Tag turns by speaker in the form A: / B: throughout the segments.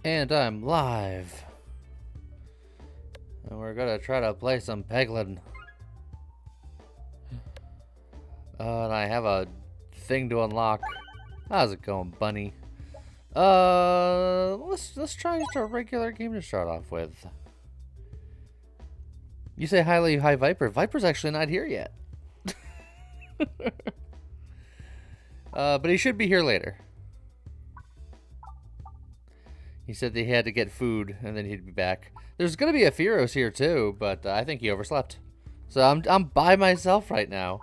A: And I'm live. And we're gonna try to play some Peglin. And I have a thing to unlock. How's it going, bunny? Let's try just a regular game to start off with. You say hi Viper. Viper's actually not here yet. But he should be here later. He said that he had to get food and then he'd be back. There's gonna be a Firos here too, but I think he overslept. So I'm by myself right now.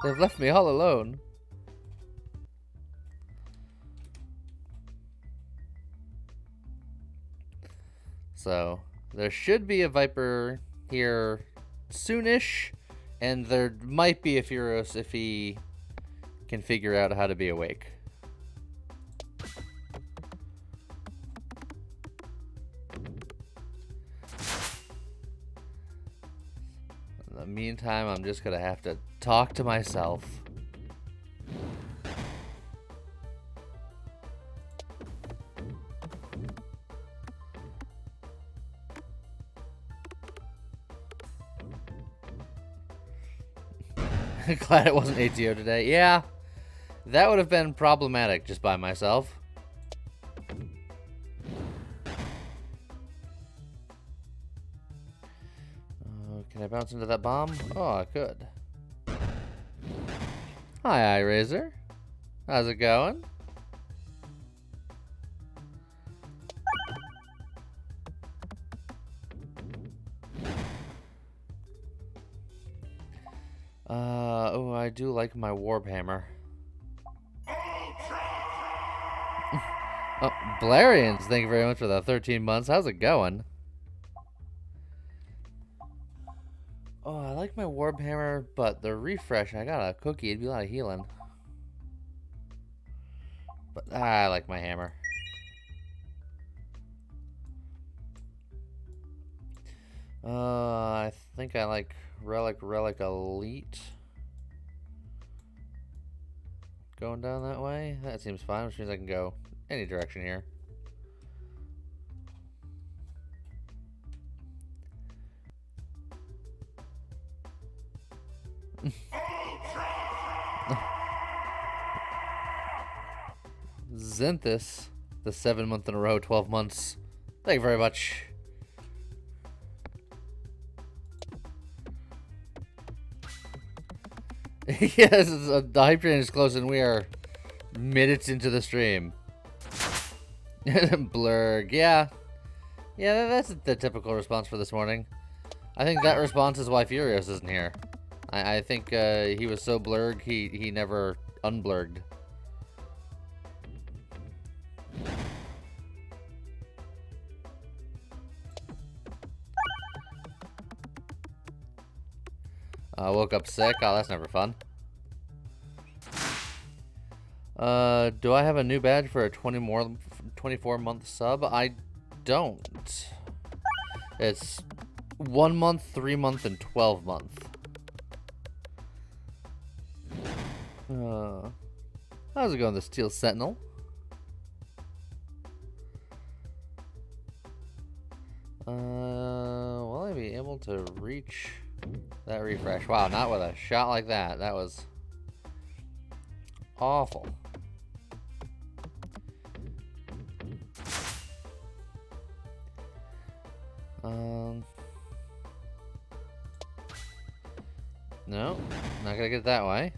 A: They've left me all alone. So there should be a Viper here soonish, and there might be a Firos if he can figure out how to be awake. In the meantime, I'm just gonna have to talk to myself. Glad it wasn't ATO today. Yeah, that would have been problematic just by myself. Can I bounce into that bomb? Oh, I could. Hi, iRazor. How's it going? Oh, I do like my warp hammer. Oh, Blarians, thank you very much for the 13 months. How's it going? Oh, I like my warp hammer, but the refresh, I got a cookie. It'd be a lot of healing. But I like my hammer. I think I like Relic Elite. Going down that way? That seems fine, which means I can go any direction here. Zenthus, the 7 month in a row, 12 months. Thank you very much. Yes, the hype train is close and we are minutes into the stream. Blurg, yeah. Yeah, that's the typical response for this morning. I think that response is why Furious isn't here. I think he was so blurg, he never unblurged. I woke up sick. Oh, that's never fun. Do I have a new badge for a 24-month sub? I don't. It's 1 month, 3 month, and 12 month. How's it going, the Steel Sentinel? Will I be able to reach that refresh? Wow, not with a shot like that. That was awful. No, not gonna get it that way.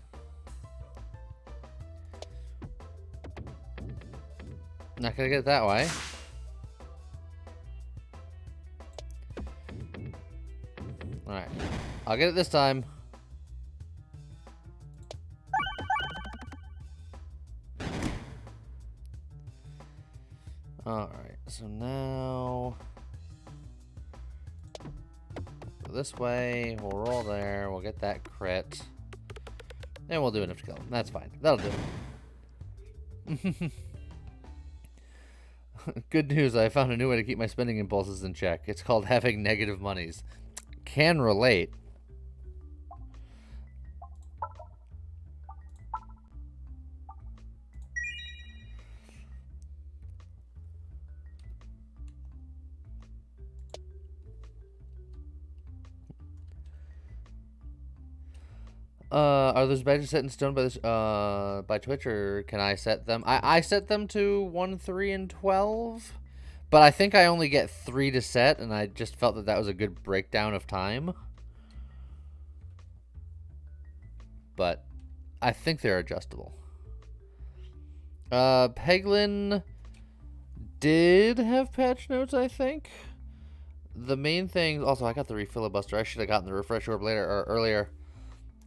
A: Not gonna get it that way. Alright. I'll get it this time. Alright, so now go this way, we'll roll there, we'll get that crit. And we'll do enough to kill him. That's fine. That'll do it. Good news, I found a new way to keep my spending impulses in check. It's called having negative monies. Can relate. Are those badges set in stone by this by Twitch, or can I set them? I set them to 1, 3, and 12, but I think I only get 3 to set, and I just felt that that was a good breakdown of time. But I think they're adjustable. Peglin did have patch notes, I think. The main thing, also I got the refilibuster. I should have gotten the refresh orb later or earlier.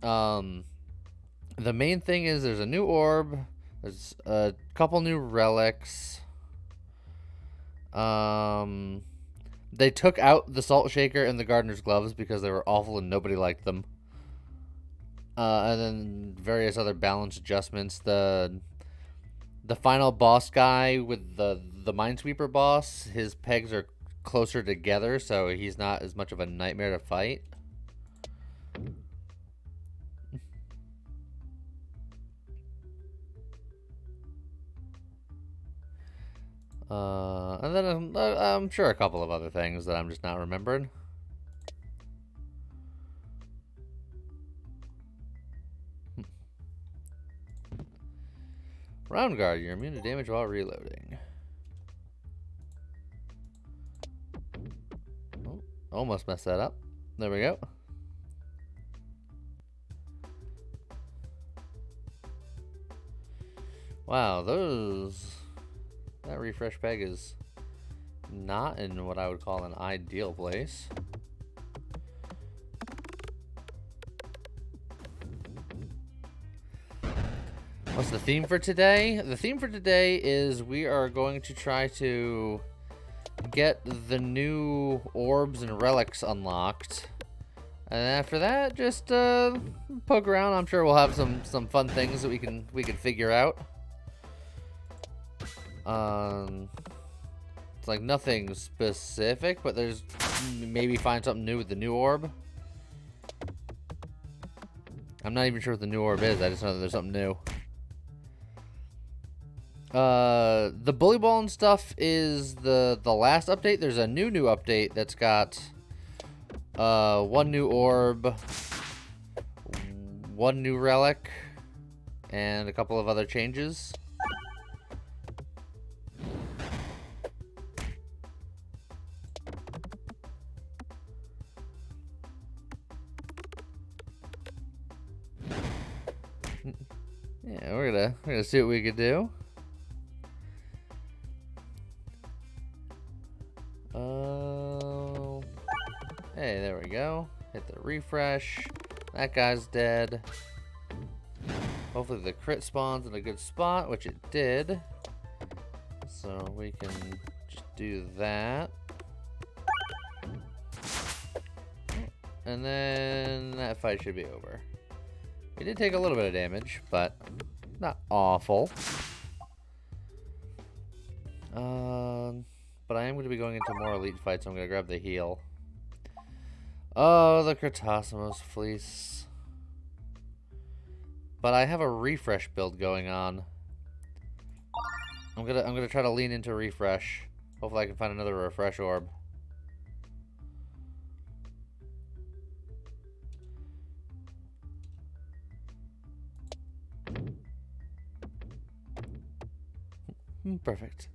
A: The main thing is there's a new orb, there's a couple new relics. They took out the salt shaker and the gardener's gloves because they were awful and nobody liked them. And then various other balance adjustments. The final boss guy with the Minesweeper boss, his pegs are closer together, so he's not as much of a nightmare to fight. And then I'm sure a couple of other things that I'm just not remembering. Round guard, you're immune to damage while reloading. Oh, almost messed that up. There we go. Wow, that refresh peg is not in what I would call an ideal place. What's the theme for today? The theme for today is we are going to try to get the new orbs and relics unlocked. And after that, just poke around. I'm sure we'll have some fun things that we can figure out. It's like nothing specific, but there's maybe find something new with the new orb. I'm not even sure what the new orb is. I just know that there's something new. The bully ball and stuff is the last update. There's a new update that's got 1 new orb, 1 new relic, and a couple of other changes. Yeah, we're gonna see what we could do. Hey, there we go. Hit the refresh. That guy's dead. Hopefully the crit spawns in a good spot, which it did. So we can just do that. And then that fight should be over. It did take a little bit of damage, but not awful. But I am going to be going into more elite fights, so I'm going to grab the heal. Oh, the Cretasimos Fleece. But I have a refresh build going on. I'm gonna try to lean into refresh. Hopefully I can find another refresh orb. Perfect.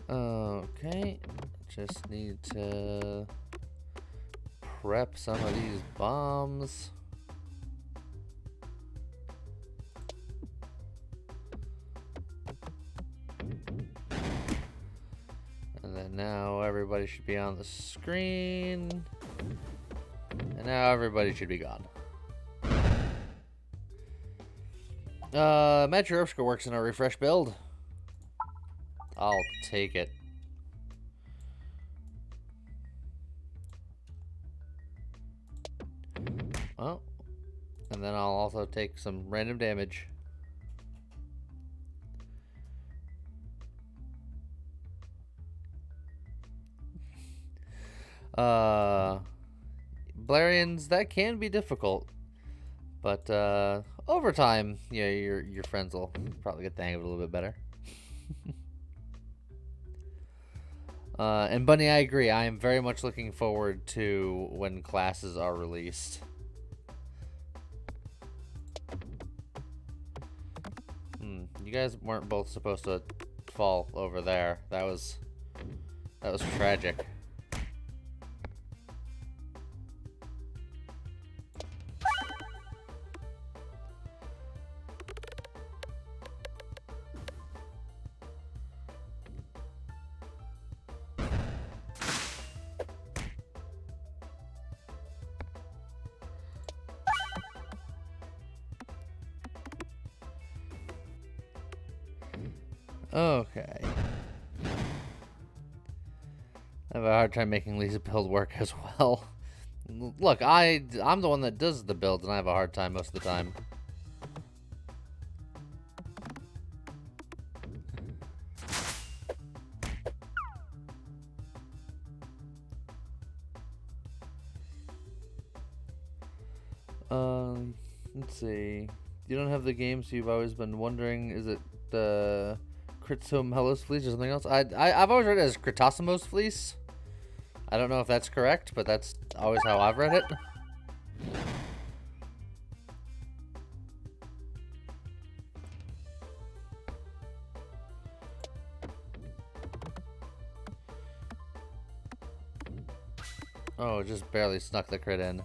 A: Okay, just need to prep some of these bombs. And then now everybody should be on the screen. And now everybody should be gone. Magic Herbscore works in a refresh build. I'll take it. Oh. And then I'll also take some random damage. Blarians, that can be difficult. But over time, yeah, your friends will probably get the hang of it a little bit better. And Bunny, I agree. I am very much looking forward to when classes are released. You guys weren't both supposed to fall over there. That was tragic. Okay. I have a hard time making Lisa build work as well. Look, I'm the one that does the builds, and I have a hard time most of the time. Let's see. You don't have the game, so you've always been wondering, is it the Critosomos Fleece or something else? I've always read it as Critosomos Fleece. I don't know if that's correct, but that's always how I've read it. Oh, just barely snuck the crit in.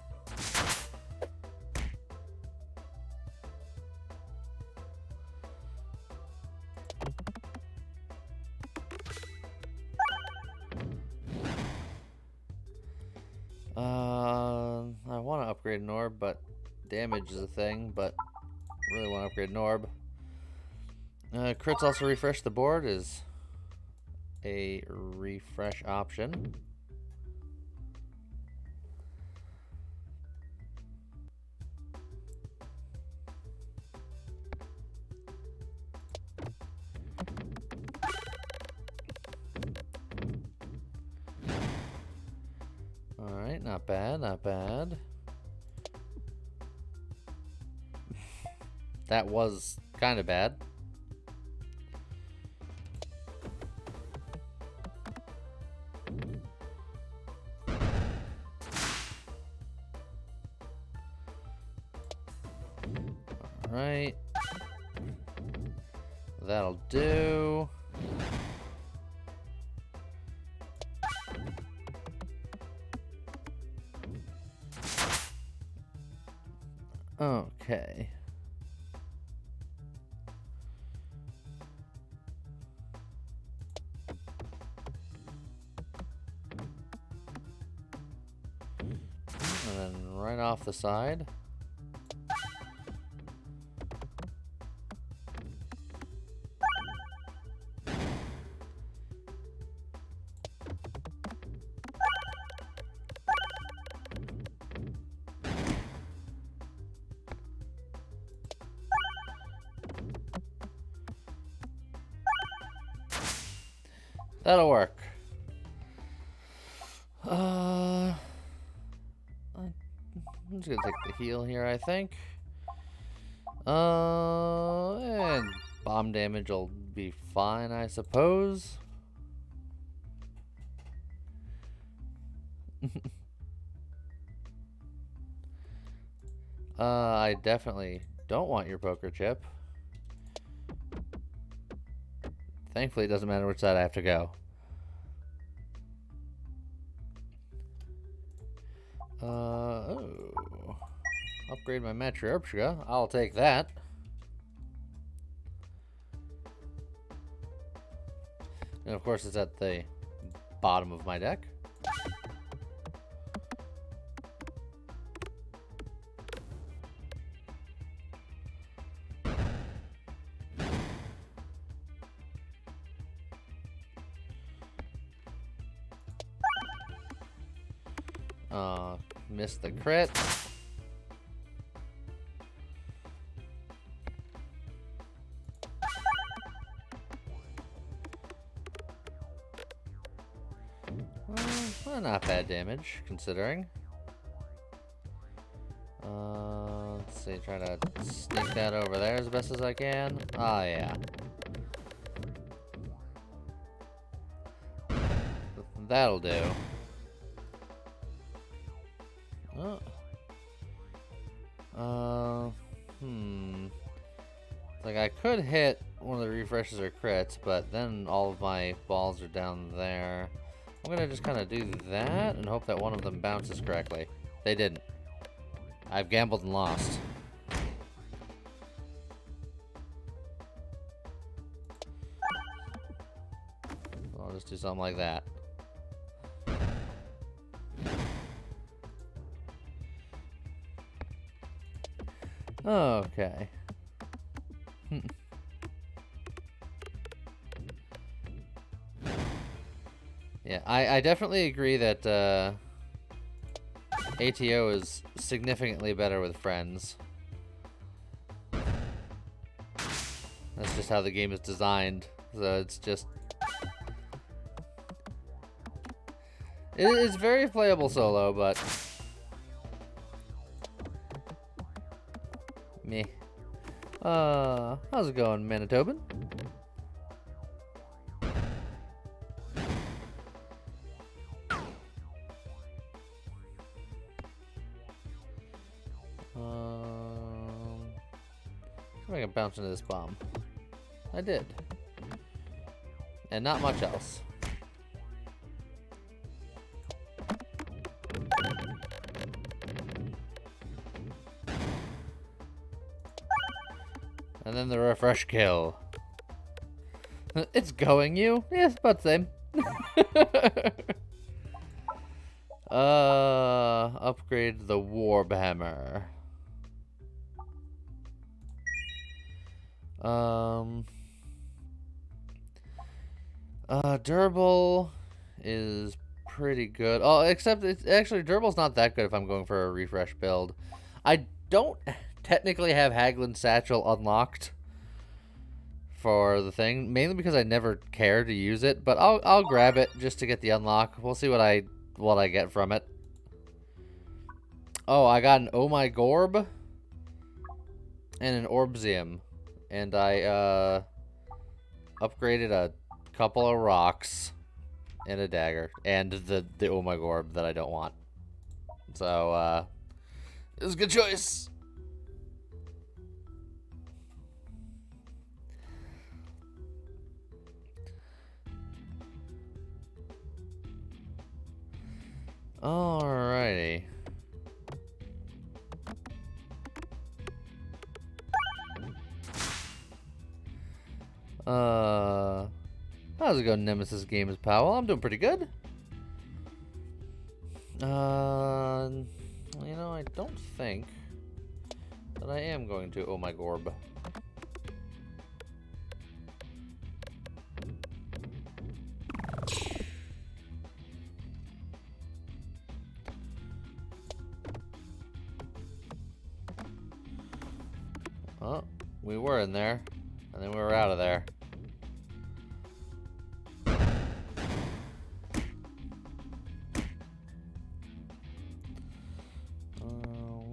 A: I want to upgrade an orb, but damage is a thing, but really want to upgrade an orb. Crits also refresh the board is a refresh option. Alright, not bad, not bad. That was kind of bad. Alright. That'll do. Okay. And then right off the side. That'll work. I'm just gonna take the heal here, I think. And bomb damage will be fine, I suppose. I definitely don't want your poker chip. Thankfully, it doesn't matter which side I have to go. Oh. Upgrade my Matriarchia. I'll take that. And of course, it's at the bottom of my deck. Missed the crit. Well, not bad damage, considering. Let's see, try to sneak that over there as best as I can. Oh, yeah. That'll do. Like, I could hit one of the refreshes or crits, but then all of my balls are down there. I'm gonna just kind of do that and hope that one of them bounces correctly. They didn't. I've gambled and lost. I'll just do something like that. Okay. Yeah, I definitely agree that ATO is significantly better with friends. That's just how the game is designed. So it's just... It's very playable solo, but... Meh. How's it going, Manitoban? I can bounce into this bomb. I did. And not much else. And then the refresh kill. It's going you? Yes, about the same. Upgrade the Warb Hammer. Durable is pretty good. Oh, except it's actually durable's not that good if I'm going for a refresh build. I don't technically have Haglin's Satchel unlocked for the thing, mainly because I never care to use it, but I'll grab it just to get the unlock. We'll see what I get from it. Oh, I got an Oh My Gorb and an Orbsium, and I upgraded a couple of rocks and a dagger and the Oh My Gorb that I don't want. So it was a good choice. Alrighty. How's it going, Nemesis Games Powell? I'm doing pretty good. You know, I don't think that I am going to Oh My Gorb. Oh, we were in there, and then we were out of there.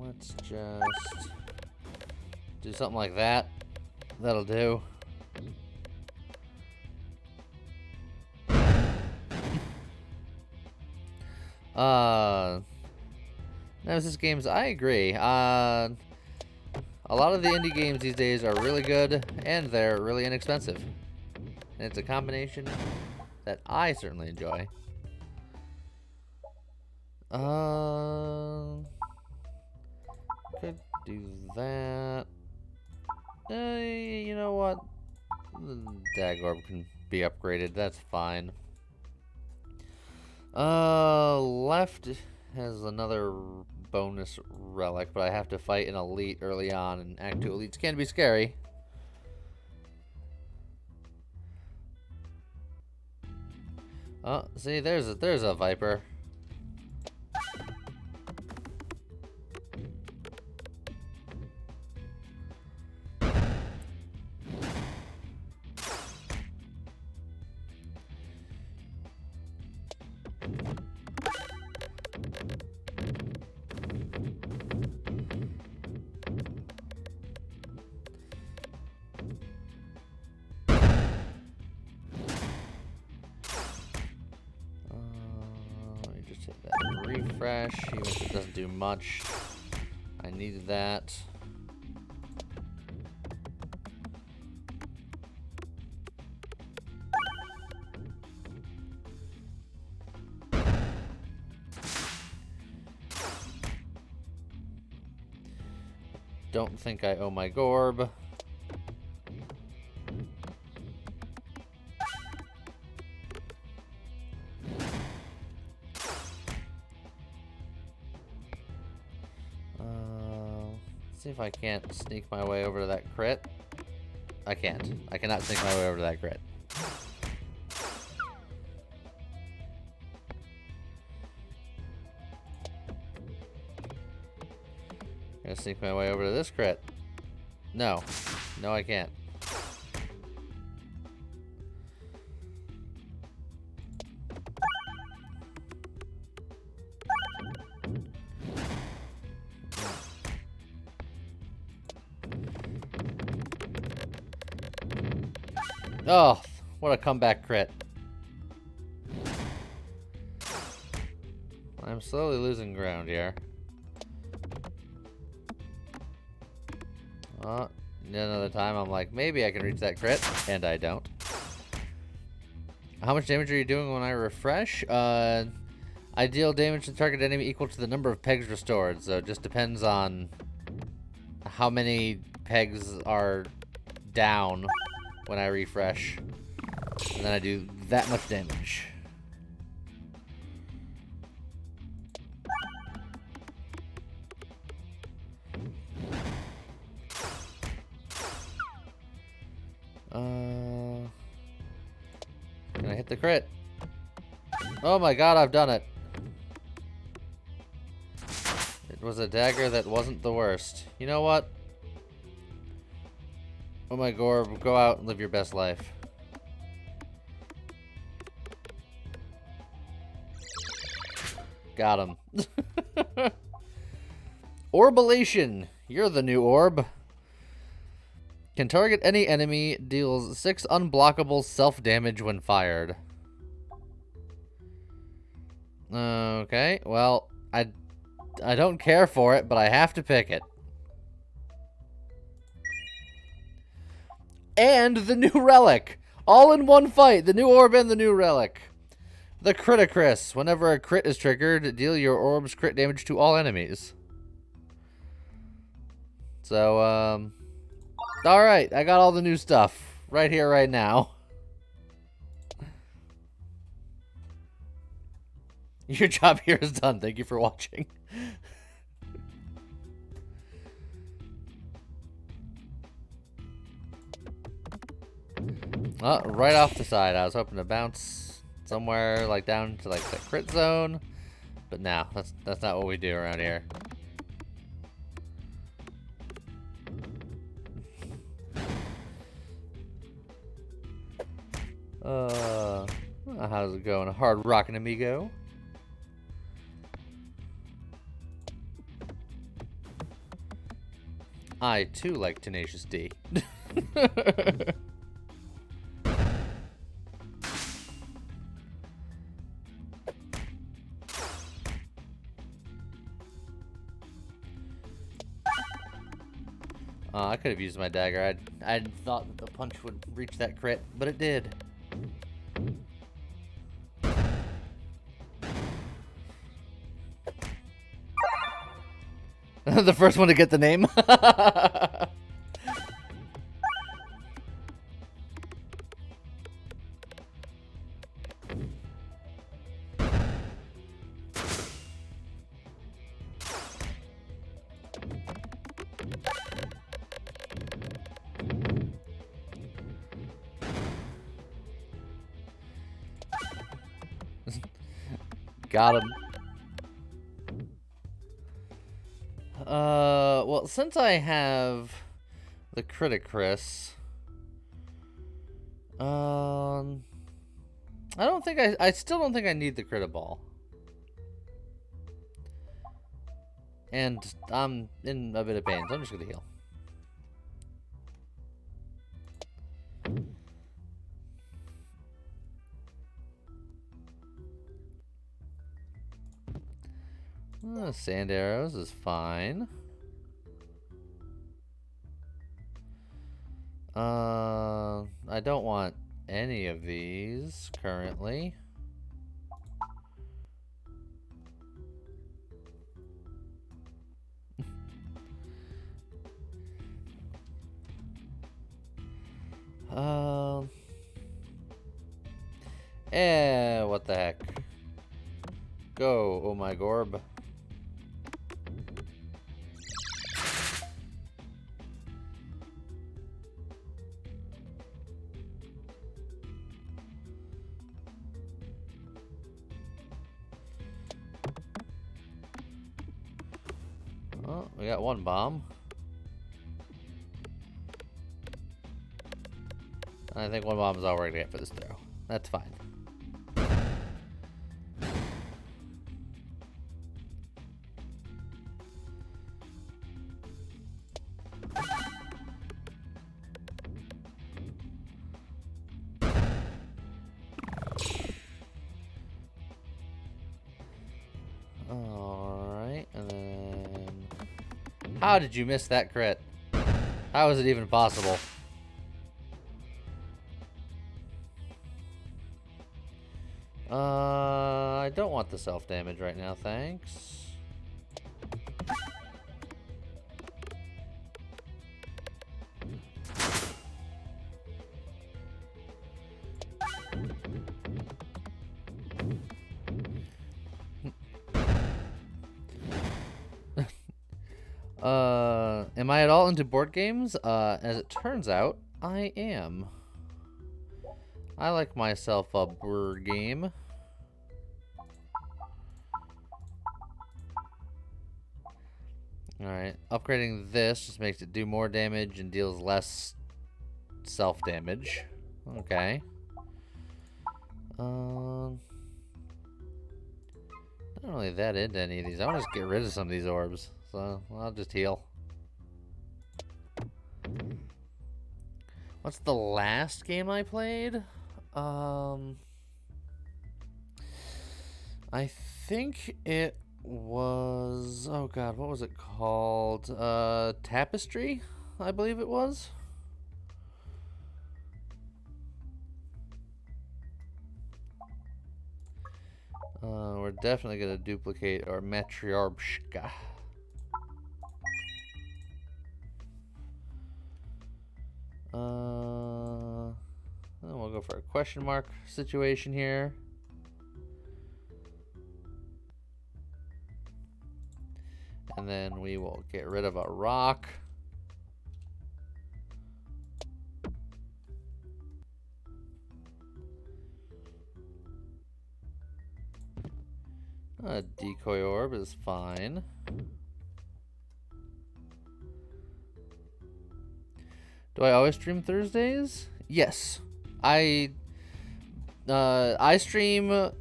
A: Let's just do something like that. That'll do. Nemesis Games, I agree. A lot of the indie games these days are really good, and they're really inexpensive. And it's a combination that I certainly enjoy. Could do that. You know what? The Dagorb can be upgraded. That's fine. Left has another bonus relic, but I have to fight an elite early on, and Act 2 elites can be scary. Oh, see, there's a Viper. refresh, even if it doesn't do much. I needed that. Don't think I owe my Gorb. See if I can't sneak my way over to that crit. I can't. I cannot sneak my way over to that crit. Gonna sneak my way over to this crit. No. No, I can't. Oh, what a comeback crit. I'm slowly losing ground here. Another time I'm like, maybe I can reach that crit, and I don't. How much damage are you doing when I refresh? I deal damage to the target enemy equal to the number of pegs restored, so it just depends on how many pegs are down when I refresh. And then I do that much damage. Can I hit the crit? Oh my god, I've done it. It was a dagger that wasn't the worst. You know what? Oh my Gorb, go out and live your best life. Got him. Orbilation. You're the new orb. Can target any enemy, deals 6 unblockable self-damage when fired. Okay, well, I don't care for it, but I have to pick it. And the new relic! All in one fight, the new orb and the new relic. The Criticris. Whenever a crit is triggered, deal your orb's crit damage to all enemies. So, alright, I got all the new stuff. Right here, right now. Your job here is done. Thank you for watching. Right off the side. I was hoping to bounce somewhere like down to like the crit zone, but no, that's not what we do around here. How's it going? Hard rockin' amigo. I too like Tenacious D. I could have used my dagger. I thought that the punch would reach that crit, but it did. The first one to get the name. Got him. Well, since I have the Criticris, I still don't think I need the Critaball. And I'm in a bit of pain, so I'm just gonna heal. Sand arrows is fine. I don't want any of these currently. What the heck? Go, oh my gorb. Oh, we got one bomb. I think one bomb is all we're gonna get for this throw. That's fine. Alright, and then... How did you miss that crit? How is it even possible? I don't want the self-damage right now, thanks. Am I at all into board games? As it turns out, I am. I like myself a board game. Alright, upgrading this just makes it do more damage and deals less self-damage. Okay. Not really that into any of these. I want to just get rid of some of these orbs. So, I'll just heal. What's the last game I played? I think it was... Oh god, what was it called? Tapestry, I believe it was. We're definitely going to duplicate our Matryoshka. We'll go for a question mark situation here. And then we will get rid of a rock. A decoy orb is fine. Do I always stream Thursdays? Yes. I stream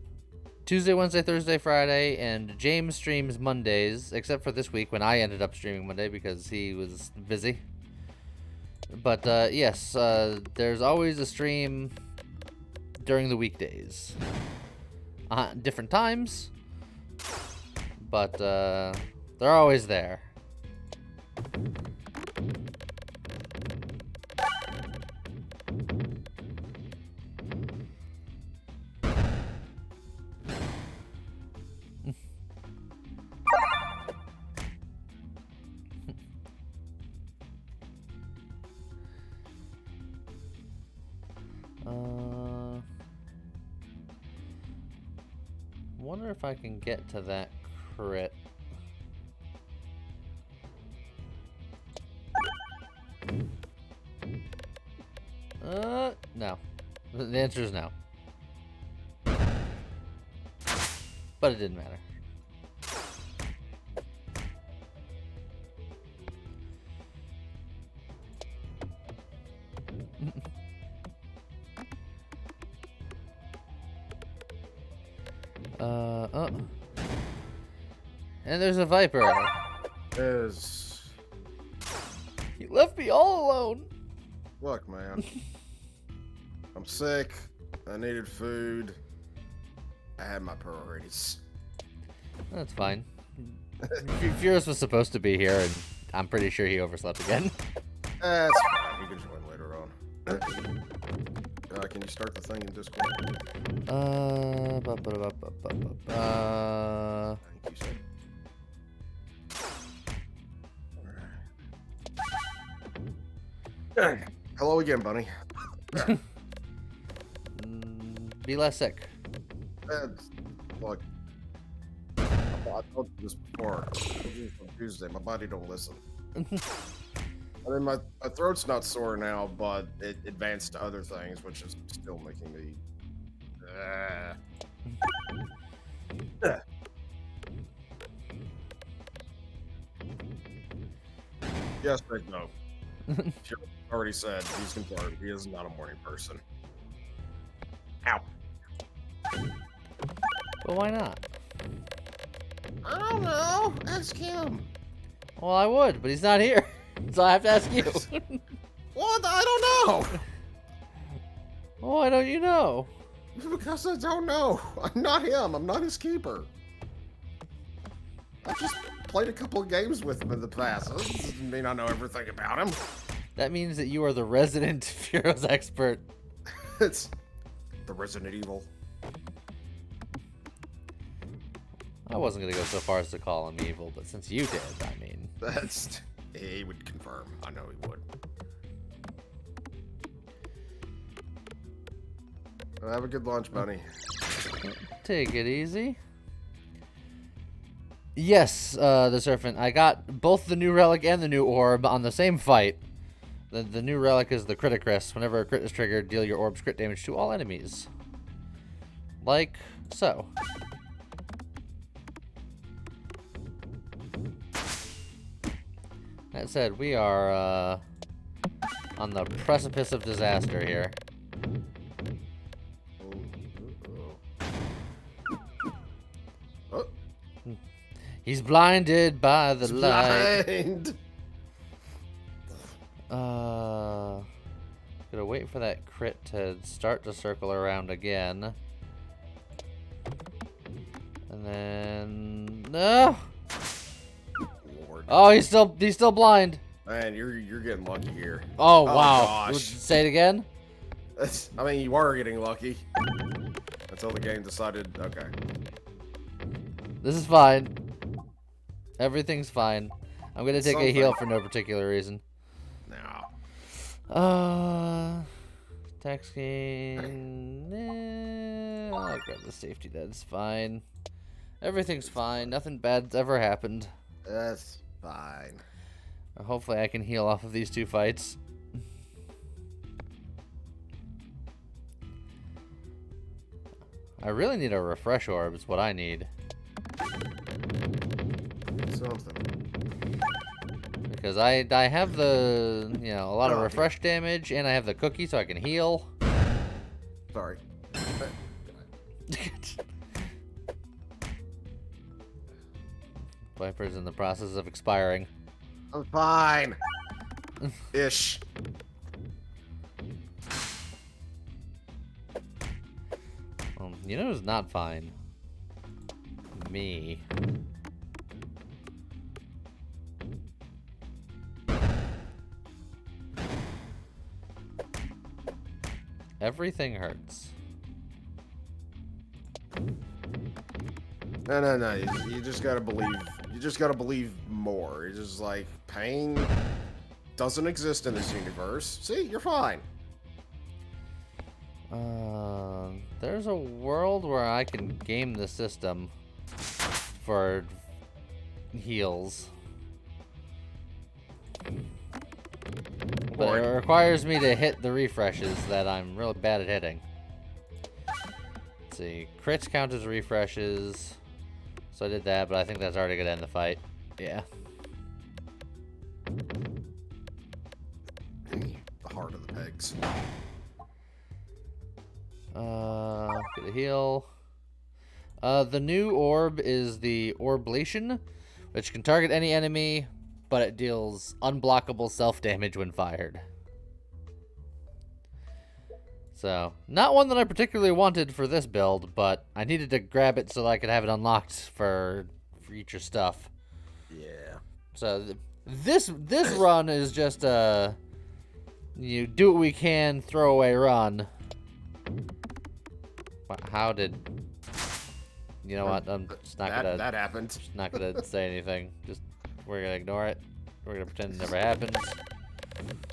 A: Tuesday, Wednesday, Thursday, Friday, and James streams Mondays, except for this week when I ended up streaming Monday because he was busy. But yes, there's always a stream during the weekdays. Different times, but they're always there. Wonder if I can get to that crit. No. The answer is no. But it didn't matter. And there's a viper.
B: There's...
A: You left me all alone.
B: Look, man. I'm sick. I needed food. I had my priorities.
A: That's fine. Furious was supposed to be here, and I'm pretty sure he overslept again.
B: That's fine. You can join later on. Can you start the thing in Discord? Thank you, sir. Alright. Hello again, Bunny.
A: Be less sick.
B: Look, I told you this before. On Tuesday, my body don't listen. I mean, my throat's not sore now, but it advanced to other things, which is still making me. Yes, Rick, no. She already said he's confirmed. He is not a morning person. Ow.
A: But why not?
B: I don't know. Ask him.
A: Well, I would, but he's not here. So I have to ask you.
B: What? I don't know.
A: Oh, why don't you know?
B: Because I don't know. I'm not him. I'm not his keeper. I just played a couple of games with him in the past. That doesn't mean I know everything about him.
A: That means that you are the resident Furos expert.
B: It's the Resident Evil.
A: I wasn't going to go so far as to call him evil, but since you did, I mean...
B: That's... He would confirm. I know he would. Well, have a good lunch, Bunny.
A: Take it easy. Yes, the Serpent. I got both the new relic and the new orb on the same fight. The new relic is the Criticris. Whenever a crit is triggered, deal your orb's crit damage to all enemies. Like so. That said, we are on the precipice of disaster here.
B: Oh.
A: He's blinded by the light.
B: Blind.
A: Gonna wait for that crit to start to circle around again. And then no.
B: Lord.
A: Oh, he's still blind.
B: Man, you're getting lucky here.
A: Oh wow.
B: Gosh.
A: Say it again.
B: I mean, you are getting lucky. Until the game decided, okay.
A: This is fine. Everything's fine. I'm gonna take a heal for no particular reason.
B: No.
A: Tax gain. I'll grab the safety. That's fine. Everything's fine. Nothing bad's ever happened.
B: That's fine.
A: Hopefully I can heal off of these two fights. I really need a refresh orb is what I need.
B: Something.
A: Because I have the, you know, a lot of refresh damage, and I have the cookie so I can heal.
B: Sorry.
A: Viper's in the process of expiring.
B: I'm fine. Ish.
A: You know who's not fine? Me. Everything hurts.
B: No. You just gotta believe. You just gotta believe more. It's just like pain doesn't exist in this universe. See, you're fine.
A: There's a world where I can game the system for heals. But it requires me to hit the refreshes that I'm really bad at hitting. Let's see. Crits count as refreshes. So I did that, but I think that's already going to end the fight. Yeah.
B: The heart of the pegs.
A: Get a heal. The new orb is the Orblation, which can target any enemy, but it deals unblockable self-damage when fired. So, not one that I particularly wanted for this build, but I needed to grab it so that I could have it unlocked for eat your stuff.
B: Yeah.
A: So this run is just you do what we can, throwaway run. How did? You know what? I'm just not gonna.
B: That happened.
A: Just not gonna say anything. We're gonna ignore it. We're gonna pretend it never happens.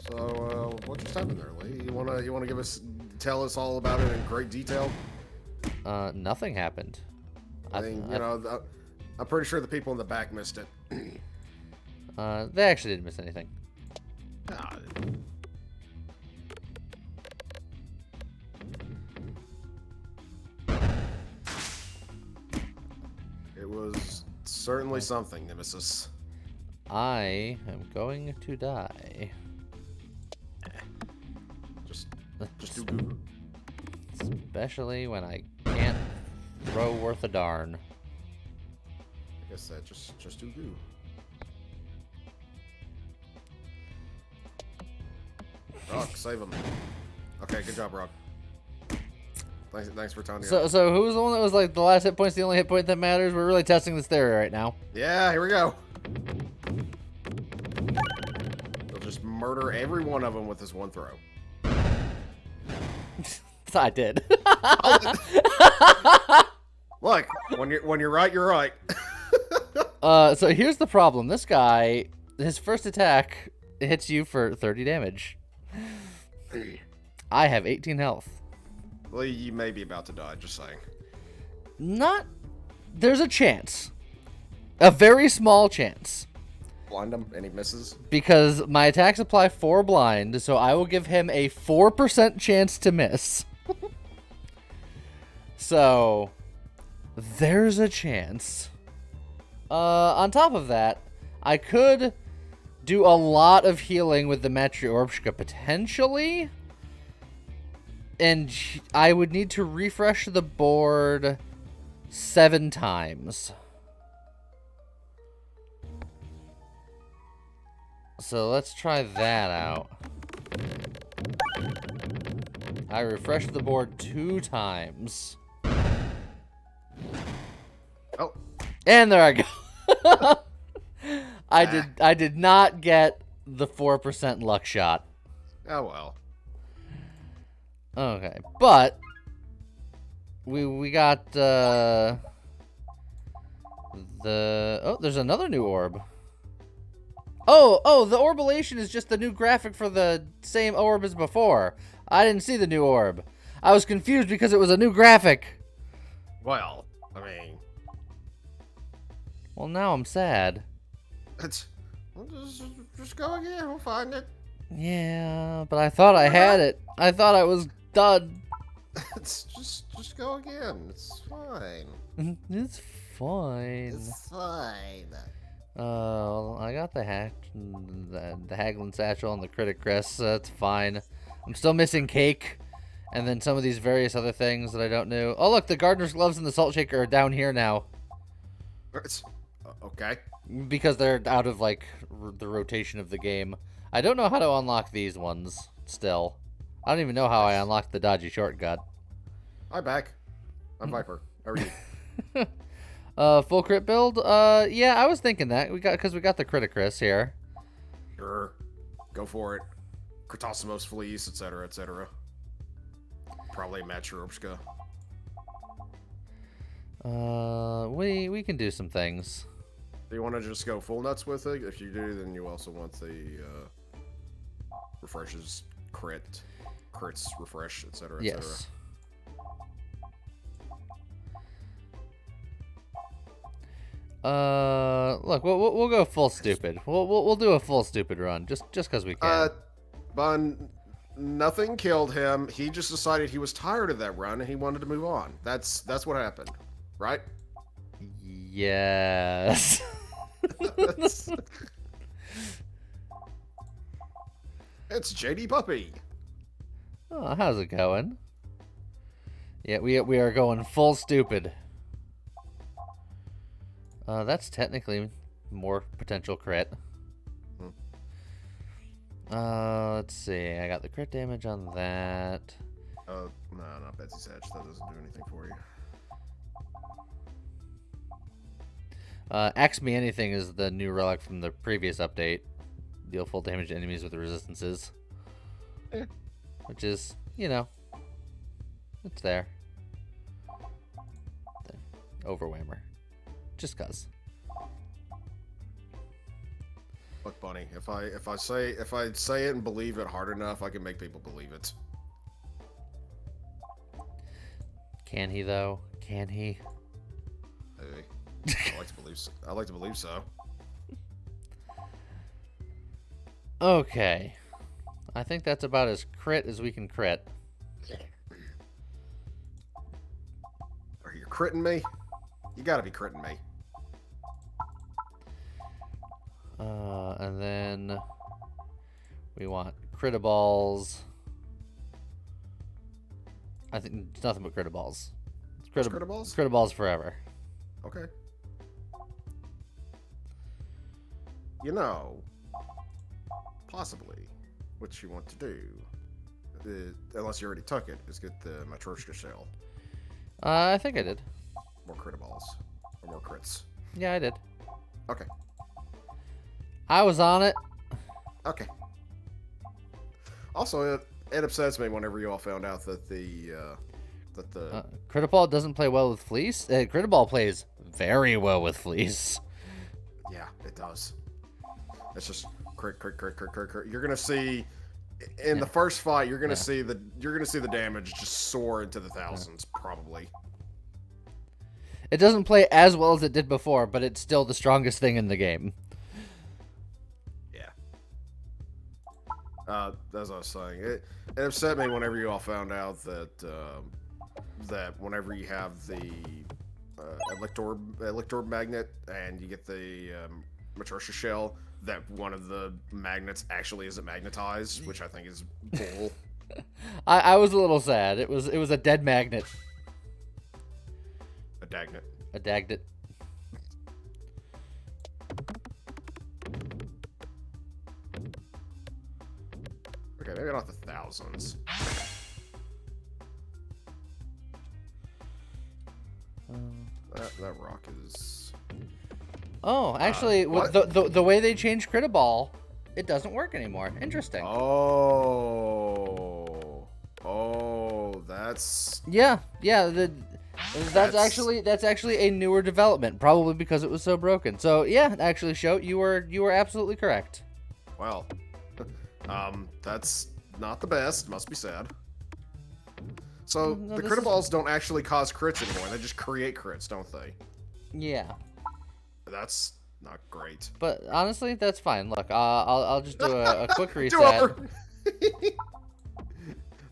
B: So what just happened there, Lee? You wanna tell us all about it in great detail?
A: Nothing happened.
B: I mean, I'm pretty sure the people in the back missed it.
A: They actually didn't miss anything.
B: Ah, it was certainly something, Nemesis.
A: I am going to die.
B: Just do goo.
A: Especially when I can't throw worth a darn.
B: I guess that just do goo. Rock, save him. Okay, good job, Rock. Thanks for telling me.
A: So who's the one that was like the last hit point's the only hit point that matters? We're really testing this theory right now.
B: Yeah, here we go. He'll just murder every one of them with this one throw.
A: I did.
B: Look, when you're right, you're right.
A: So here's the problem. This guy, his first attack hits you for 30 damage. I have 18 health.
B: Lee, you may be about to die, just saying.
A: There's a chance. A very small chance.
B: Blind him, and he misses.
A: Because my attacks apply 4 blind, so I will give him a 4% chance to miss. So, there's a chance. On top of that, I could do a lot of healing with the Matryorbshka, potentially. And I would need to refresh the board 7 times. So let's try that out. I refreshed the board 2 times.
B: Oh.
A: And there I go. I did not get the 4% luck shot.
B: Oh well.
A: Okay, but we got there's another new orb. Oh, the orbilation is just the new graphic for the same orb as before. I didn't see the new orb. I was confused because it was a new graphic.
B: Well, I mean,
A: well, now I'm sad.
B: We'll just go again. We'll find it.
A: Yeah, but I thought I had it. I thought I was done.
B: It's just go again. It's fine.
A: It's fine.
B: It's fine.
A: I got the Haglin satchel and the critic crest, so that's fine. I'm still missing cake, and then some of these various other things that I don't know. Oh look, the gardener's gloves and the salt shaker are down here now.
B: It's okay.
A: Because they're out of like the rotation of the game. I don't know how to unlock these ones still. I don't even know how I unlocked the dodgy shortcut.
B: I'm back. I'm Viper. How are you?
A: Full crit build? Yeah, I was thinking that. We got the Criticris here.
B: Sure. Go for it. Kratosimos Fleece, etc., etc. Probably Matryorbshka.
A: We can do some things.
B: Do you want to just go full nuts with it? If you do, then you also want the refreshes, crits, refresh, etc., etc.
A: Yes. Look, we'll go full stupid. We'll do a full stupid run just because we can.
B: Bun, nothing killed him. He just decided he was tired of that run and he wanted to move on. That's what happened, right?
A: Yes.
B: It's JD Puppy.
A: Oh, how's it going? Yeah, we are going full stupid. That's technically more potential crit. Let's see. I got the crit damage on that.
B: No, not Betsy's Hatch. That doesn't do anything for you.
A: Axe Me Anything is the new relic from the previous update. Deal full damage to enemies with resistances.
B: Eh.
A: Which is, you know, it's there. Overwhammer. Just cuz.
B: Look, Bunny, if I say it and believe it hard enough, I can make people believe it.
A: Can he though? Can he?
B: Maybe. I like to believe so. I like to believe so.
A: Okay. I think that's about as crit as we can crit.
B: Are you critting me? You gotta be critting me.
A: And then we want critaballs. I think it's nothing but critaballs.
B: Critaballs?
A: Critaballs forever.
B: Okay. You know, possibly what you want to do, unless you already took it, is get the Matryoshka shell.
A: I think I did.
B: More critaballs. Or more crits.
A: Yeah, I did.
B: Okay.
A: I was on it.
B: Okay. Also, it upsets me whenever you all found out that the
A: Critaball doesn't play well with Fleece. Critaball plays very well with Fleece.
B: Yeah, it does. It's just crit. You're gonna see in the first fight. You're gonna see the damage just soar into the thousands, probably.
A: It doesn't play as well as it did before, but it's still the strongest thing in the game.
B: Yeah. As I was saying, it upset me whenever you all found out that that whenever you have the Elector magnet and you get the Matryoshka shell, that one of the magnets actually isn't magnetized, which I think is bull.
A: I was a little sad. It was a dead magnet.
B: A dagnet.
A: A dagnet.
B: Okay, maybe not the thousands. That rock is.
A: Oh, actually, with the way they changed Critaball, it doesn't work anymore. Interesting.
B: Oh, that's.
A: Yeah. That's actually a newer development, probably because it was so broken. So yeah, actually, Show, you were absolutely correct.
B: Well, that's not the best. Must be sad. So
A: No,
B: the critaballs don't actually cause crits anymore. They just create crits, don't they?
A: Yeah.
B: That's not great.
A: But honestly, that's fine. Look, I'll just do a quick reset.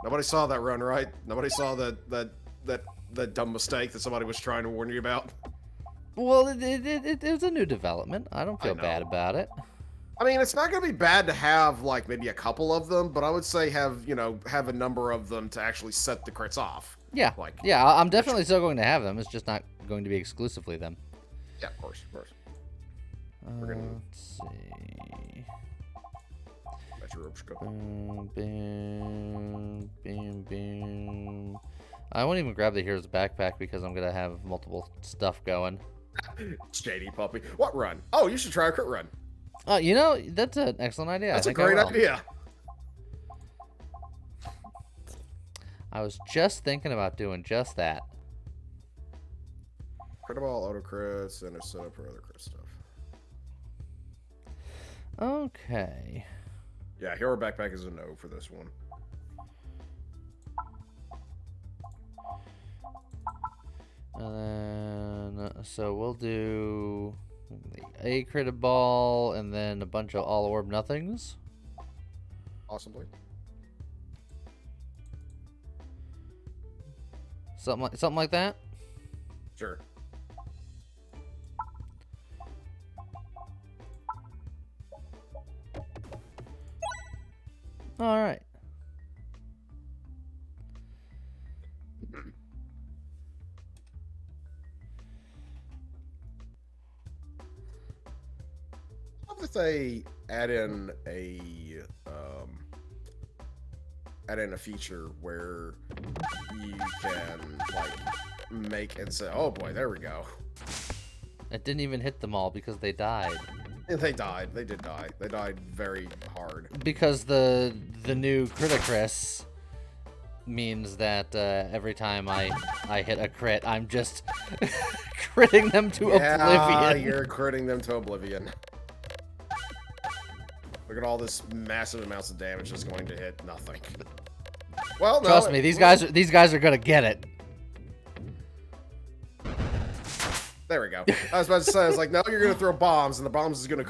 B: Nobody saw that run, right? Nobody saw that dumb mistake that somebody was trying to warn you about.
A: Well, it was a new development. I don't feel bad about it.
B: I mean, it's not going to be bad to have, like, maybe a couple of them, but I would say have a number of them to actually set the crits off.
A: Yeah.
B: Like,
A: yeah, I'm definitely still going to have them. It's just not going to be exclusively them.
B: Yeah, of course.
A: Let's see. Boom. I won't even grab the hero's backpack because I'm going to have multiple stuff going.
B: It's JD Puppy. What run? Oh, you should try a crit run.
A: You know, that's an excellent idea.
B: That's a great idea.
A: I was just thinking about doing just that.
B: Critable, auto crits, and a setup for other crit stuff.
A: Okay.
B: Yeah, hero backpack is a no for this one.
A: And then, so we'll do a crit ball and then a bunch of all orb nothings.
B: Possibly.
A: Something like that.
B: Sure.
A: All right.
B: How if they add in a feature where you can like make and say, "Oh boy, there we go."
A: It didn't even hit them all because they died.
B: They died. They did die. They died very hard.
A: Because the new Criticris means that every time I hit a crit, I'm just critting them to oblivion.
B: You're critting them to oblivion. Look at all this massive amounts of damage that's going to hit nothing. Well, no,
A: Trust me, these guys are gonna get it.
B: There we go. I was about to say, I was like, no, you're gonna throw bombs, and the bombs is gonna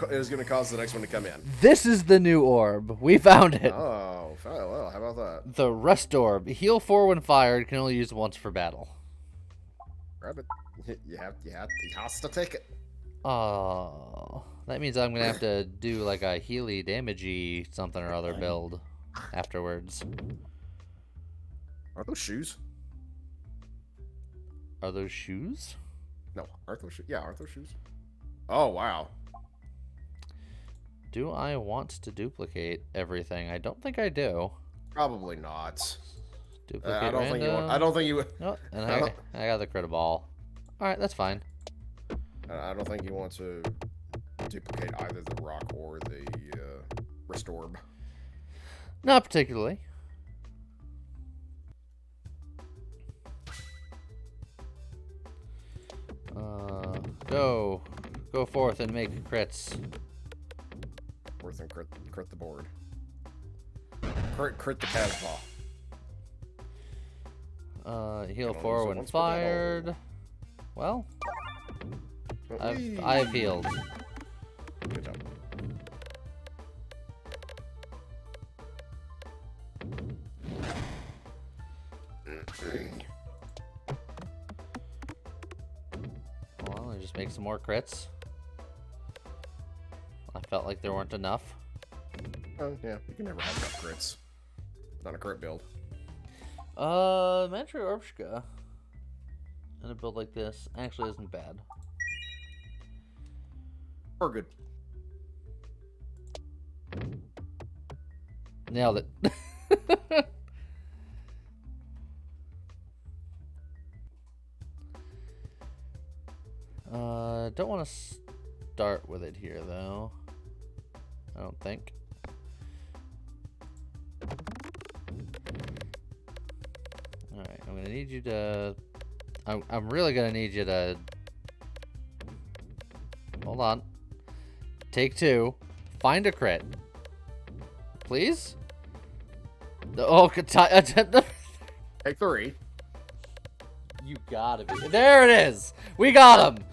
B: cause the next one to come in.
A: This is the new orb. We found it.
B: Oh, well, how about that?
A: The Rust Orb. Heal 4 when fired. Can only use once for battle.
B: Grab it. You have to take it.
A: Oh, that means I'm gonna have to do like a Healy damagey something or other build afterwards.
B: Are those shoes?
A: Are those shoes?
B: No, aren't those shoes? Yeah, aren't those shoes? Oh, wow.
A: Do I want to duplicate everything? I don't think I do.
B: Probably not.
A: Duplicate
B: I don't
A: random.
B: think you want. I don't think you.
A: Oh, and I got the crit ball. All right, that's fine.
B: I don't think you want to duplicate either the rock or the Restorb.
A: Not particularly. Go forth and make crits.
B: Forth and crit the board. Crit the Casbah.
A: Heal 4 when fired. Well, I've healed.
B: Good job.
A: Well, I just make some more crits. I felt like there weren't enough.
B: Oh yeah, you can never have enough crits. Not a crit build.
A: Matryoshka in a build like this actually isn't bad.
B: Or good.
A: Nailed it. Don't want to start with it here though. I don't think. Alright, I'm gonna need you to... I'm really gonna need you to... Hold on. Take 2. Find a crit. Please? Oh, attempt...
B: Take 3.
A: You gotta be... There it is! We got him!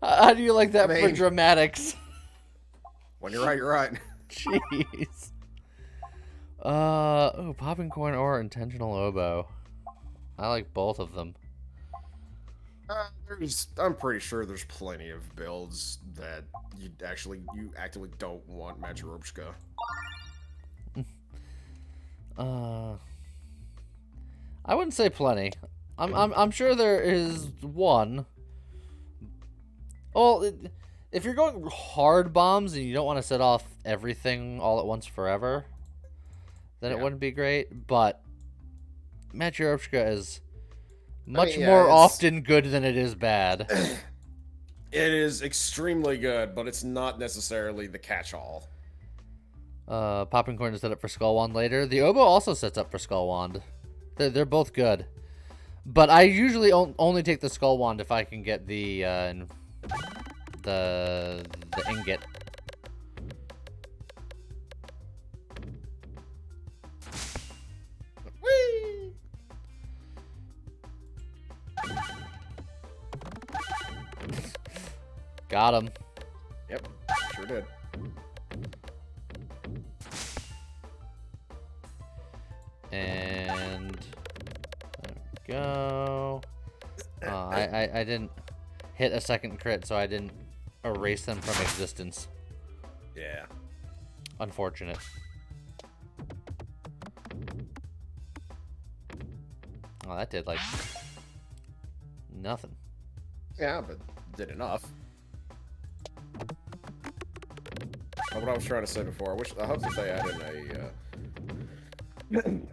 A: How do you like that for dramatics?
B: When you're right, you're right.
A: Jeez. Oh, popping corn or intentional oboe. I like both of them.
B: I'm pretty sure there's plenty of builds that you actively don't want Matryoshka.
A: I wouldn't say plenty. I'm sure there is one. Well, if you're going hard bombs and you don't want to set off everything all at once forever, then it wouldn't be great. But Matryoshka is much more often good than it is bad.
B: It is extremely good, but it's not necessarily the catch-all.
A: Popping corn to set up for Skull Wand later. The oboe also sets up for Skull Wand. They're both good. But I usually only take the Skull Wand if I can get the ingot.
B: Whee!
A: Got him.
B: Yep, sure did.
A: And there we go. I didn't hit a second crit, so I didn't erase them from existence.
B: Yeah.
A: Unfortunate. Oh, that did like nothing.
B: Yeah, but did enough. What I was trying to say before, I hope that they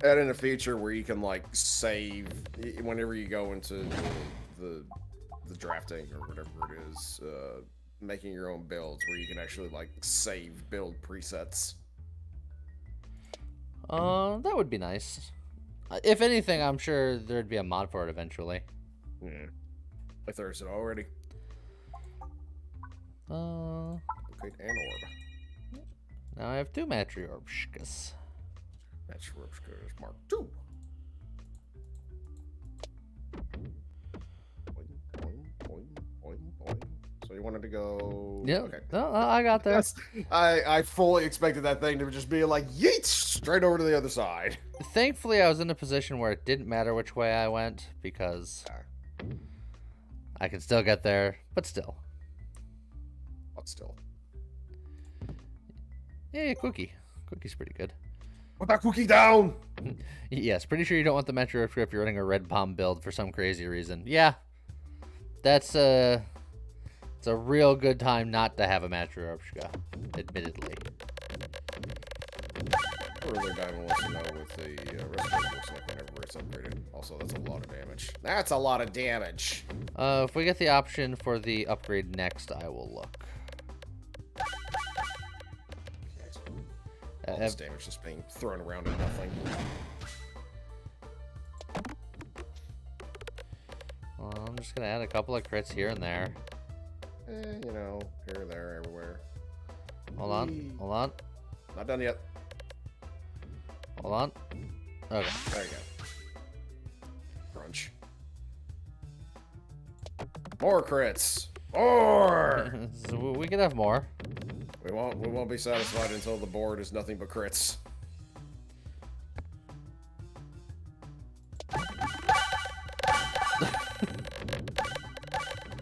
B: add in a feature where you can like save whenever you go into the drafting or whatever it is, making your own builds where you can actually like save build presets.
A: That would be nice. If anything, I'm sure there'd be a mod for it eventually.
B: If there's it already. Okay, and orb.
A: Now I have 2 Matryoshkas.
B: Matryoshkas Mark 2. So you wanted to go...
A: Yeah.
B: Okay.
A: No, I got there.
B: I fully expected that thing to just be like, yeet, straight over to the other side.
A: Thankfully, I was in a position where it didn't matter which way I went, because I could still get there, but still.
B: But still.
A: Yeah, Cookie. Cookie's pretty good.
B: Put that cookie down!
A: Yes, pretty sure you don't want the Metroid if you're running a red bomb build for some crazy reason. Yeah. It's a real good time not to have a Matryoshka, admittedly.
B: Further Diamond wants to know with the rest looks like whenever it's upgraded. Also, that's a lot of damage. That's a lot of damage!
A: If we get the option for the upgrade next, I will look.
B: All this damage just being thrown around at nothing.
A: Well, I'm just gonna add a couple of crits here and there.
B: You know, here, there, everywhere.
A: Hold on, hold on,
B: Not done yet.
A: hold on. Okay.
B: There you go. Crunch. More crits. More.
A: So we can have more.
B: We won't be satisfied until the board is nothing but crits.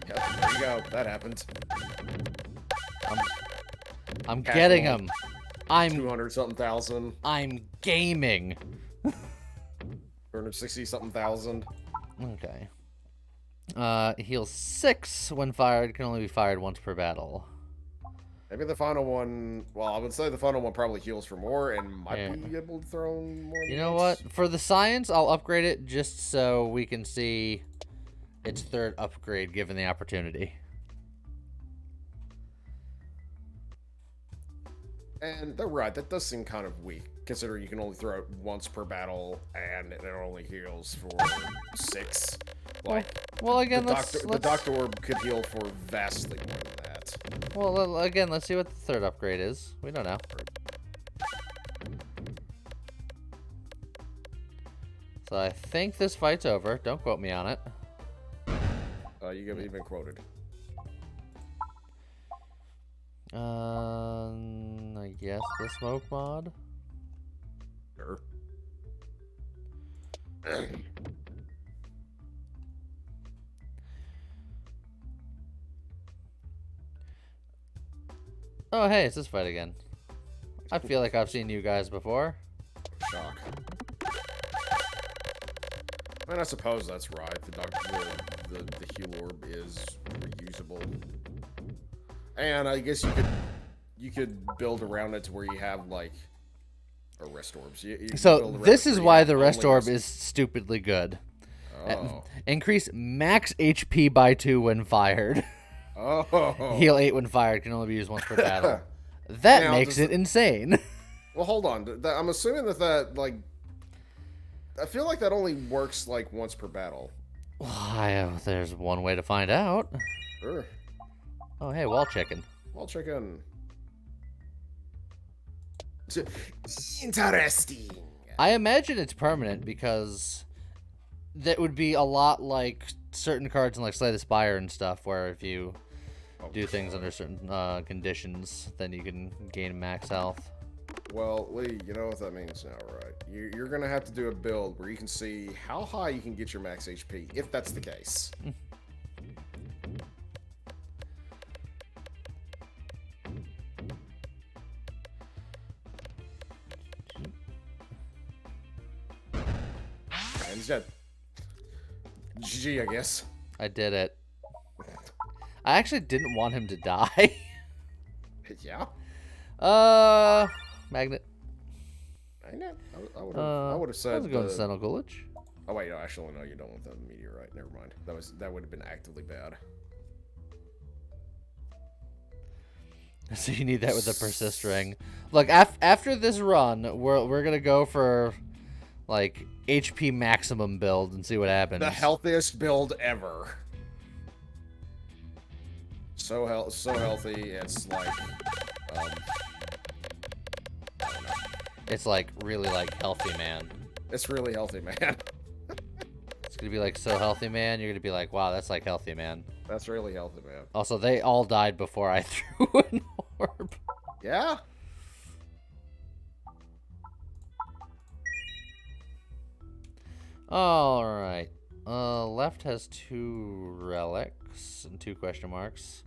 B: Yep, there you go. That happened.
A: I'm getting
B: Casual.
A: him. I'm
B: 200 something thousand.
A: I'm gaming.
B: 260 something thousand.
A: Okay. Heals 6 when fired. Can only be fired once per battle.
B: Maybe the final one. Well, I would say the final one probably heals for more and might
A: Yeah.
B: be able to throw more.
A: You know what? For the science, I'll upgrade it just so we can see its 3rd upgrade given the opportunity.
B: And they're right. That does seem kind of weak, considering you can only throw it once per battle, and it only heals for 6. Like,
A: Well, again,
B: the Doctor Orb could heal for vastly more than that.
A: Well, again, let's see what the 3rd upgrade is. We don't know. So I think this fight's over. Don't quote me on it.
B: You've been quoted.
A: I guess the smoke mod.
B: Sure.
A: Oh, hey, it's this fight again. I feel like I've seen you guys before.
B: Shock. I mean, I suppose that's right. The heal orb is reusable, and I guess you could build around it to where you have like a rest orbs.
A: So this is why the rest orb is stupidly good.
B: Oh.
A: Increase max HP by 2 when fired.
B: Oh.
A: Heal 8 when fired. Can only be used once per battle. That
B: Now,
A: makes it insane.
B: Well, hold on. I'm assuming that like, I feel like that only works like once per battle.
A: There's one way to find out.
B: Sure.
A: Oh, hey, wall chicken.
B: Wall chicken. Interesting.
A: I imagine it's permanent because that would be a lot like certain cards in like Slay the Spire and stuff, where if you do things under certain conditions, then you can gain max health.
B: Well, Lee, you know what that means now, right? You're going to have to do a build where you can see how high you can get your max HP, if that's the case. And he's dead. GG, I guess.
A: I did it. I actually didn't want him to die.
B: Yeah.
A: Magnet.
B: I would have said.
A: I was going to Sentinel Gulch.
B: Oh wait, no, actually, no, you don't want the meteorite. Never mind. That would have been actively bad.
A: So you need that with the persist ring. Look, after this run, we're gonna go for like HP maximum build and see what happens.
B: The healthiest build ever. So healthy. It's like, I don't know.
A: It's like really like healthy, man.
B: It's really healthy, man.
A: It's gonna be like so healthy, man. You're gonna be like, wow, that's like healthy, man.
B: That's really healthy, man.
A: Also, they all died before I threw an orb.
B: Yeah.
A: All right. Left has 2 relics and 2 question marks.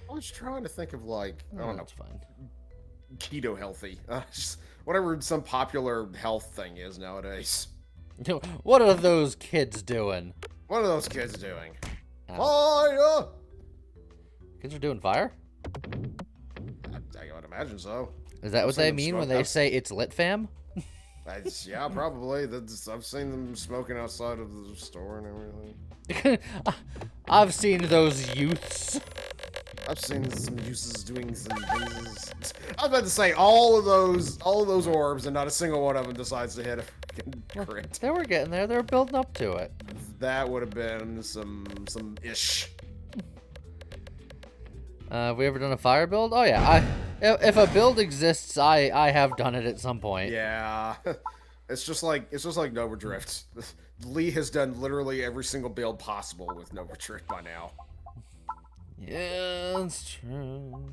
B: I was trying to think of like, I don't know.
A: That's fine.
B: Keto healthy. Just whatever some popular health thing is nowadays.
A: What are those kids doing?
B: What are those kids doing?
A: Oh.
B: Fire!
A: Kids are doing fire?
B: I would imagine so.
A: Is that what they mean when they say it's lit, fam?
B: Yeah, probably. I've seen them smoking outside of the store and everything.
A: I've seen those youths.
B: I've seen some uses doing some things. I was about to say all of those orbs, and not a single one of them decides to hit a freaking crit.
A: They were getting there. They were building up to it.
B: That would have been some ish.
A: Have we ever done a fire build? Oh yeah. If a build exists, I have done it at some point.
B: Yeah, it's just like Nova Drift. Lee has done literally every single build possible with Nova Drift by now.
A: Yeah, that's true.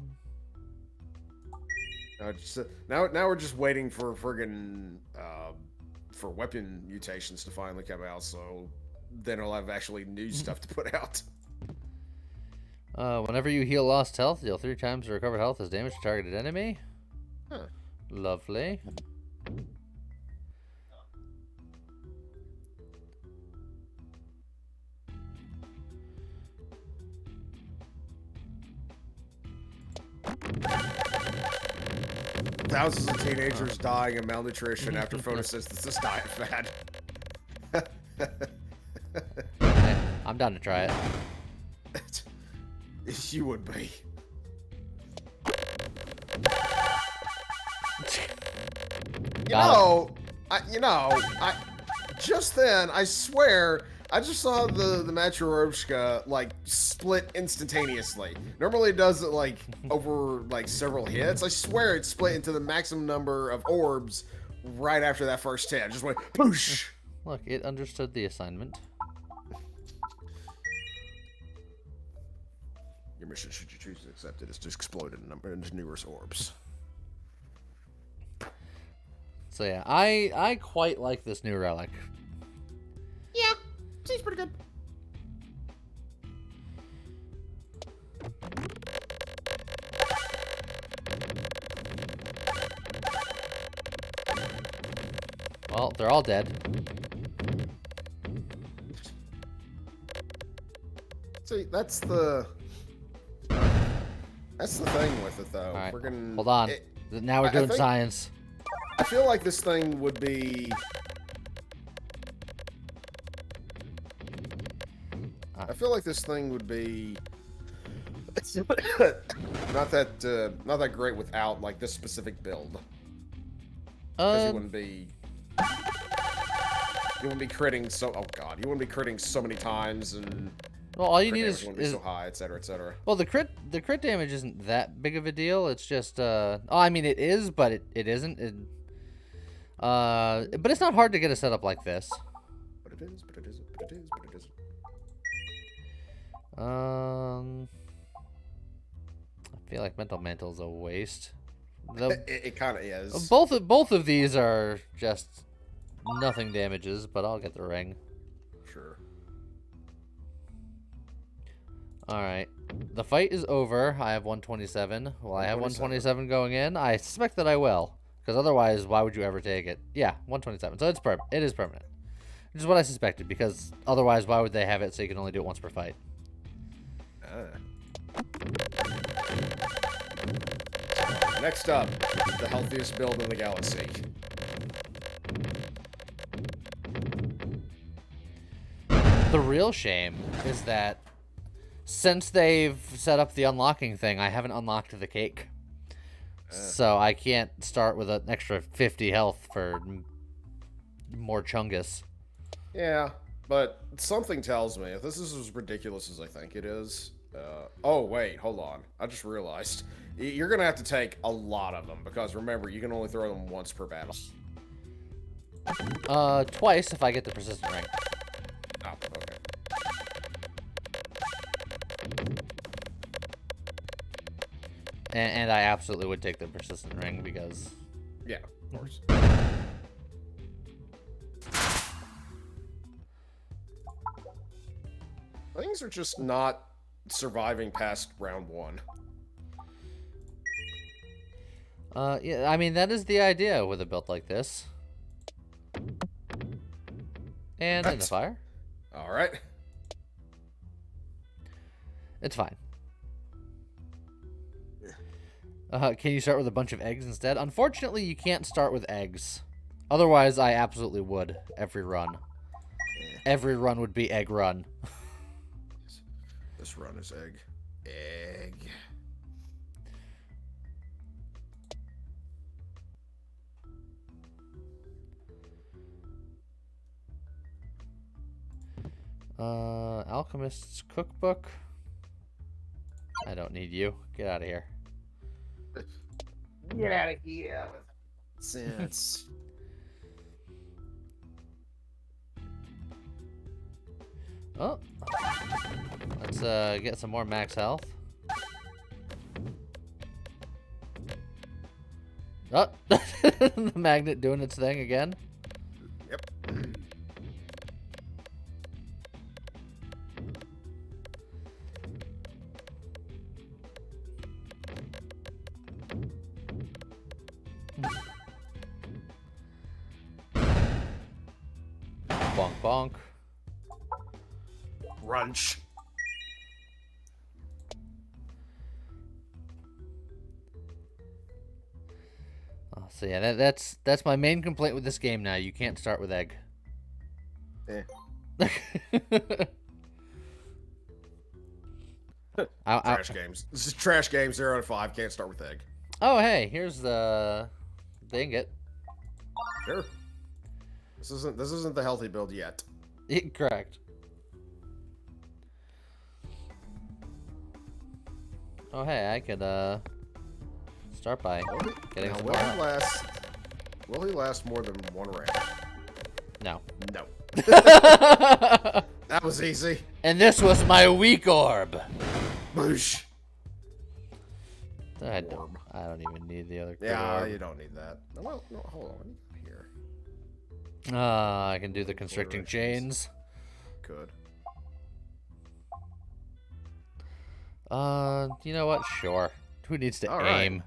B: Now we're just waiting for friggin' for weapon mutations to finally come out, so then I'll have actually new stuff to put out.
A: Whenever you heal lost health, deal 3 times the recovered health as damage to targeted enemy.
B: Huh.
A: Lovely.
B: Thousands of teenagers dying of malnutrition after photosynthesis diet fad.
A: Hey, I'm down to try it.
B: You would be. I just then, I swear, I just saw the Matryoshka like split instantaneously. Normally it does it like over like several hits. I swear it split into the maximum number of orbs right after that first hit. I just went poosh.
A: Look, it understood the assignment.
B: Your mission, should you choose to accept it, is to explode into numerous orbs.
A: So yeah, I quite like this new relic.
B: Yeah, seems pretty good.
A: Well, they're all dead.
B: See, that's the thing with it, though.
A: All right,
B: Friggin',
A: hold on. Now we're doing
B: think,
A: science.
B: I feel like this thing would be. I feel like this thing would be not that great without like this specific build. Because you wouldn't be critting so. Oh god, you wouldn't be critting so many times, and
A: well, all you need
B: wouldn't be so high, etc., etc.
A: Well, the crit damage isn't that big of a deal. It's just oh, I mean it is, but it isn't. But it's not hard to get a setup like this.
B: But it is. But it isn't. But it is. But it isn't.
A: I feel like mental mantle's a waste.
B: It kind of is.
A: Both of these are just nothing damages, but I'll get the ring.
B: Sure.
A: All right, the fight is over. I have 127. Well, I have 127 going in. I suspect that I will, because otherwise, why would you ever take it? Yeah, 127. So it is permanent, which is what I suspected. Because otherwise, why would they have it so you can only do it once per fight?
B: Next up, the healthiest build in the galaxy.
A: The real shame is that since they've set up the unlocking thing, I haven't unlocked the cake. So I can't start with an extra 50 health for more chungus.
B: Yeah, but something tells me if this is as ridiculous as I think it is. Oh wait, hold on. I just realized you're gonna have to take a lot of them because remember you can only throw them once per battle.
A: Twice if I get the persistent ring.
B: Oh, okay.
A: And I absolutely would take the persistent ring because...
B: Yeah, of course. Things are just not surviving past round 1.
A: Yeah, I mean, that is the idea with a build like this. And in the fire.
B: Alright.
A: It's fine. Can you start with a bunch of eggs instead? Unfortunately, you can't start with eggs. Otherwise, I absolutely would every run. Every run would be egg run.
B: This run is egg. Egg.
A: Alchemist's Cookbook. I don't need you. Get out of here.
B: Get out of here. Sense.
A: Oh. Let's get some more max health. Oh. The magnet doing its thing again.
B: Yep.
A: Bonk bonk.
B: Crunch.
A: Oh, so yeah, that's my main complaint with this game now. You can't start with egg.
B: Trash games. This is trash game 0 out of 5. Can't start with egg.
A: Oh hey, here's the ingot.
B: Sure. This isn't the healthy build yet.
A: Correct. Oh hey, I could start by getting
B: Now,
A: some
B: will
A: more.
B: he last more than 1 round?
A: No.
B: No. That was easy.
A: And this was my weak orb.
B: Boosh.
A: I don't even need the other
B: Yeah,
A: orb.
B: you don't need that. Well, no, hold on. Here.
A: I can do the constricting chains.
B: Could.
A: You know what? Sure. Who needs to aim?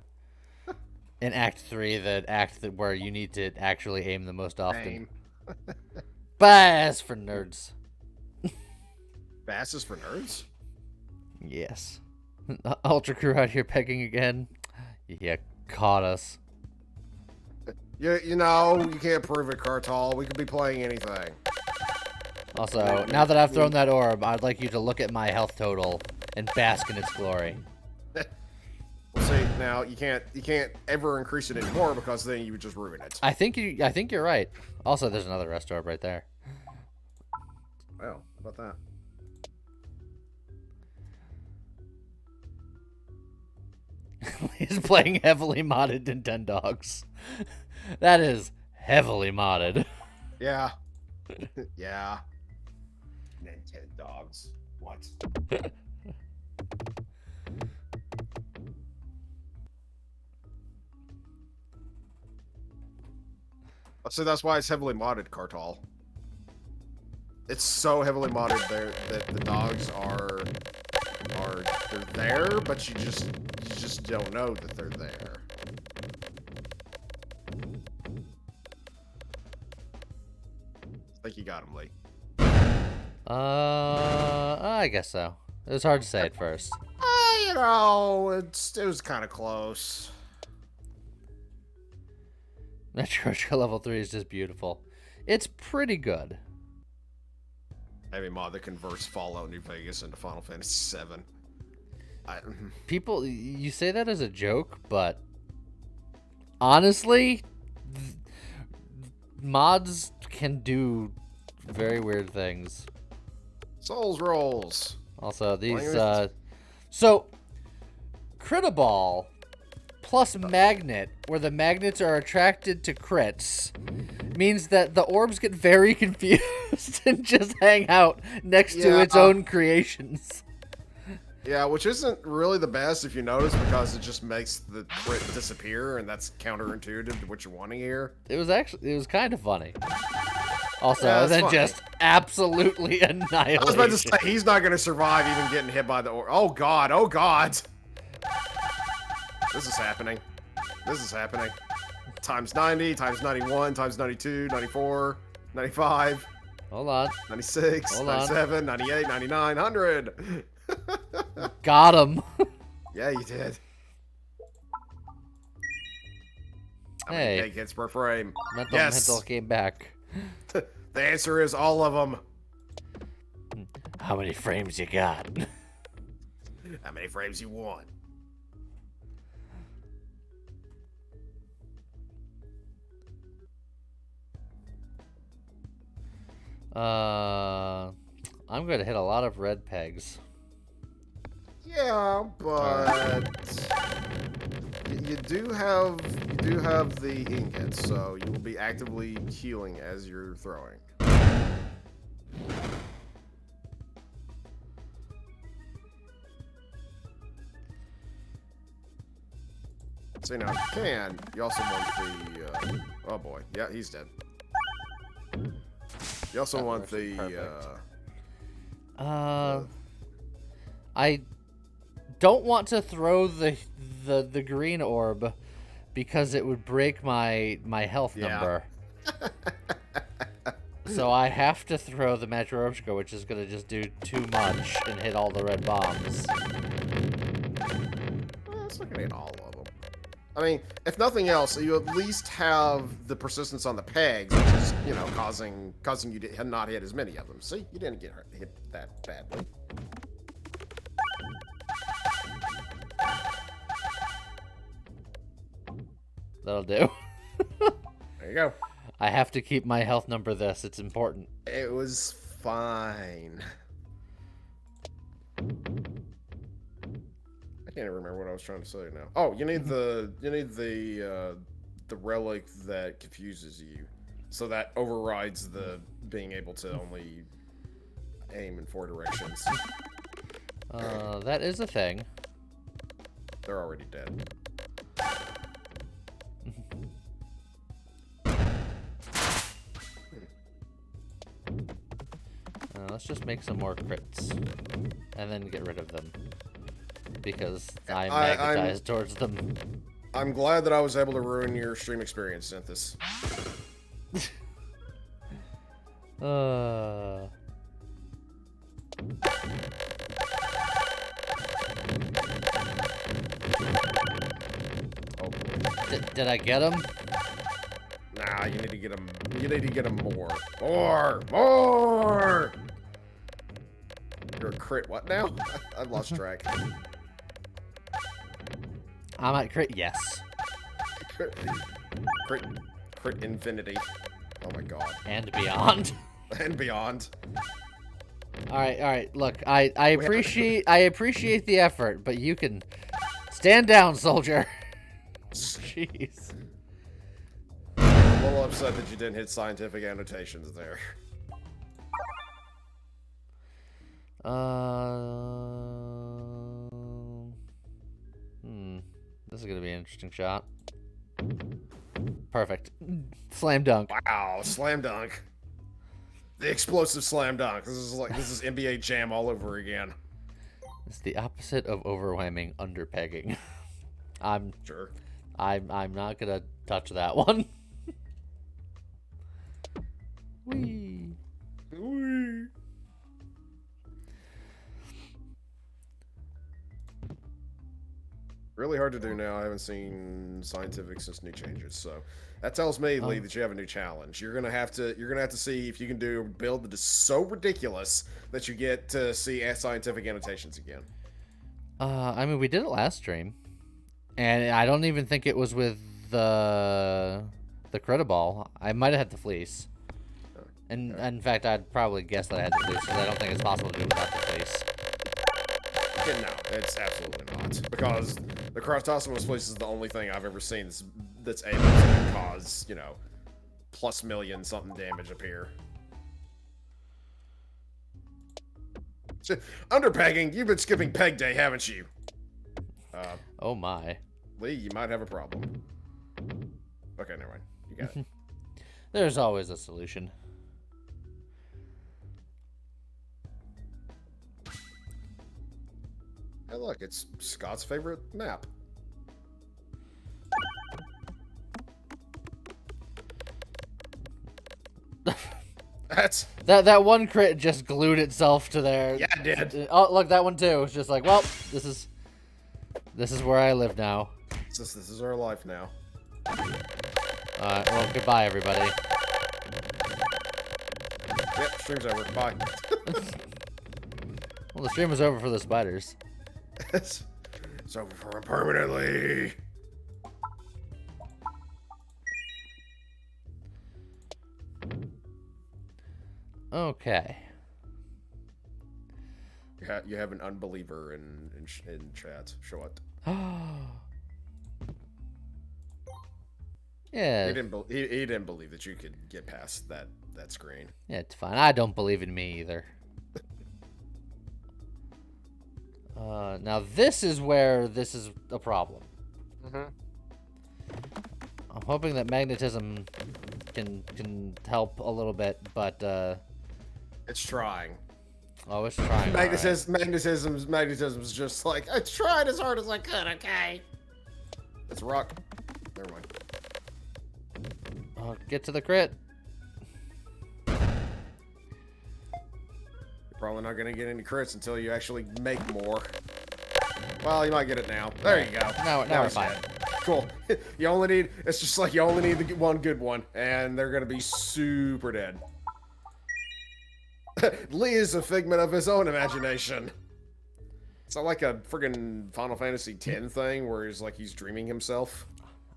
A: In Act 3, where you need to actually aim the most often. Bass for nerds.
B: Bass is for nerds?
A: Yes. Ultra Crew out here pegging again. You caught us.
B: You know, you can't prove it, Cartal. We could be playing anything.
A: Also, now that I've thrown that orb, I'd like you to look at my health total and bask in its glory.
B: Well, see, now you can't ever increase it anymore because then you would just ruin it.
A: I think you're right. Also, there's another rest orb right there.
B: Well, how about that?
A: He's playing heavily modded Nintendogs. That is heavily modded.
B: Yeah. Yeah. Nintendogs. What? So that's why it's heavily modded, Cartal. It's so heavily modded there that the dogs are they're there, but you just don't know that they're there. I think you got him, Lee.
A: I guess so. It was hard to say at first.
B: You know, it was kind of close.
A: Metroid level 3 is just beautiful. It's pretty good.
B: heavy mod that converts Fallout New Vegas into Final Fantasy VII.
A: People, you say that as a joke, but honestly, mods can do very weird things.
B: Souls rolls.
A: Also, these, so, Critaball plus Magnet, where the magnets are attracted to crits, means that the orbs get very confused and just hang out next to its own creations.
B: Yeah, which isn't really the best if you notice, because it just makes the crit disappear, and that's counterintuitive to what you're wanting here.
A: It was kind of funny. Also,
B: Yeah,
A: and then
B: funny.
A: just absolutely annihilation.
B: I was about to say, he's not going to survive even getting hit by the orb. Oh god, oh god! This is happening. This is happening. Times 90, times 91, times 92, 94, 95.
A: Hold on.
B: 96,
A: Hold
B: 97, 98, 99, 100.
A: Got him.
B: Yeah, you did. How
A: Hey.
B: many cake hits per frame?
A: Mental came back.
B: The answer is all of them.
A: How many frames you got?
B: How many frames you want?
A: I'm going to hit a lot of red pegs.
B: Yeah, but you do have the ingots, so you will be actively healing as you're throwing. So now, if you can, you also want the. Oh boy, yeah, he's dead. You also want the.
A: I don't want to throw the green orb because it would break my health number. So I have to throw the Matryoshka, which is going to just do too much and hit all the red bombs.
B: It's not going to hit all of them. I mean, if nothing else, you at least have the persistence on the pegs, which is, you know, causing you to not hit as many of them. See, you didn't get hit that badly.
A: That'll do.
B: There you go.
A: I have to keep my health number this. It's important.
B: It was fine. I can't even remember what I was trying to say now. Oh, you need the relic that confuses you, so that overrides the being able to only aim in 4 directions.
A: That is a thing.
B: They're already dead.
A: Let's just make some more crits, and then get rid of them, because I'm magnetized towards them.
B: I'm glad that I was able to ruin your stream experience, Synthis.
A: Oh, did I get him?
B: Nah, you need to get him. You need to get him more. More! You're a crit. What now? I've lost track.
A: I'm at crit. Yes.
B: Crit infinity. Oh my god.
A: And beyond.
B: And beyond.
A: All right. Look, I appreciate the effort, but you can stand down, soldier. Jeez.
B: I'm a little upset that you didn't hit scientific annotations there.
A: This is gonna be an interesting shot. Perfect. Slam dunk.
B: Wow, slam dunk. The explosive slam dunk. This is NBA Jam all over again.
A: It's the opposite of overwhelming underpegging. I'm not gonna touch that one. Whee.
B: Whee. Really hard to do now. I haven't seen scientific since new changes, so that tells me, Lee, that you have a new challenge. You're gonna have to see if you can do a build that is so ridiculous that you get to see scientific annotations again.
A: I mean, we did it last stream, and I don't even think it was with the Critaball. I might have had the fleece. And in fact, I'd probably guess that I had the fleece, because I don't think it's possible to do without the fleece.
B: Yeah, no, it's absolutely not. Because the Cryotosimos fleece is the only thing I've ever seen that's able to cause, you know, plus million something damage up here. Underpegging, you've been skipping peg day, haven't you?
A: Oh my.
B: Lee, you might have a problem. Okay, never mind. You got it.
A: There's always a solution.
B: Hey, look, it's Scott's favorite map.
A: That one crit just glued itself to there.
B: Yeah, it did.
A: Oh, look, that one too. It's just like, well, this is where I live now.
B: This is our life now.
A: Well, goodbye, everybody.
B: Yep, stream's over. Bye.
A: Well, the stream was over for the spiders.
B: It's over for him permanently.
A: Okay.
B: You have an unbeliever in chat. Show it.
A: Yeah.
B: He didn't believe that you could get past that screen.
A: Yeah, it's fine. I don't believe in me either. Now this is where this is a problem. I'm hoping that magnetism can help a little bit, but
B: it's trying.
A: Oh, it's trying.
B: Magnetism's just like, I tried as hard as I could. Okay. It's rock. Never mind.
A: Oh, get to the crit.
B: You're probably not gonna get any crits until you actually make more. Well, you might get it now. There you go.
A: Now we're fine.
B: Cool. You only need. It's just like you only need the one good one, and they're gonna be super dead. Lee is a figment of his own imagination. It's not like a friggin' Final Fantasy X thing where he's dreaming himself.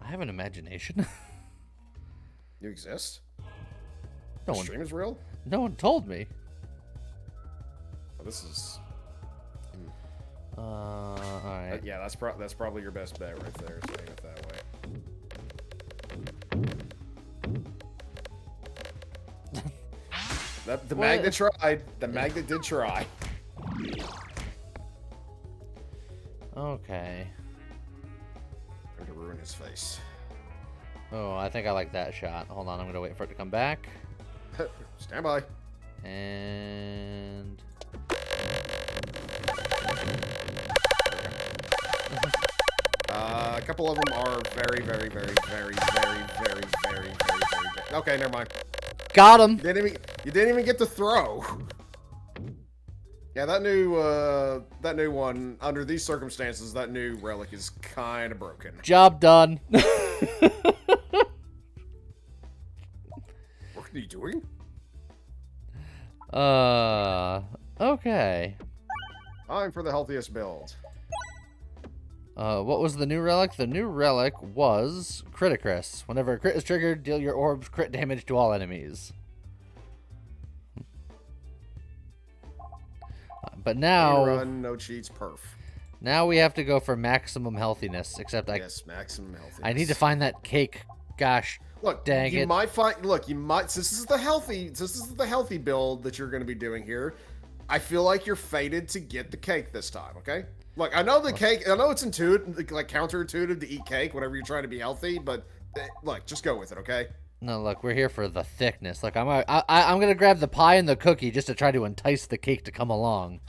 A: I have an imagination.
B: You exist?
A: No
B: The
A: one.
B: stream is real?
A: No one told me.
B: Oh, this is...
A: Alright.
B: yeah, that's probably your best bet right there, saying it that way. The magnet tried. The magnet did try.
A: Okay.
B: I'm to ruin his face.
A: Oh, I think I like that shot. Hold on, I'm gonna wait for it to come back.
B: Stand by.
A: And...
B: A couple of them are very, very, very, very, very, very, very, very, very big. Okay, never mind.
A: Got him!
B: You didn't even get to throw. Yeah, that new one, under these circumstances, that new relic is kind of broken.
A: Job done.
B: What are you doing?
A: Okay.
B: I'm for the healthiest build.
A: What was the new relic? The new relic was Criticris. Whenever a crit is triggered, deal your orbs crit damage to all enemies. But now...
B: Run, no cheats, perf.
A: Now we have to go for maximum healthiness, except
B: Yes, maximum healthiness.
A: I need to find that cake. Gosh,
B: look,
A: dang
B: you
A: it.
B: might find... Look, you might... This is the healthy build that you're going to be doing here. I feel like you're fated to get the cake this time, okay? Look, I know the cake... I know it's intuitive, like counterintuitive to eat cake whenever you're trying to be healthy, but... Look, just go with it, okay?
A: No, look, we're here for the thickness. Look, I'm gonna grab the pie and the cookie just to try to entice the cake to come along.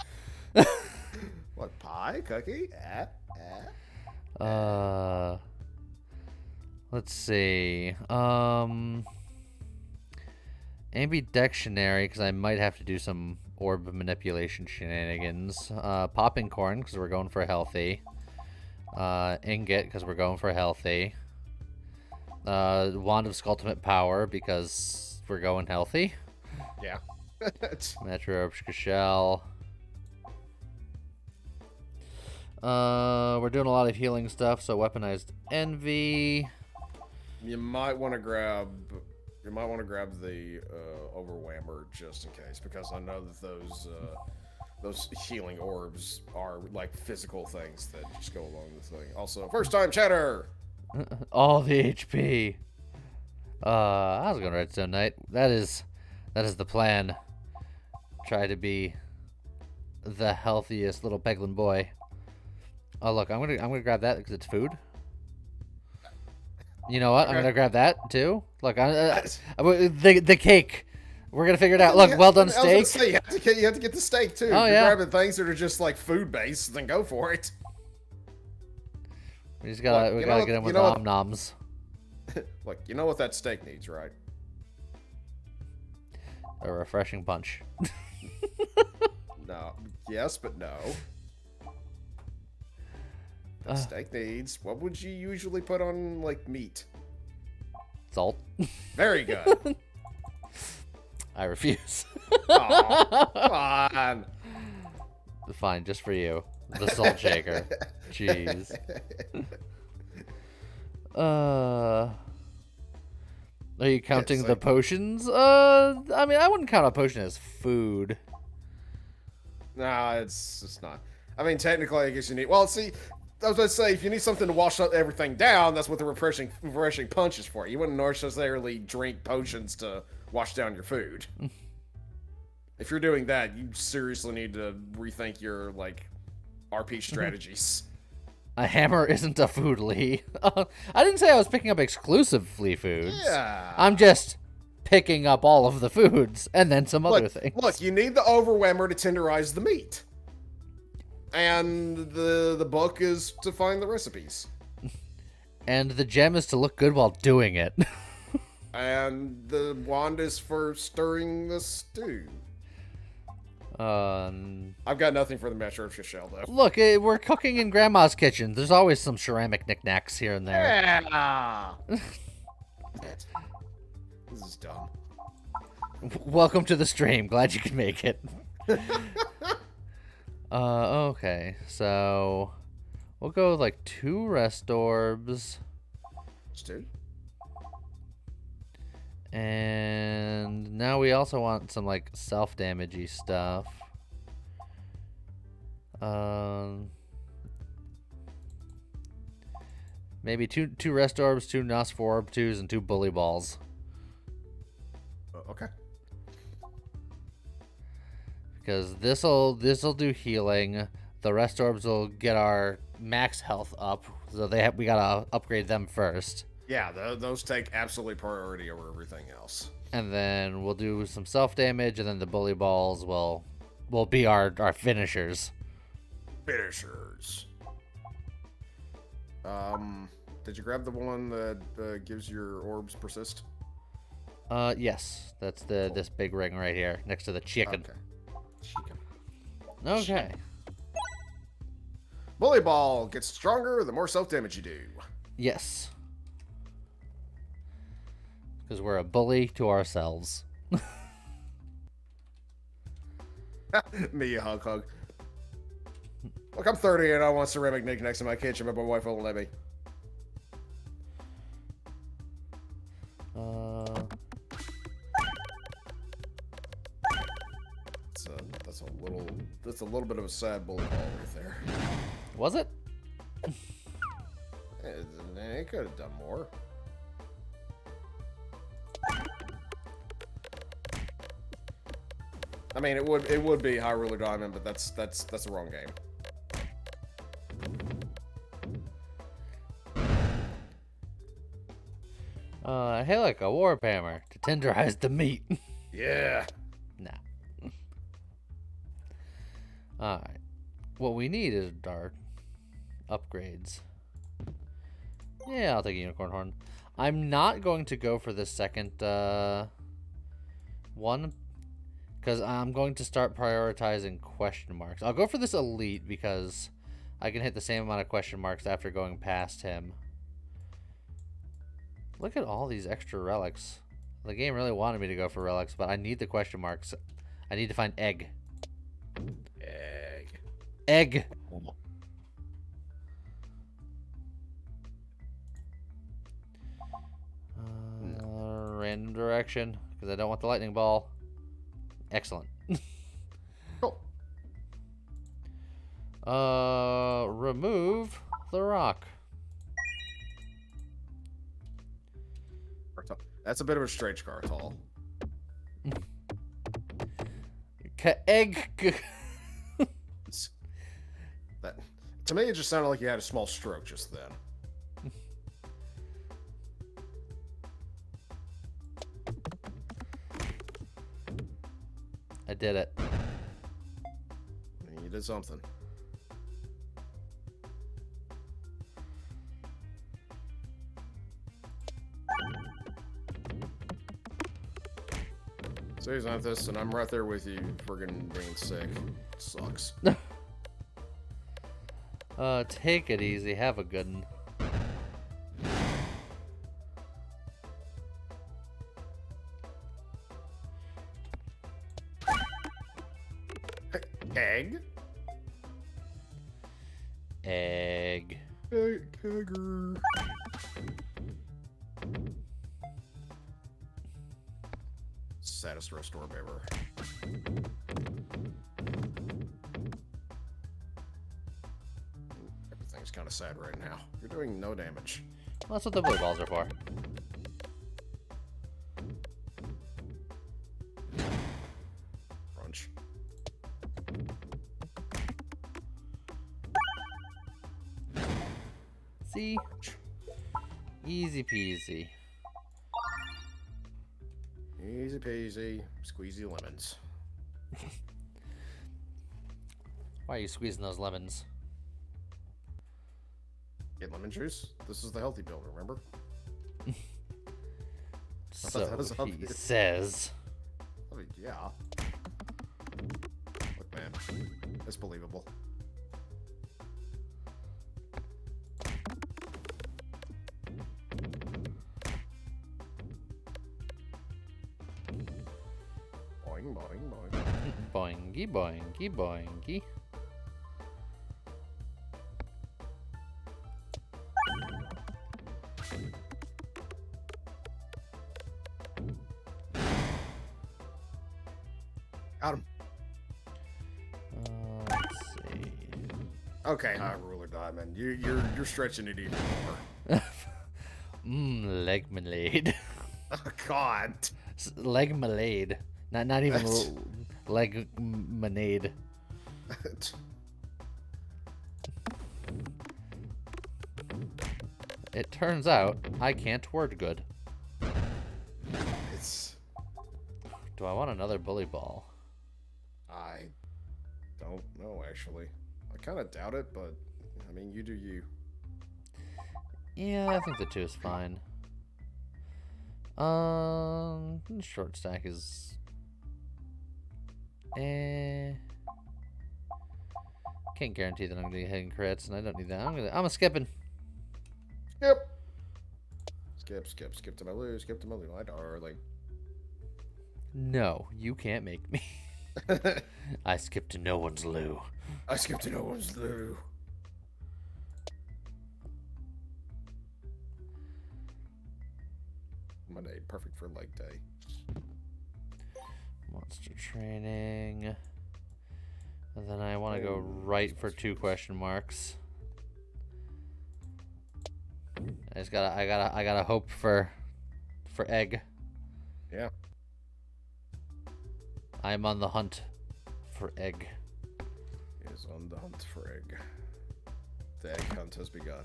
B: What, pie? Cookie?
A: Let's see. Ambidictionary, because I might have to do some orb manipulation shenanigans. Popping corn, because we're going for healthy. Ingot, because we're going for healthy. Wand of Skulltimate Power, because we're going healthy.
B: Yeah.
A: Metro Shell. We're doing a lot of healing stuff, so Weaponized Envy.
B: You might want to grab the Overwhammer just in case, because I know that those healing orbs are like physical things that just go along the thing. Also, first time chatter.
A: All the HP. I was going Redstone Knight. That is the plan. Try to be the healthiest little Peglin boy. Oh look, I'm gonna grab that because it's food. You know what?
B: Okay.
A: I'm gonna grab that too. Look, the cake. We're gonna figure it out. Look, well done
B: I was gonna
A: steak.
B: say, you have to get the steak too.
A: Oh,
B: if you're
A: yeah.
B: grabbing things that are just like food based, then go for it.
A: We just gotta
B: Look,
A: get in with the om noms.
B: Look, you know what that steak needs, right?
A: A refreshing punch.
B: No. Yes, but no. That steak needs. What would you usually put on like meat?
A: Salt.
B: Very good.
A: I refuse.
B: Aw, come on.
A: Fine, just for you. The salt shaker. Jeez. Are you counting the potions? I mean, I wouldn't count a potion as food.
B: Nah, it's not. I mean, technically, I guess you need. Well, see, I was going to say, if you need something to wash everything down, that's what the refreshing punch is for. You wouldn't necessarily drink potions to wash down your food. If you're doing that, you seriously need to rethink your like RP strategies.
A: A hammer isn't a food, Lee. I didn't say I was picking up exclusively foods.
B: Yeah.
A: I'm just picking up all of the foods and then some other things.
B: Look, you need the Overwhammer to tenderize the meat. And the book is to find the recipes.
A: And the gem is to look good while doing it.
B: And the wand is for stirring the stew. I've got nothing for the Metro Shell, though.
A: Look, we're cooking in Grandma's kitchen. There's always some ceramic knickknacks here and there.
B: Yeah. This is dumb.
A: Welcome to the stream. Glad you could make it. Okay. So, we'll go with like 2 rest orbs.
B: Just 2?
A: And now we also want some like self-damagey stuff. Maybe two rest orbs, 2 Nosphor orb 2s, and 2 bully balls.
B: Okay.
A: Because this'll do healing. The rest orbs will get our max health up, so we gotta upgrade them first.
B: Yeah, those take absolute priority over everything else.
A: And then we'll do some self-damage, and then the bully balls will be our finishers.
B: Finishers. Did you grab the one that gives your orbs persist?
A: Yes. That's this big ring right here, next to the chicken.
B: Okay.
A: Okay.
B: Bully ball gets stronger the more self-damage you do.
A: Yes. Because we're a bully to ourselves.
B: Me, a hug. Look, I'm 30 and I want ceramic knickknacks in my kitchen, but my wife won't let me. That's a little bit of a sad bully ball right there.
A: Was it?
B: It could have done more. I mean, it would be High Ruler Diamond, but that's the wrong game.
A: Hey, like a warhammer to tenderize the meat.
B: Yeah.
A: Nah. Alright. What we need is our upgrades. Yeah, I'll take a unicorn horn. I'm not going to go for the second one, because I'm going to start prioritizing question marks. I'll go for this elite because I can hit the same amount of question marks after going past him. Look at all these extra relics. The game really wanted me to go for relics, but I need the question marks. I need to find egg.
B: Egg.
A: Egg! Random direction, because I don't want the lightning ball. Excellent.
B: Cool.
A: Remove the rock.
B: That's a bit of a stretch, Cartal.
A: Egg.
B: That, to me, it just sounded like you had a small stroke just then.
A: I did it.
B: You did something. So he's on this, and I'm right there with you, friggin' being sick. It sucks.
A: Take it easy. Have a good one.
B: Egg?
A: Egg.
B: Kegger. Saddest rainstorm ever. Everything's kind of sad right now. You're doing no damage.
A: Well, that's what the blue balls are for.
B: Crunch.
A: See? Easy peasy.
B: Easy peasy. Squeezy lemons.
A: Why are you squeezing those lemons?
B: Get lemon juice. This is the healthy pill, remember?
A: So
B: that was
A: he
B: obvious.
A: says.
B: I mean, yeah. Look, man. It's believable. Boing, boing, boing.
A: Boingy, boingy, boingy.
B: Got him.
A: Let's see.
B: Okay, high ruler diamond. You're stretching it even more.
A: Legmalade.
B: Oh God.
A: Legmalade. Not even legmanade. It turns out I can't word good.
B: It's.
A: Do I want another bully ball?
B: I don't know actually. I kind of doubt it, but I mean, you do you.
A: Yeah, I think the 2 is fine. Short stack is. Can't guarantee that I'm gonna be hitting crits, and I don't need that. I'm a skipping.
B: Yep. Skip to my loo, skip to my loo, my darling.
A: No, you can't make me. I skip to no one's loo.
B: I skip to no one's loo. Monday, perfect for leg day.
A: Monster training. And then I want to go right for 2 question marks. I gotta hope for egg.
B: Yeah.
A: I'm on the hunt for egg.
B: He is on the hunt for egg. The egg hunt has begun.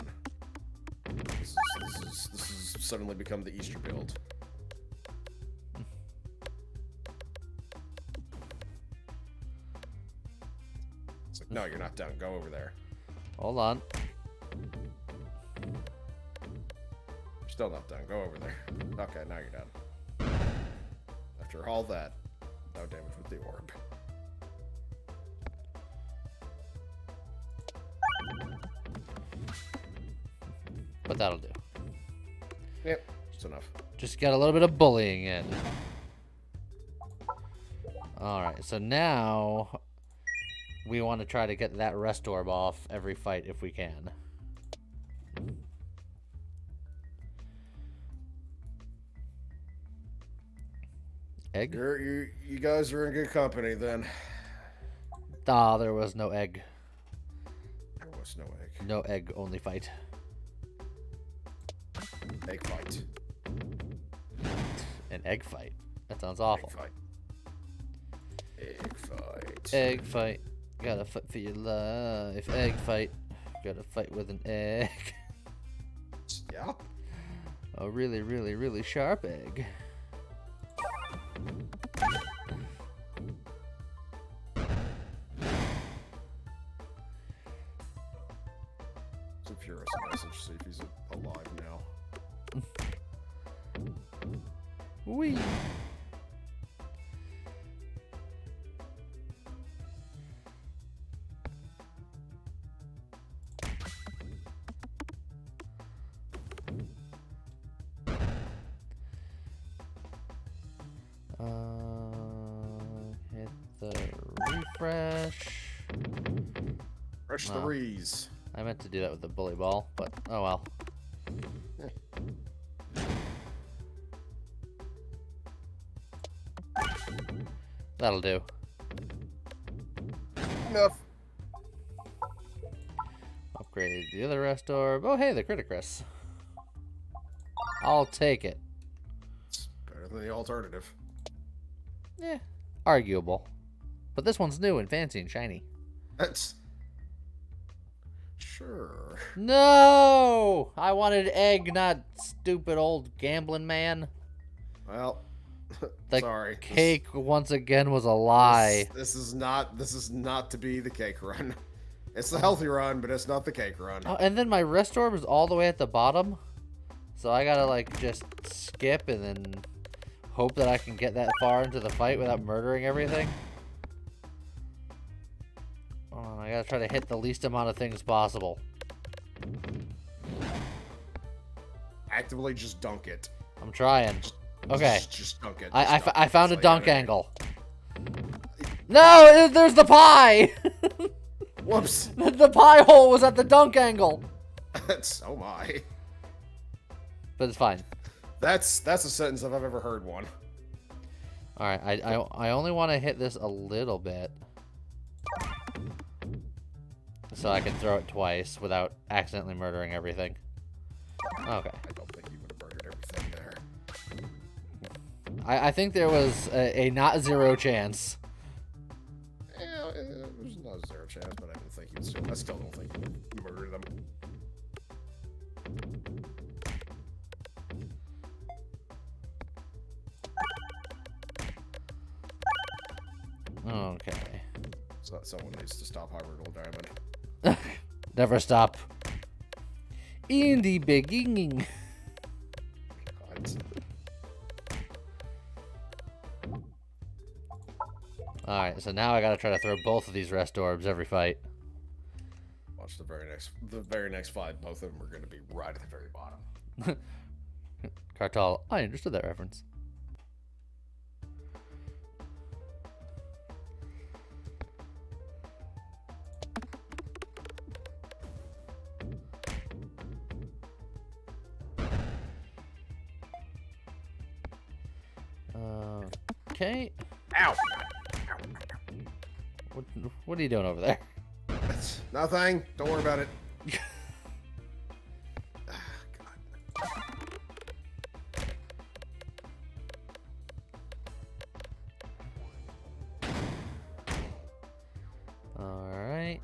B: This has suddenly become the Easter build. It's like, no, you're not done. Go over there.
A: Hold on.
B: You're still not done. Go over there. Okay, now you're done. After all that, no damage with the orb.
A: but that'll do.
B: Yep, that's enough.
A: Just got a little bit of bullying in. Alright, so now we want to try to get that rest orb off every fight if we can. Egg?
B: You guys are in good company then.
A: Ah, there was no egg.
B: There was no egg.
A: No egg, only fight.
B: Egg fight.
A: An egg fight? That sounds awful.
B: Egg fight. Egg fight.
A: Egg fight. Gotta fight for your life. Egg fight. Gotta fight with an egg.
B: Yeah.
A: A really, really, really sharp egg.
B: Send Furious a message, see if he's alive now.
A: Whee! Hit the refresh.
B: Fresh
A: No.
B: threes.
A: I meant to do that with the bully ball, but oh well. That'll do.
B: Enough.
A: Upgrade the other rest orb. Oh, hey, the Criticus. I'll take it.
B: It's better than the alternative.
A: Eh, arguable. But this one's new and fancy and shiny.
B: That's... Sure.
A: No! I wanted egg, not stupid old gambling man.
B: Well,
A: The
B: sorry.
A: cake once again was a lie.
B: This is not to be the cake run. It's the healthy run, but it's not the cake run.
A: Oh, and then my rest orb is all the way at the bottom. So I gotta like just skip and then hope that I can get that far into the fight without murdering everything. Oh, I gotta try to hit the least amount of things possible.
B: Actively just dunk it.
A: I'm trying. Okay.
B: Just dunk it.
A: I found a dunk angle. No, there's the pie!
B: Whoops.
A: The pie hole was at the dunk angle.
B: So my.
A: But it's fine.
B: That's a sentence if I've ever heard one.
A: Alright, I only want to hit this a little bit. So I can throw it twice without accidentally murdering everything. Okay.
B: I don't think you would have murdered everything there.
A: I think there was a not zero chance.
B: Yeah, there's not a zero chance, but I don't think you would. I still don't think you would murder them.
A: Okay.
B: So someone needs to stop Hybrid Diamond.
A: Never stop. In the beginning.
B: God.
A: Alright, so now I gotta try to throw both of these rest orbs every fight.
B: Watch the very next fight. Both of them are going to be right at the very bottom.
A: Cartal, I understood that reference. Okay.
B: Ow!
A: What are you doing over there?
B: Nothing. Don't worry about it.
A: Alright.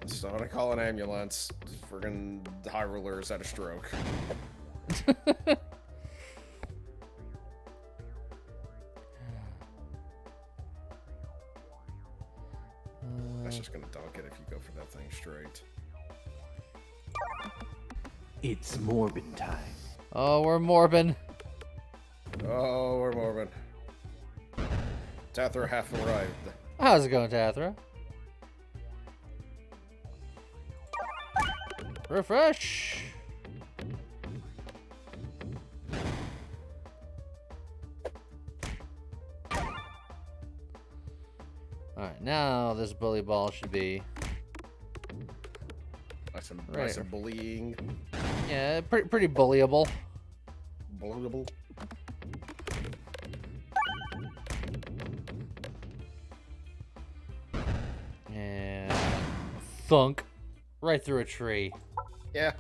B: So I'm gonna call an ambulance. Friggin' high rollers had a stroke. That's just gonna dunk it if you go for that thing straight.
C: It's Morbin time.
A: Oh, we're Morbin.
B: Oh, we're Morbin. Tathra half arrived.
A: How's it going, Tathra? Refresh. Alright, now this bully ball should be...
B: Nice and bullying.
A: Yeah, pretty bullyable.
B: Bullyable.
A: And thunk. Right through a tree.
B: Yeah,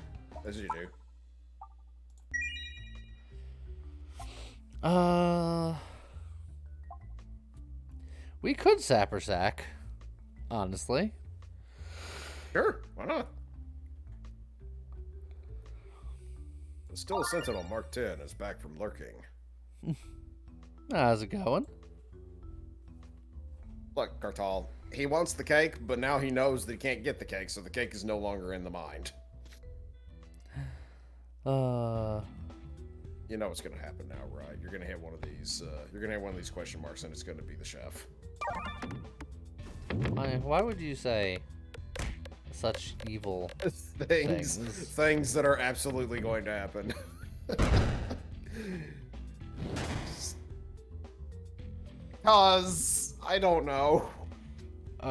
B: as you do.
A: We could sapper sack, honestly.
B: Sure, why not? There's still a Sentinel Mark 10 is back from lurking.
A: How's it going?
B: Look, Cartal, he wants the cake, but now he knows that he can't get the cake, so the cake is no longer in the mind. You know what's gonna happen now, right? You're gonna hit one of these. You're gonna hit one of these question marks, and it's gonna be the chef.
A: Why would you say such evil
B: things that are absolutely going to happen? Cause I don't know.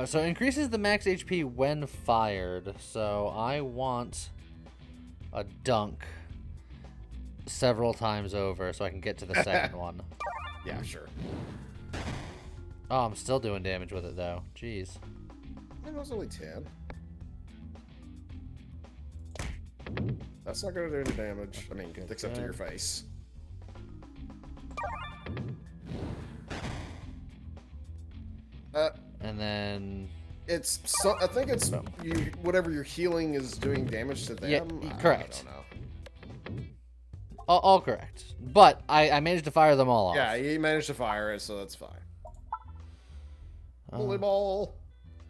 A: So it increases the max HP when fired. So I want a dunk several times over so I can get to the second one.
B: Yeah, sure.
A: Oh, I'm still doing damage with it though. Jeez.
B: It was only 10. That's not gonna do any damage. I mean, except to your face.
A: And then
B: it's so, I think it's you. Whatever you're healing is doing damage to them.
A: Yeah, correct.
B: I don't know.
A: All correct. But I managed to fire them all off.
B: Yeah, he managed to fire it, so that's fine. Bully ball.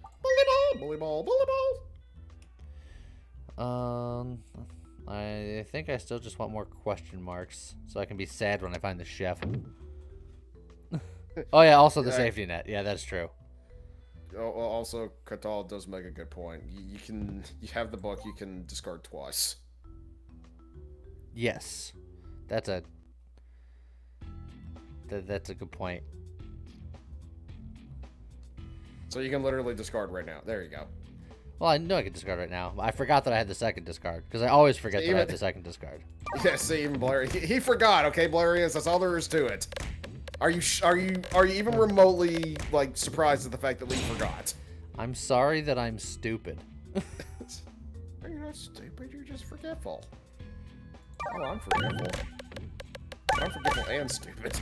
B: Bully ball. Bully ball. Bully ball.
A: I think I still just want more question marks so I can be sad when I find the chef. Oh yeah, also the safety net. Yeah, that's true.
B: Also, Katal does make a good point. You have the book. You can discard twice.
A: Yes, that's a good point.
B: So you can literally discard right now. There you go.
A: Well, I know I could discard right now. I forgot that I had the second discard because I always forget that I had the second discard.
B: Yeah, see, even Blair, he forgot. Okay, Blarius, that's all there is to it. Are you even remotely like surprised at the fact that Lee forgot?
A: I'm sorry that I'm stupid.
B: You're not stupid. You're just forgetful. Oh, I'm forgetful. I'm forgetful and stupid.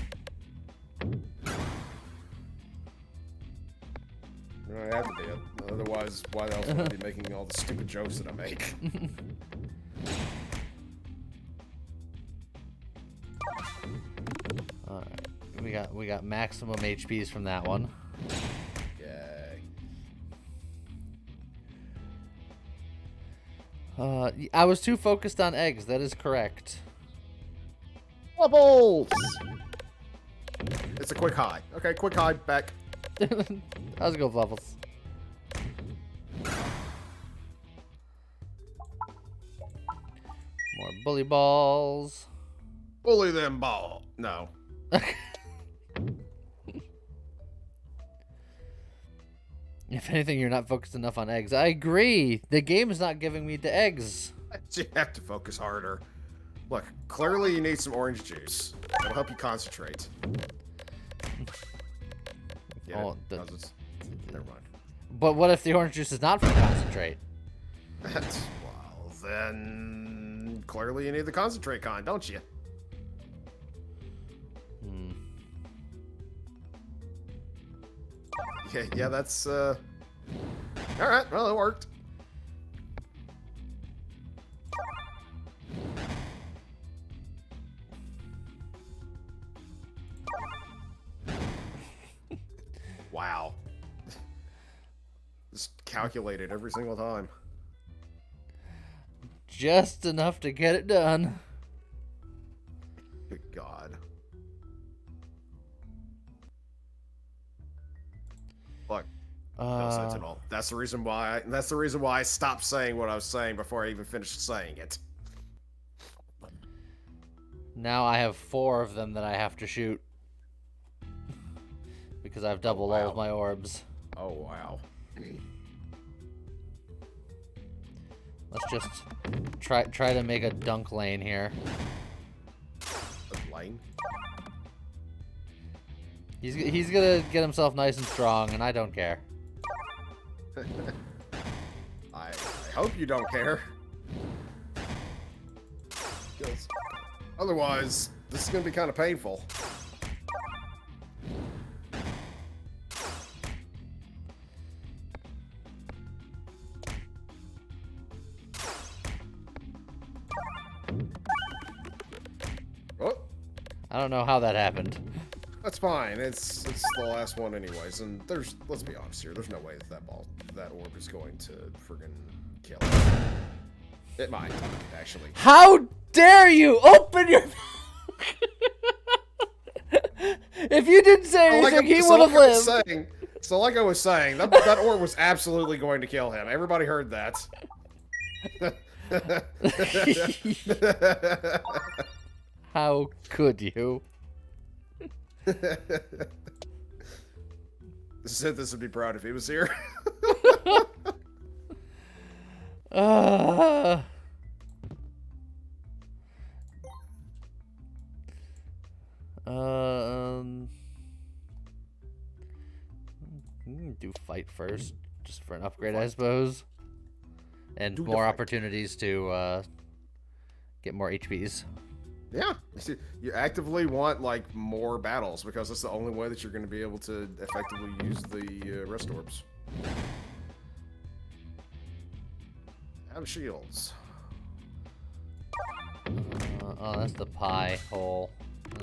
B: I have to be it. Otherwise, why else would I be making all the stupid jokes that I make?
A: All right, we got maximum HPs from that one. Yay! I was too focused on eggs. That is correct.
B: Bubbles. It's a quick high. Okay, quick high. Back.
A: Let's go, Bubbles. More bully balls.
B: Bully them ball. No.
A: If anything, you're not focused enough on eggs. I agree. The game is not giving me the eggs.
B: You have to focus harder. Look, clearly you need some orange juice. It'll help you concentrate. Yeah, never mind.
A: But what if the orange juice is not from concentrate?
B: Well, then clearly you need the concentrate kind, don't you? Yeah, that's all right. Well, it worked. Wow. Just calculated every single time.
A: Just enough to get it done.
B: Good God. Look, no Sentinel. That's the reason why. That's the reason why I stopped saying what I was saying before I even finished saying it.
A: Now I have 4 of them that I have to shoot. Because I've doubled all of my orbs.
B: Oh, wow.
A: Let's just try to make a dunk lane here.
B: A lane?
A: He's gonna get himself nice and strong, and I don't care.
B: I hope you don't care. Because otherwise, this is gonna be kind of painful. Oh,
A: I don't know how that happened.
B: that's fine. It's the last one anyways, and let's be honest here. There's no way that orb is going to friggin' kill it. It might, actually.
A: How dare you open your... If you didn't say anything, he would have lived.
B: So like I was saying, that orb was absolutely going to kill him. Everybody heard that.
A: How could you?
B: This would be proud if he was here.
A: Do fight first, just for an upgrade, I suppose, and
B: Do the
A: more
B: fight.
A: opportunities to get more HPs.
B: Yeah, you actively want like more battles because that's the only way that you're going to be able to effectively use the rest orbs. Have shields.
A: Oh, that's the pie hole.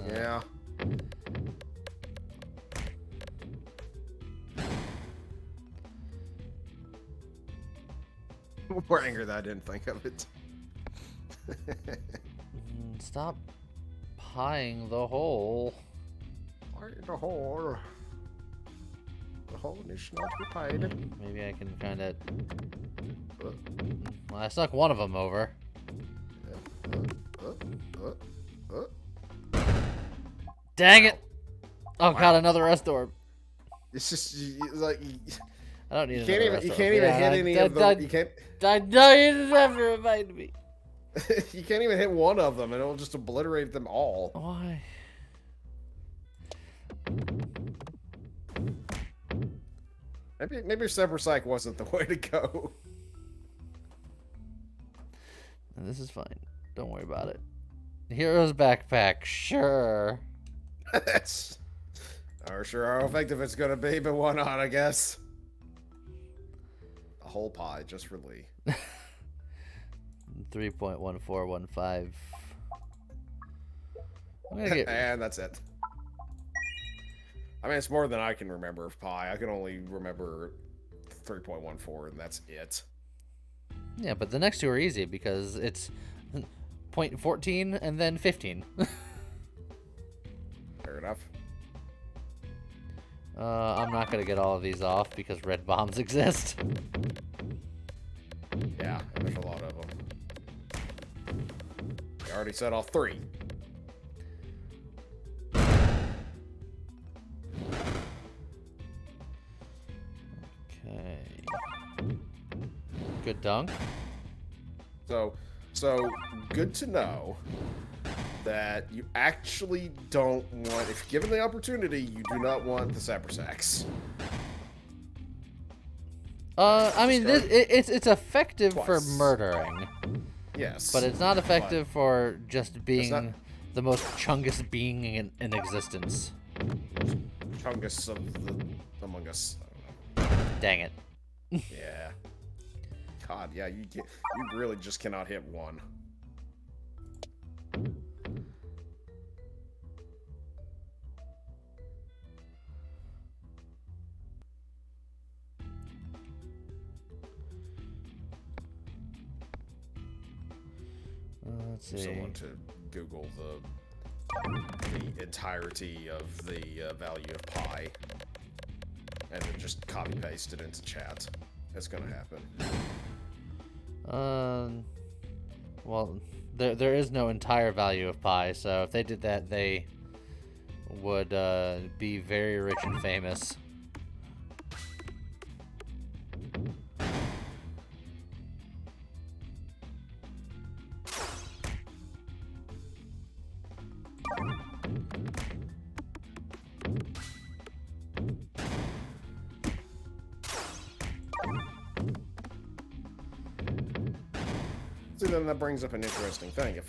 B: Yeah. More anger that I didn't think of it.
A: Stop pieing the hole.
B: The hole. The hole needs not to be paid.
A: Maybe I can kind of... Well, I stuck one of them over. Dang it! Oh god, another rest orb.
B: It's just like
A: I don't need
B: you can't
A: another
B: even
A: rest
B: you
A: orb.
B: can't even hit any of them. You can't.
A: I know you didn't have to remind me.
B: You can't even hit one of them, and it'll just obliterate them all.
A: Why?
B: Maybe Sever Psych wasn't the way to go.
A: This is fine. Don't worry about it. Hero's backpack, sure.
B: That's sure how effective it's gonna be, but why not? I guess. A whole pie just for Lee.
A: 3.1415. I'm gonna get...
B: And that's it. I mean, it's more than I can remember of pi. I can only remember 3.14, and that's it.
A: Yeah, but the next two are easy because it's 0.14 and then 15.
B: Fair enough.
A: I'm not gonna get all of these off because red bombs exist.
B: Yeah, and there's a lot of them. I already said all 3.
A: Okay. Good dunk.
B: So good to know that you actually don't want, if given the opportunity, you do not want the Sapersacks.
A: I mean, it's effective for
B: Twice.
A: murdering.
B: Yes.
A: But it's not effective for just being
B: not...
A: the most chungus being in existence.
B: Chungus of the Among Us. I don't know.
A: Dang it.
B: Yeah. God, yeah, you really just cannot hit one.
A: Let's see.
B: Someone to Google the entirety of the value of pi, and then just copy paste it into chat, it's gonna happen.
A: Well, there is no entire value of pi, so if they did that, they would be very rich and famous.
B: So then that brings up an interesting thing. If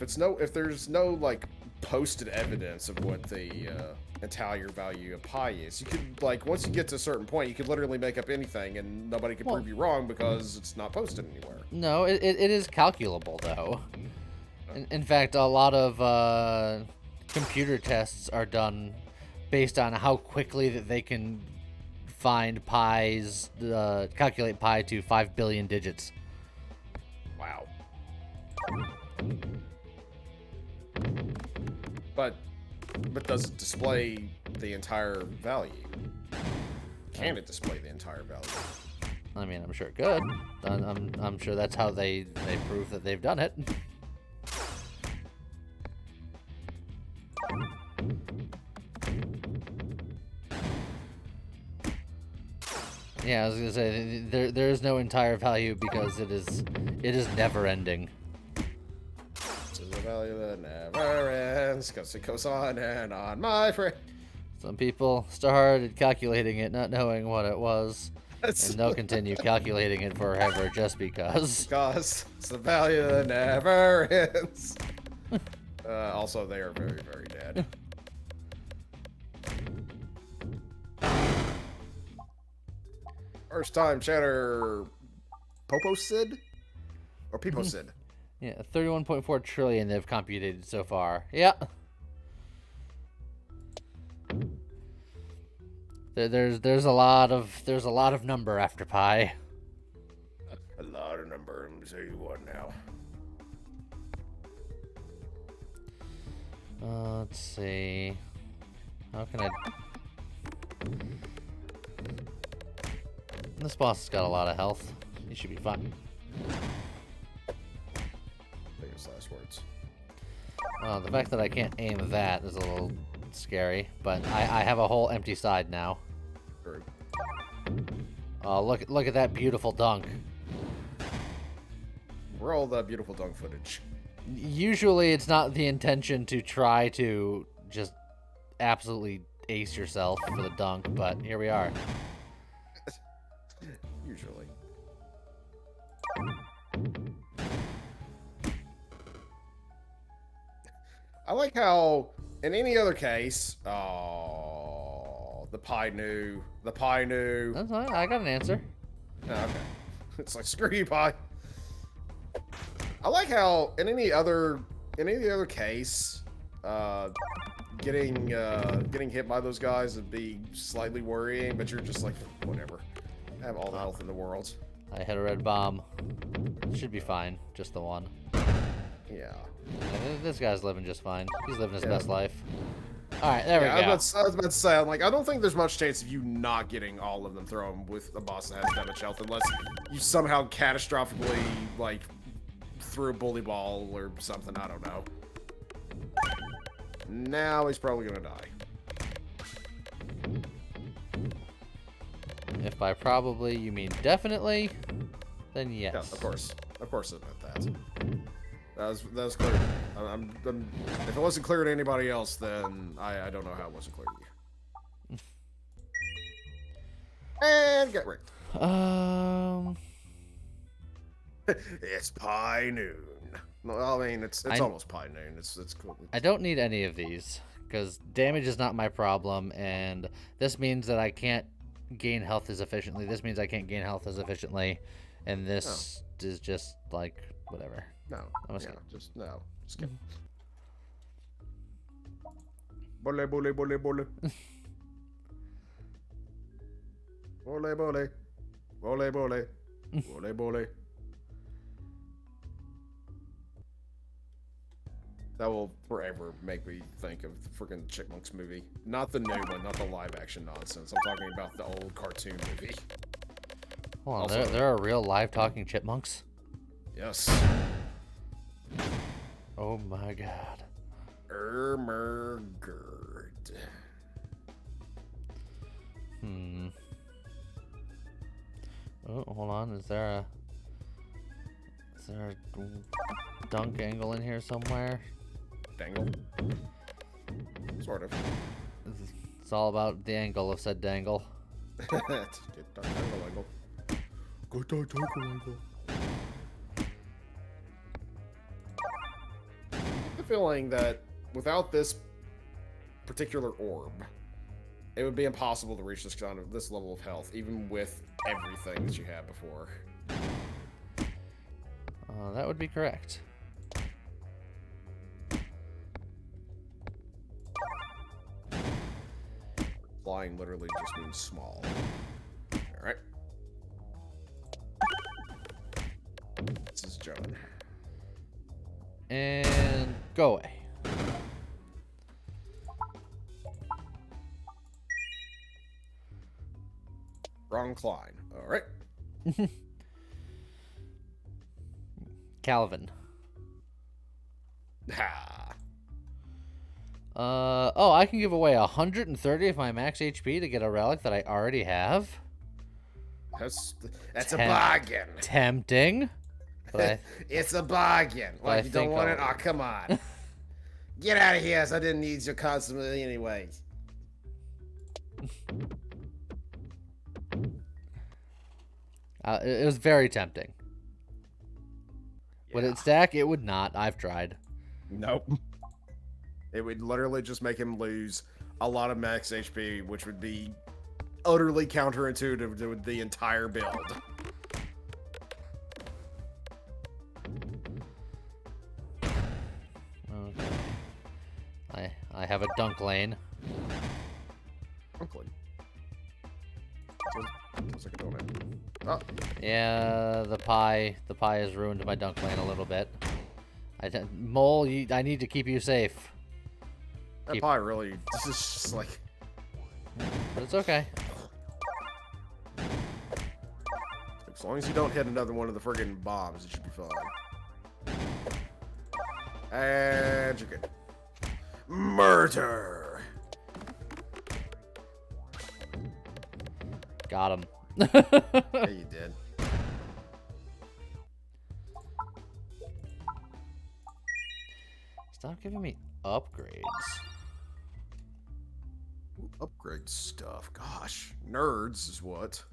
B: there's no like posted evidence of what the entire value of pi is, you could like once you get to a certain point, you could literally make up anything and nobody could prove you wrong because it's not posted anywhere.
A: No, it is calculable though. In fact, a lot of computer tests are done based on how quickly that they can find calculate pi to 5 billion digits.
B: Wow. But does it display the entire value? Can it display the entire value?
A: I mean, I'm sure it could. I'm sure that's how they prove that they've done it. Yeah, I was gonna say there is no entire value because it is never ending.
B: This is a value that never ends because it goes on and on, my friend.
A: Some people started calculating it not knowing what it was, and they'll continue calculating it forever just because.
B: Because it's the value that never ends. Also, they are very, very dead. First time chatter Popo Sid? Or Peepo Sid?
A: Yeah, 31.4 trillion they've computed so far. Yeah. There's a lot of number after pi.
B: A lot of number. Let me tell you what now.
A: Let's see. How can I? This boss has got a lot of health. He should be fine.
B: Biggest last words.
A: The fact that I can't aim that is a little scary, but I have a whole empty side now.
B: True.
A: Look at that beautiful dunk.
B: Roll the beautiful dunk footage.
A: Usually it's not the intention to try to just absolutely ace yourself for the dunk, but here we are.
B: Usually. I like how, in any other case, the pie knew.
A: That's fine. I got an answer.
B: Oh, okay. It's like, screw you, pie. I like how, in any other case, getting hit by those guys would be slightly worrying, but you're just like, whatever. I have all the health in the world.
A: I hit a red bomb. Should be fine. Just the one.
B: Yeah.
A: This guy's living just fine. He's living his best life. Alright, there we go.
B: I was about to say, I'm like, I don't think there's much chance of you not getting all of them thrown with a boss that has that much health, unless you somehow catastrophically, like, threw a bully ball or something, I don't know. Now he's probably gonna die.
A: If by probably you mean definitely, then yes.
B: Yeah, of course it meant that. That was clear. If it wasn't clear to anybody else, then I don't know how it wasn't clear to you. And get wrecked. It's pie noon. No, I mean it's almost pie noon. It's cool.
A: I don't need any of these because damage is not my problem, and this means that I can't gain health as efficiently. This means I can't gain health as efficiently, and this is just like whatever.
B: No,
A: Just
B: skip. Bole, bole, bole, bole. Bole, bole. Bole, bole. Bole, bole. That will forever make me think of the freaking Chipmunks movie. Not the new one, not the live action nonsense. I'm talking about the old cartoon movie.
A: Hold on,
B: Also-
A: there are real live talking chipmunks?
B: Yes.
A: Oh my god.
B: Ermergerd.
A: Hmm. Oh, hold on. Is there a dunk angle in here somewhere?
B: Dangle. Sort of.
A: It's all about the angle of said dangle.
B: Dangle. Good dangle. I get the feeling that without this particular orb, it would be impossible to reach this level of health, even with everything that you had before.
A: That would be correct.
B: Flying literally just means small. Alright. This is Joan.
A: And go away.
B: Wrong Klein. Alright.
A: Calvin.
B: Ha.
A: Oh, I can give away 130 of my max HP to get a relic that I already have.
B: That's a bargain.
A: Tempting. But
B: It's a bargain.
A: but I
B: Like, you don't
A: think
B: want it?
A: I'll-
B: Oh, come on. Get out of here, as I didn't need your constantly anyway.
A: it was very tempting. Would
B: Yeah.
A: it stack? It would not. I've tried.
B: Nope. It would literally just make him lose a lot of max HP, which would be utterly counterintuitive to the entire build.
A: Okay. I have a dunk lane.
B: Uncle. Sounds like a donut. Oh,
A: Yeah, the pie has ruined my dunk lane a little bit. Mole, I need to keep you safe.
B: that pie really. This is just like.
A: But it's okay.
B: As long as you don't hit another one of the friggin' bombs, it should be fine. And you're good. Murder!
A: Got him.
B: Yeah, you did.
A: Stop giving me upgrades.
B: Ooh, upgrade stuff. Gosh. Nerds is what.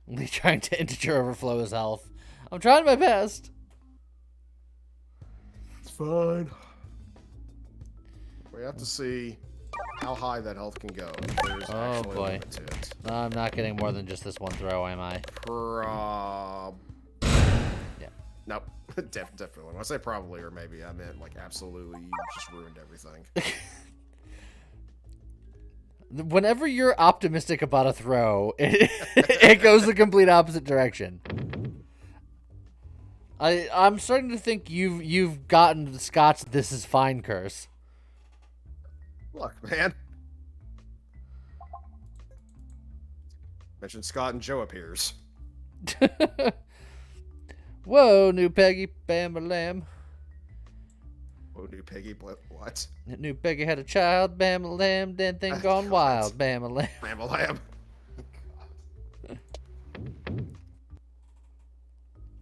A: Only trying to integer overflow his health. I'm trying my best.
B: It's fine. We have to see how high that health can go. If there's
A: Oh,
B: actually a
A: boy.
B: limit to it.
A: No, I'm not getting more than just this one throw, am I? Yeah.
B: Nope. Definitely. When I say probably or maybe, I meant like absolutely. You just ruined everything.
A: Whenever you're optimistic about a throw, it goes the complete opposite direction. I'm starting to think you've gotten the Scott's "this is fine" curse.
B: Look, man. Mention Scott and Joe appears.
A: Whoa, new Peggy, bam a lamb.
B: Oh, new Peggy, what?
A: New Peggy had a child, bam a lamb, then thing gone wild, bam a lamb.
B: Lamb a lamb.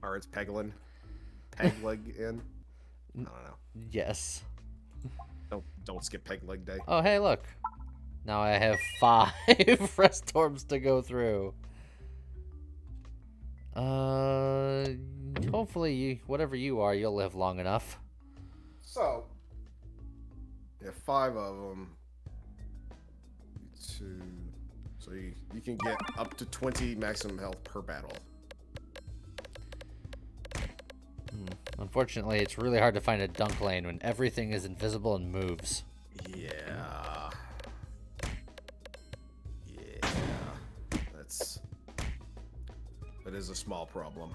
B: Or it's Peglin. Pegleg in. I don't know.
A: Yes.
B: Don't skip Pegleg Day.
A: Oh, hey, look. Now I have 5 rest orbs to go through. Hopefully, whatever you are, you'll live long enough.
B: So, yeah, 5 of them. 2. So you can get up to 20 maximum health per battle.
A: Unfortunately, it's really hard to find a dunk lane when everything is invisible and moves.
B: Yeah. That is a small problem.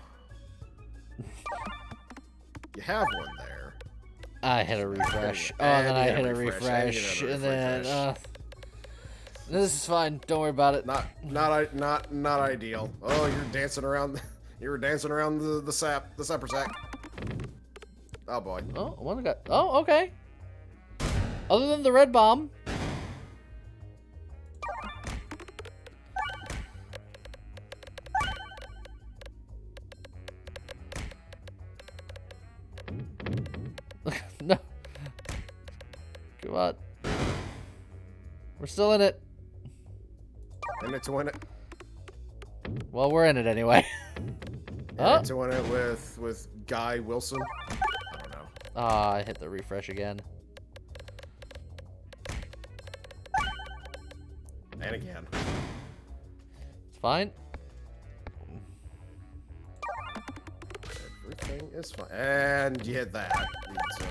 B: You have one there.
A: I hit a refresh. Oh,
B: And
A: and then
B: you
A: I
B: hit
A: hit
B: a
A: a
B: refresh,
A: refresh,
B: and you hit
A: and
B: a
A: then
B: refresh.
A: this is fine. Don't worry about it.
B: Not ideal. Oh, you're dancing around. You were dancing around the sapper sack. Oh boy.
A: Oh, one got. Oh, okay. Other than the red bomb. No. Come on. We're still in it.
B: In it to win it.
A: Well, we're in it anyway.
B: In it to win it with Guy Wilson. I don't know.
A: Ah, I hit the refresh again.
B: And again.
A: It's fine.
B: Everything is fine. And you hit that. So.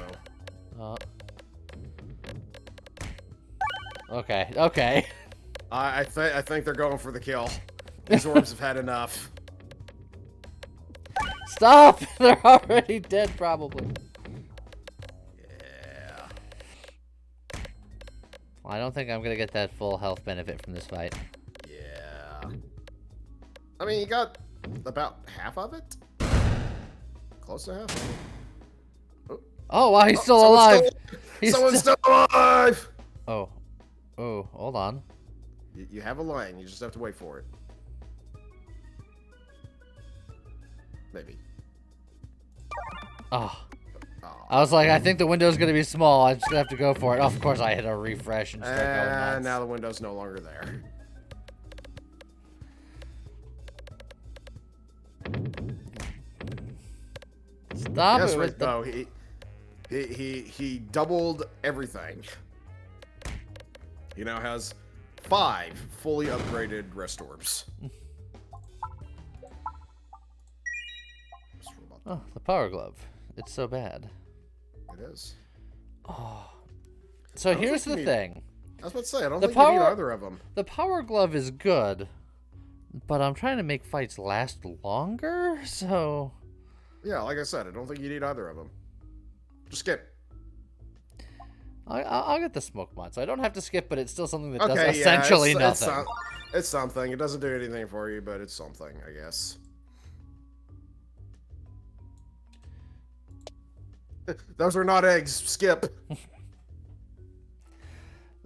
A: Okay. Okay.
B: I think they're going for the kill. These orbs have had enough.
A: Stop! They're already dead, probably.
B: Yeah.
A: Well, I don't think I'm gonna get that full health benefit from this fight.
B: Yeah. I mean, you got about half of it. Close to half of it.
A: Oh, wow, he's still
B: someone's
A: alive.
B: Someone's still alive.
A: Oh. Oh, hold on.
B: You have a line. You just have to wait for it. Maybe.
A: Oh.
B: Oh.
A: I was like, I think the window's gonna be small. I'm just gonna have to go for it. Of course, I hit a refresh and start going nuts.
B: And now the window's no longer there.
A: Stop
B: Yes,
A: it
B: right.
A: with the...
B: No, he doubled everything. He now has 5 fully upgraded rest orbs.
A: Oh, the power glove. It's so bad.
B: It is.
A: Oh. So here's the thing.
B: I was about to say, I don't
A: The
B: think you need
A: power-
B: either of them.
A: The power glove is good, but I'm trying to make fights last longer, so...
B: Yeah, like I said, I don't think you need either of them. Just skip.
A: I'll get the smoke mod, so I don't have to skip, but it's still something that does
B: Okay,
A: essentially
B: yeah,
A: nothing.
B: it's something. It doesn't do anything for you, but it's something, I guess. Those are not eggs. Skip.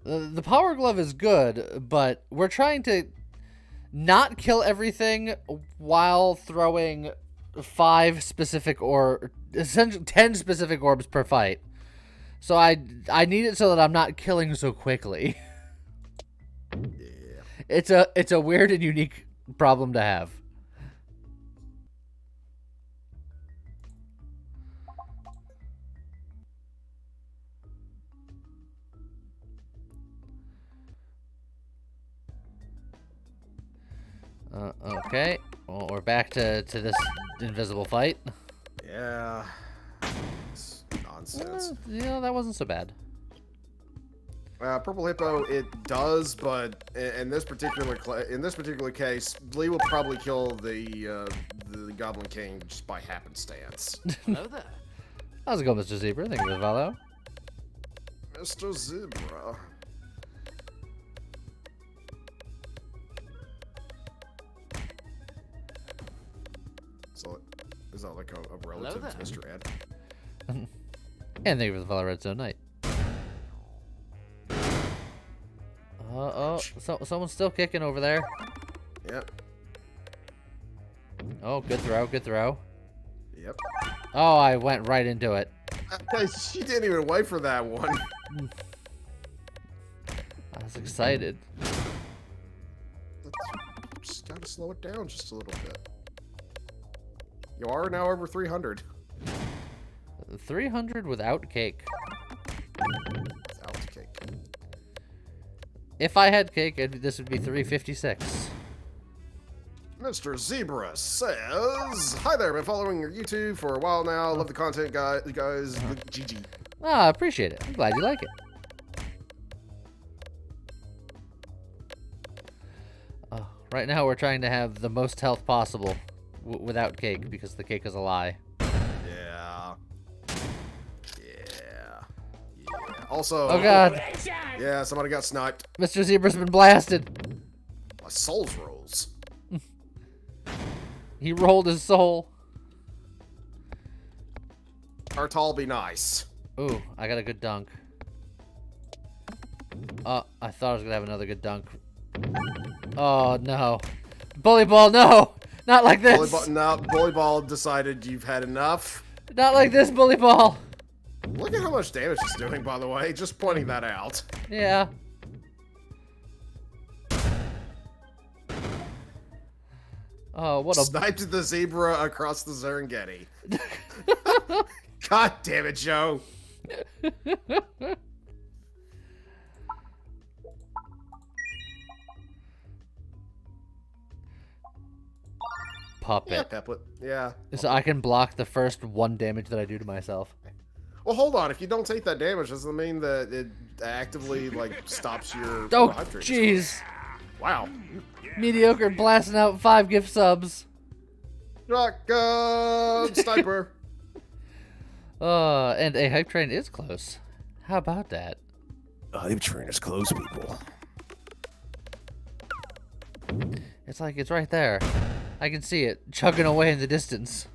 A: The power glove is good, but we're trying to not kill everything while throwing 5 specific or essentially 10 specific orbs per fight. So I need it so that I'm not killing so quickly.
B: Yeah.
A: It's a weird and unique problem to have. Okay. Well, we're back to this invisible fight.
B: Yeah. It's nonsense.
A: Yeah, that wasn't so bad.
B: Purple Hippo, it does, but in this particular case, Lee will probably kill the Goblin King just by happenstance.
C: Hello there.
A: How's it going, Mr. Zebra? Thank you for the follow.
B: Mr. Zebra. So, is that like a relative to Mr. Ed?
A: And thank you for the follow, Red Zone Knight. So someone's still kicking over there.
B: Yep.
A: Oh, good throw, good throw.
B: Yep.
A: Oh, I went right into it.
B: She didn't even wait for that one.
A: I was excited.
B: Just gotta slow it down just a little bit. You are now over 300.
A: 300 without cake.
B: Without the cake.
A: If I had cake, this would be 356.
B: Mr. Zebra says, "Hi there, been following your YouTube for a while now. Love the content, guys. GG."
A: Ah, I appreciate it. I'm glad you like it. Right now, we're trying to have the most health possible without cake because the cake is a lie.
B: Yeah. Yeah. Also,
A: Oh god,
B: yeah, somebody got sniped.
A: Mr. Zebra's been blasted.
B: My soul's rolls.
A: He rolled his soul.
B: Artal be nice.
A: Ooh, I got a good dunk. I thought I was gonna have another good dunk. Oh no. Bully ball, no! Not like this!
B: Bully ball decided you've had enough.
A: Not like this, bully ball!
B: Look at how much damage it's doing, by the way. Just pointing that out.
A: Yeah. Oh, what a...
B: Sniped the zebra across the Serengeti. God damn it, Joe.
A: Puppet.
B: Yeah, Peplet. Yeah.
A: So I can block the first 1 damage that I do to myself.
B: Well, hold on. If you don't take that damage, doesn't it mean that it actively, like, stops your...
A: Oh,
B: hydrate?
A: jeez.
B: Wow.
A: Mediocre blasting out 5 gift subs.
B: Shotgun sniper.
A: And a hype train is close. How about that?
B: Hype train is close, people.
A: It's like it's right there. I can see it chugging away in the distance.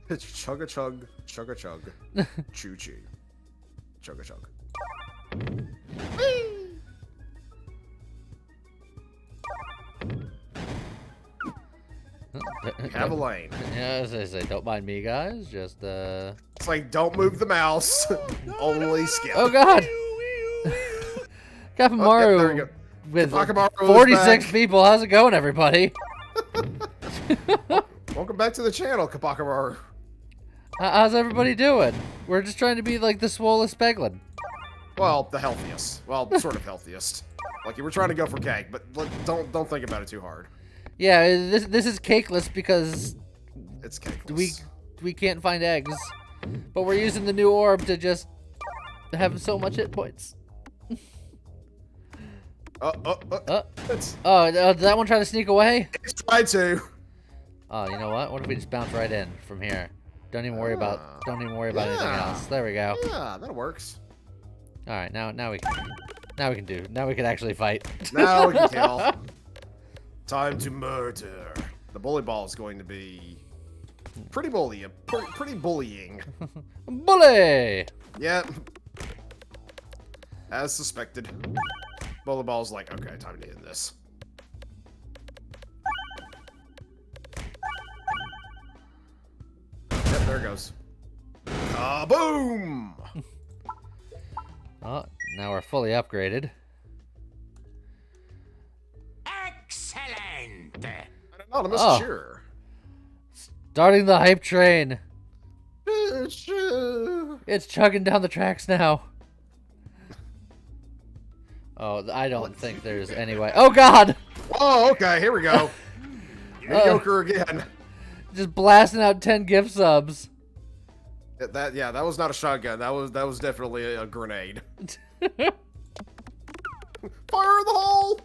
B: It's chug a chug, chug a chug, choo choo, chug a chug. Have a lane.
A: Yeah, as I say, don't mind me, guys. Just
B: It's like don't move the mouse, only skip.
A: Oh God! Kapamaru
B: there we go.
A: with
B: Kapamaru is
A: 46
B: back.
A: people. How's it going, everybody?
B: Welcome back to the channel, Kapakamaru.
A: How's everybody doing? We're just trying to be like the swollest Peglin.
B: Well, the healthiest. Well, sort of healthiest. Like you were trying to go for cake, but don't think about it too hard.
A: Yeah, this is cakeless because
B: It's cakeless.
A: we can't find eggs, but we're using the new orb to just have so much hit points.
B: It's
A: Did that one try to sneak away?
B: tried to.
A: Oh, you know what? What if we just bounce right in from here? Don't even worry about anything else. There we go.
B: Yeah, that works.
A: All right, now we can actually fight.
B: Now we can kill. Time to murder. The bully ball is going to be pretty pretty bullying.
A: Bully!
B: Yep. As suspected. Bully ball's like, okay, time to end this. Yep, there it goes. Kaboom!
A: Oh, now we're fully upgraded.
D: Excellent!
B: Anonymous,
A: Oh.
B: sure.
A: Starting the hype train. It's chugging down the tracks now. Oh, I don't think there's any way. Oh God!
B: Oh, okay, here we go. Mediocre again.
A: Just blasting out 10 gift subs.
B: That was not a shotgun. That was definitely a grenade. Fire in the hole!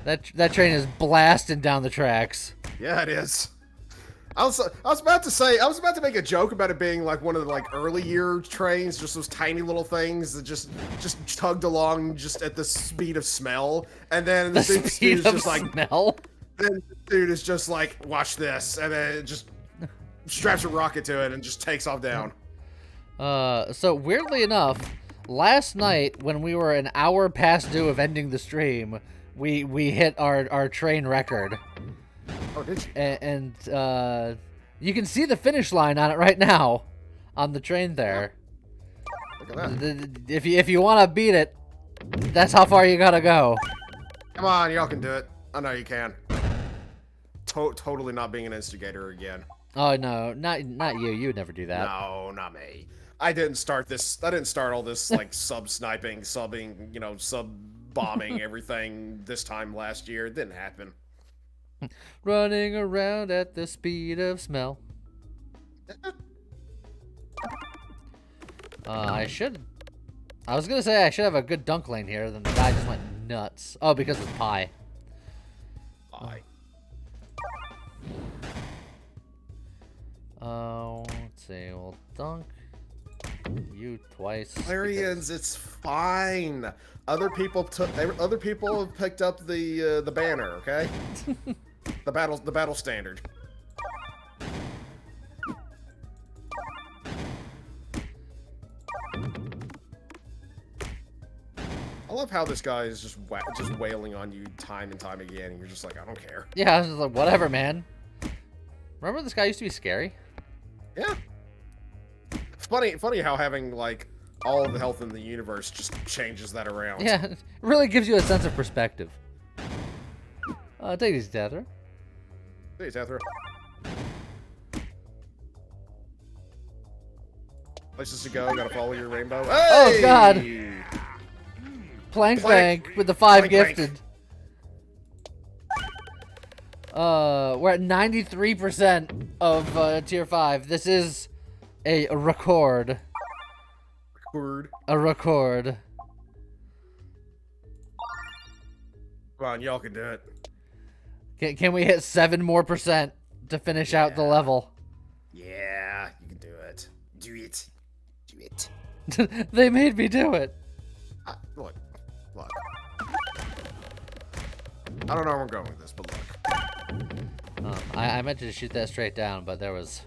A: That train is blasting down the tracks.
B: Yeah, it is. I was about to make a joke about it being like one of the like early year trains, just those tiny little things that just tugged along just at the speed of smell, and then
A: The
B: dude
A: speed
B: is
A: of
B: just like,
A: smell.
B: then the dude is just like, watch this, and then it just straps a rocket to it and just takes off down.
A: So weirdly enough, last night when we were an hour past due of ending the stream, we hit our train record.
B: Oh, did you?
A: And you can see the finish line on it right now, on the train there.
B: Look at that.
A: If you want to beat it, that's how far you gotta go.
B: Come on, y'all can do it. I know you can. Totally not being an instigator again.
A: Oh no, not you. You would never do that.
B: No, not me. I didn't start this. I didn't start all this like sub-sniping, subbing, you know, sub-bombing everything this time last year. It didn't happen.
A: Running around at the speed of smell. I was gonna say I should have a good dunk lane here, then the guy just went nuts. Oh, because it's pie.
B: Bye.
A: Let's see, we'll dunk. You twice.
B: Clarions, it's fine. Other people have picked up the banner, okay? the battle standard. I love how this guy is just wailing on you time and time again, and you're just like, I don't care.
A: Yeah, I was just like, whatever, man. Remember this guy used to be scary?
B: Yeah. Funny how having like all of the health in the universe just changes that around.
A: Yeah, it really gives you a sense of perspective. Take these, Tether.
B: Hey, Tethra. Places to go, gotta follow your rainbow. Hey!
A: Oh, God. Plank Bank with the 5
B: Plank
A: gifted.
B: Bank.
A: We're at 93% of tier 5. This is a record. A record.
B: Come on, y'all can do it.
A: Can we hit 7% more to finish out the level?
B: Yeah, you can do it. Do it. Do it.
A: They made me do it.
B: Look. I don't know where I'm going with this, but look.
A: I meant to shoot that straight down, but there was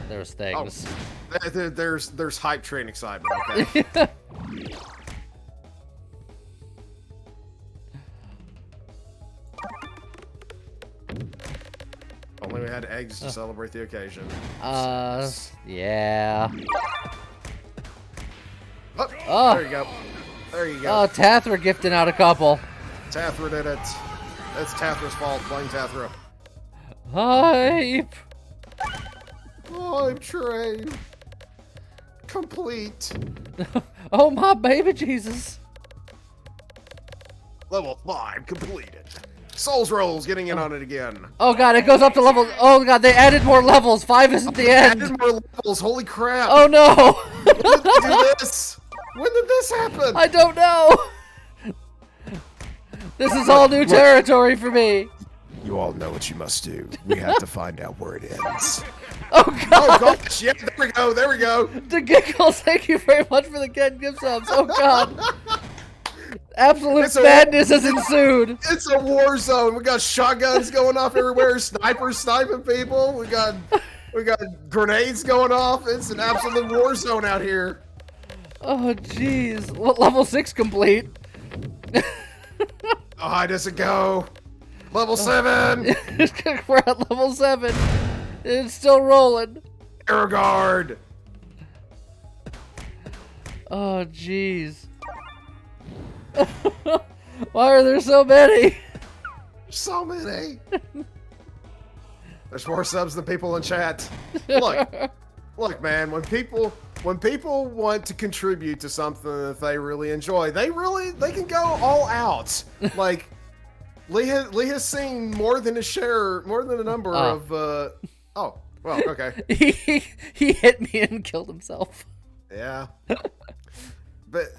A: things.
B: Oh, there's hype train excitement, okay? Only we had eggs to celebrate the occasion.
A: Yeah.
B: Oh, there you go. There you go.
A: Oh, Tathra gifting out a couple.
B: Tathra did it. It's Tathra's fault. Blame Tathra.
A: Hype.
B: Hype train. Complete.
A: Oh my baby Jesus.
B: Level 5 completed. Souls Rolls getting in on it again.
A: Oh god, it goes up to level. Oh god, they added more levels. 5 isn't the end.
B: Added more levels. Holy crap.
A: Oh no.
B: When did they do this? When did this happen?
A: I don't know. This is all new territory for me.
B: You all know what you must do. We have to find out where it ends.
A: Oh god.
B: Oh gosh, yeah, there we go, there we go.
A: The giggles, thank you very much for the Ken gift subs. Oh god. Absolute madness has ensued.
B: It's a war zone. We got shotguns going off everywhere, snipers sniping people. We got grenades going off. It's an absolute war zone out here.
A: Oh jeez. What level 6 complete?
B: How high does it go? Level 7.
A: We're at level 7. It's still rolling.
B: Airguard.
A: Oh jeez. Why are there so many?
B: So many. There's more subs than people in chat. Look, man. When people want to contribute to something that they really enjoy, they can go all out. Like Lee has seen more than a number of. Oh, well, okay.
A: he hit me and killed himself.
B: Yeah. But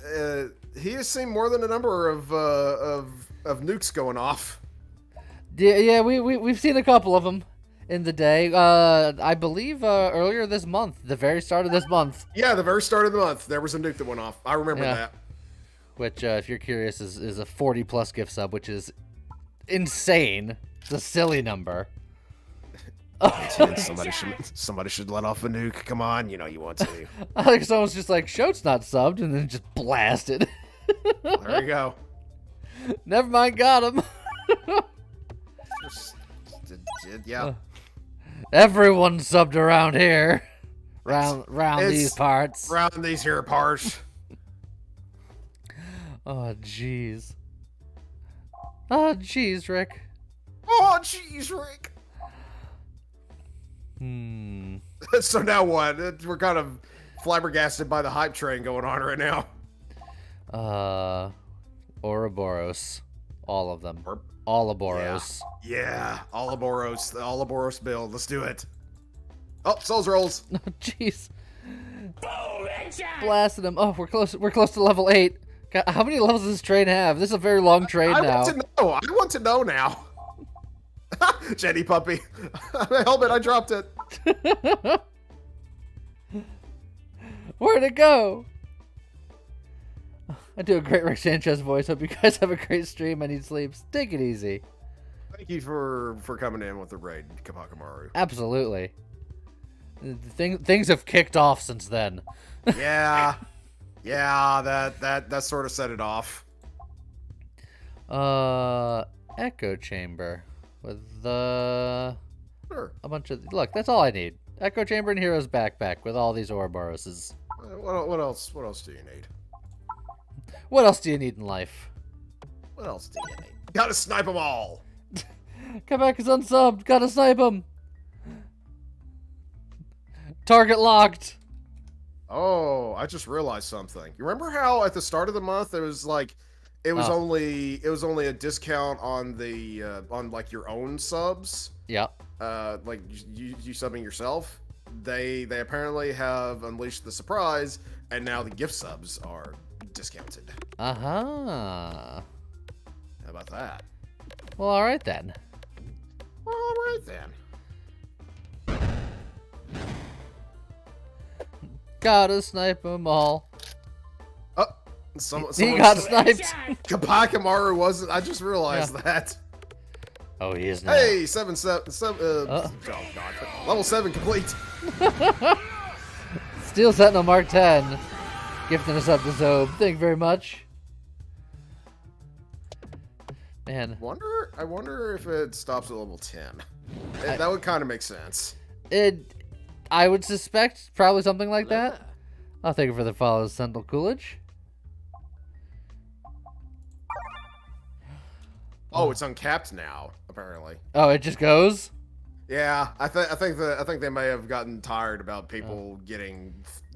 B: he has seen more than a number of nukes going off.
A: Yeah, we've seen a couple of them in the day. I believe earlier this month, the very start of this month.
B: Yeah, the very start of the month, there was a nuke that went off. I remember that.
A: Which, if you're curious, is a 40+ gift sub, which is insane. It's a silly number.
B: Somebody should let off a nuke. Come on, you know you want to.
A: I think someone's just like, Shote's not subbed, and then just blasted.
B: There you go.
A: Never mind, got him.
B: Yeah.
A: Everyone subbed around here. Round these parts.
B: Round these here parts.
A: Oh, jeez. Oh, jeez, Rick.
B: Oh, jeez, Rick. So now what? We're kind of flabbergasted by the hype train going on right now.
A: Ouroboros. All of them. Ouroboros.
B: Yeah. Ouroboros. The Ouroboros build. Let's do it. Oh, Souls Rolls.
A: Oh, jeez. Blasted him. Oh, we're close to level 8. God, how many levels does this train have? This is a very long train now.
B: I want to know now. Jenny puppy. Helmet, I dropped it.
A: Where'd it go? I do a great Rick Sanchez voice. Hope you guys have a great stream. I need sleep. Take it easy.
B: Thank you for coming in with the raid, Kapakamaru.
A: Absolutely. Things have kicked off since then.
B: Yeah. Yeah, that sort of set it off.
A: Echo chamber with a bunch of that's all I need. Echo chamber and hero's backpack with all these Ouroboroses.
B: What else? What else do you need?
A: What else do you need in life?
B: What else do you need? Gotta snipe them all.
A: Quebec is unsubbed. Gotta snipe him. Target locked.
B: Oh, I just realized something. You remember how at the start of the month it was like it was only a discount on the on like your own subs?
A: Yeah.
B: Like you subbing yourself. They apparently have unleashed the surprise, and now the gift subs are discounted.
A: Uh-huh.
B: How about that?
A: Well, all right then.
B: Well, all right then.
A: Gotta snipe them all.
B: Oh,
A: He got sniped.
B: Kapakamaru wasn't. I just realized that.
A: Oh, he is now.
B: Hey, 7. Oh God, level 7 complete.
A: Steel Sentinel Mark 10. Gifting us up to Zobe. Thank you very much. Man.
B: I wonder if it stops at level 10. That would kind of make sense.
A: I would suspect probably something like that. I'll thank you for the follow, Sentinel Coolidge.
B: Oh, it's uncapped now, apparently.
A: Oh, it just goes?
B: Yeah, I think they may have gotten tired about people getting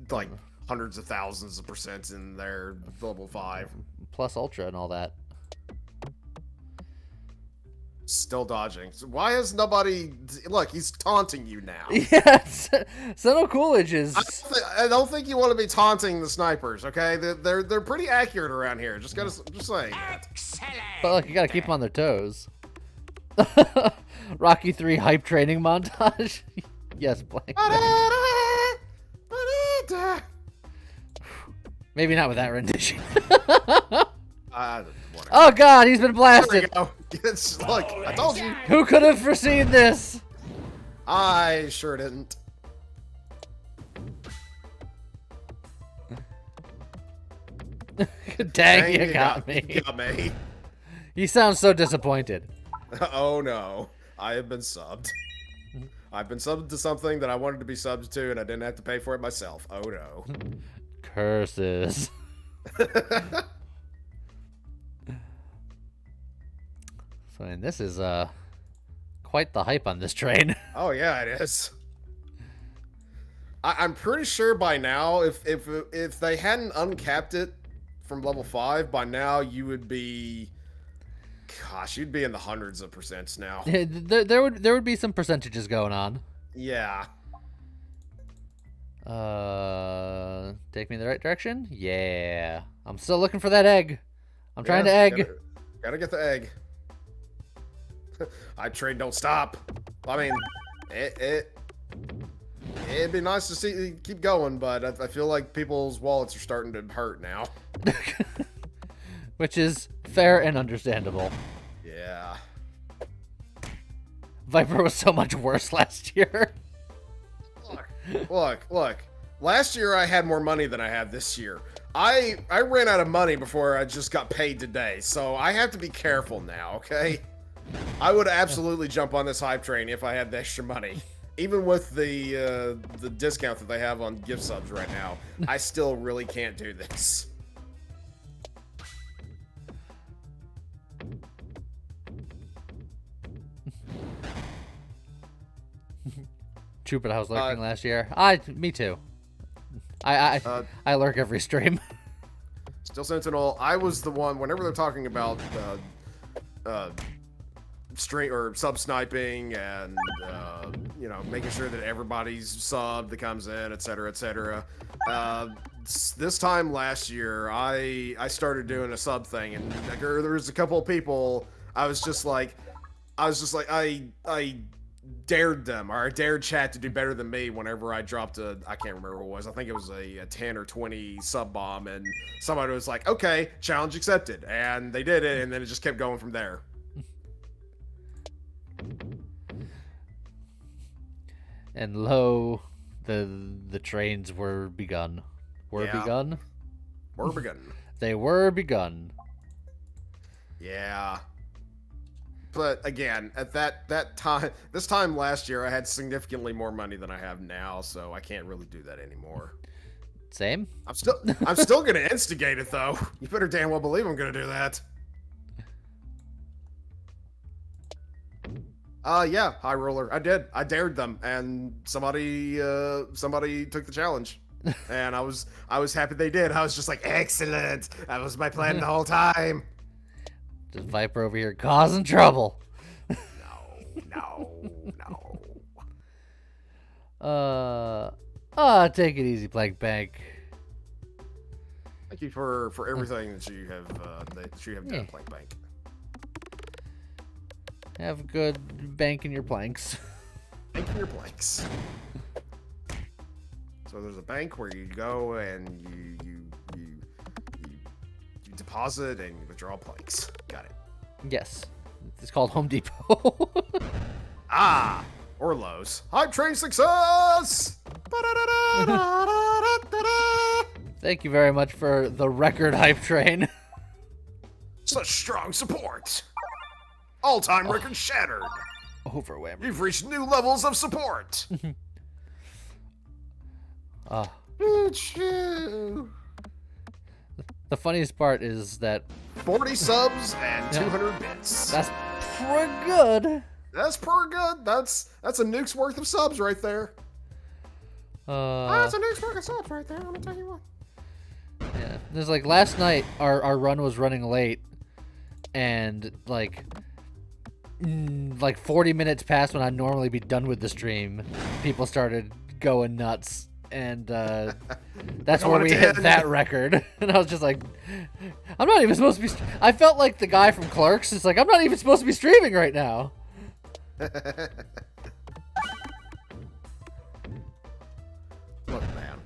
B: like hundreds of thousands of percents in their level 5.
A: Plus Ultra and all that.
B: Still dodging. So why is nobody... Look, he's taunting you now.
A: Yes, Sentinel Coolidge is...
B: I don't think you want to be taunting the snipers, okay? They're pretty accurate around here. Just saying.
A: But look, you gotta keep them on their toes. Rocky 3 hype training montage. Yes, Blank. Maybe not with that rendition. Oh God, he's been blasted.
B: There we go. Look, I told you.
A: Who could have foreseen this?
B: I sure didn't.
A: Dang, you got me.
B: You got me.
A: He sounds so disappointed.
B: Oh no, I have been subbed. I've been subbed to something that I wanted to be subbed to, and I didn't have to pay for it myself. Oh no.
A: Curses. So, and this is quite the hype on this train.
B: Oh yeah, it is. I'm pretty sure by now, if they hadn't uncapped it from level 5, by now you would be, gosh, you'd be in the hundreds of percents now.
A: there would be some percentages going on.
B: Yeah.
A: Take me in the right direction? Yeah. I'm still looking for that egg. I'm trying to egg.
B: Gotta get the egg. I trade don't stop. I mean, it'd be nice to see keep going, but I feel like people's wallets are starting to hurt now.
A: Which is fair and understandable.
B: Yeah.
A: Viper was so much worse last year.
B: Look. Last year I had more money than I have this year. I ran out of money before I just got paid today, so I have to be careful now, okay? I would absolutely jump on this hype train if I had the extra money. Even with the discount that they have on gift subs right now, I still really can't do this.
A: Jupiter House lurking last year. Me too. I lurk every stream.
B: Still Sentinel. I was the one whenever they're talking about string or sub sniping and you know, making sure that everybody's sub that comes in, etc., etc. This time last year, I started doing a sub thing, and there was a couple of people. I dared them, or I dared chat to do better than me whenever I dropped I can't remember what it was. I think it was a 10 or 20 sub bomb, and somebody was like, okay, challenge accepted. And they did it, and then it just kept going from there.
A: And lo, the trains were begun. Were
B: Yeah.
A: begun?
B: We're begun.
A: They were begun.
B: Yeah. But again, at that time, this time last year, I had significantly more money than I have now, so I can't really do that anymore.
A: Same?
B: I'm still gonna instigate it though. You better damn well believe I'm gonna do that. Yeah, High Roller, I did. I dared them, and somebody took the challenge, and I was happy they did. I was just like, excellent. That was my plan the whole time.
A: Just Viper over here causing trouble.
B: No.
A: Take it easy, Plank Bank.
B: Thank you for everything that you have done, Plank Bank.
A: Have a good bank in your planks.
B: Bank in your planks. So there's a bank where you go and you deposit and you withdraw planks. Got it.
A: Yes. It's called Home Depot.
B: Or Lowe's. Hype train success!
A: Thank you very much for the record hype train.
B: Such strong support. All-time record shattered.
A: Overwhelming.
B: You've reached new levels of support.
A: The funniest part is that
B: 40 subs and 200 bits.
A: that's pretty good.
B: That's pretty good. That's a nuke's worth of subs right there. That's a nuke's worth of subs right there. Let me tell you what.
A: Yeah. There's like last night our run was running late and like 40 minutes past when I'd normally be done with the stream, people started going nuts. And that's where we hit that record. And I was just like, I'm not even supposed to be... I felt like the guy from Clerks. It's like, I'm not even supposed to be streaming right now.
B: Look, man.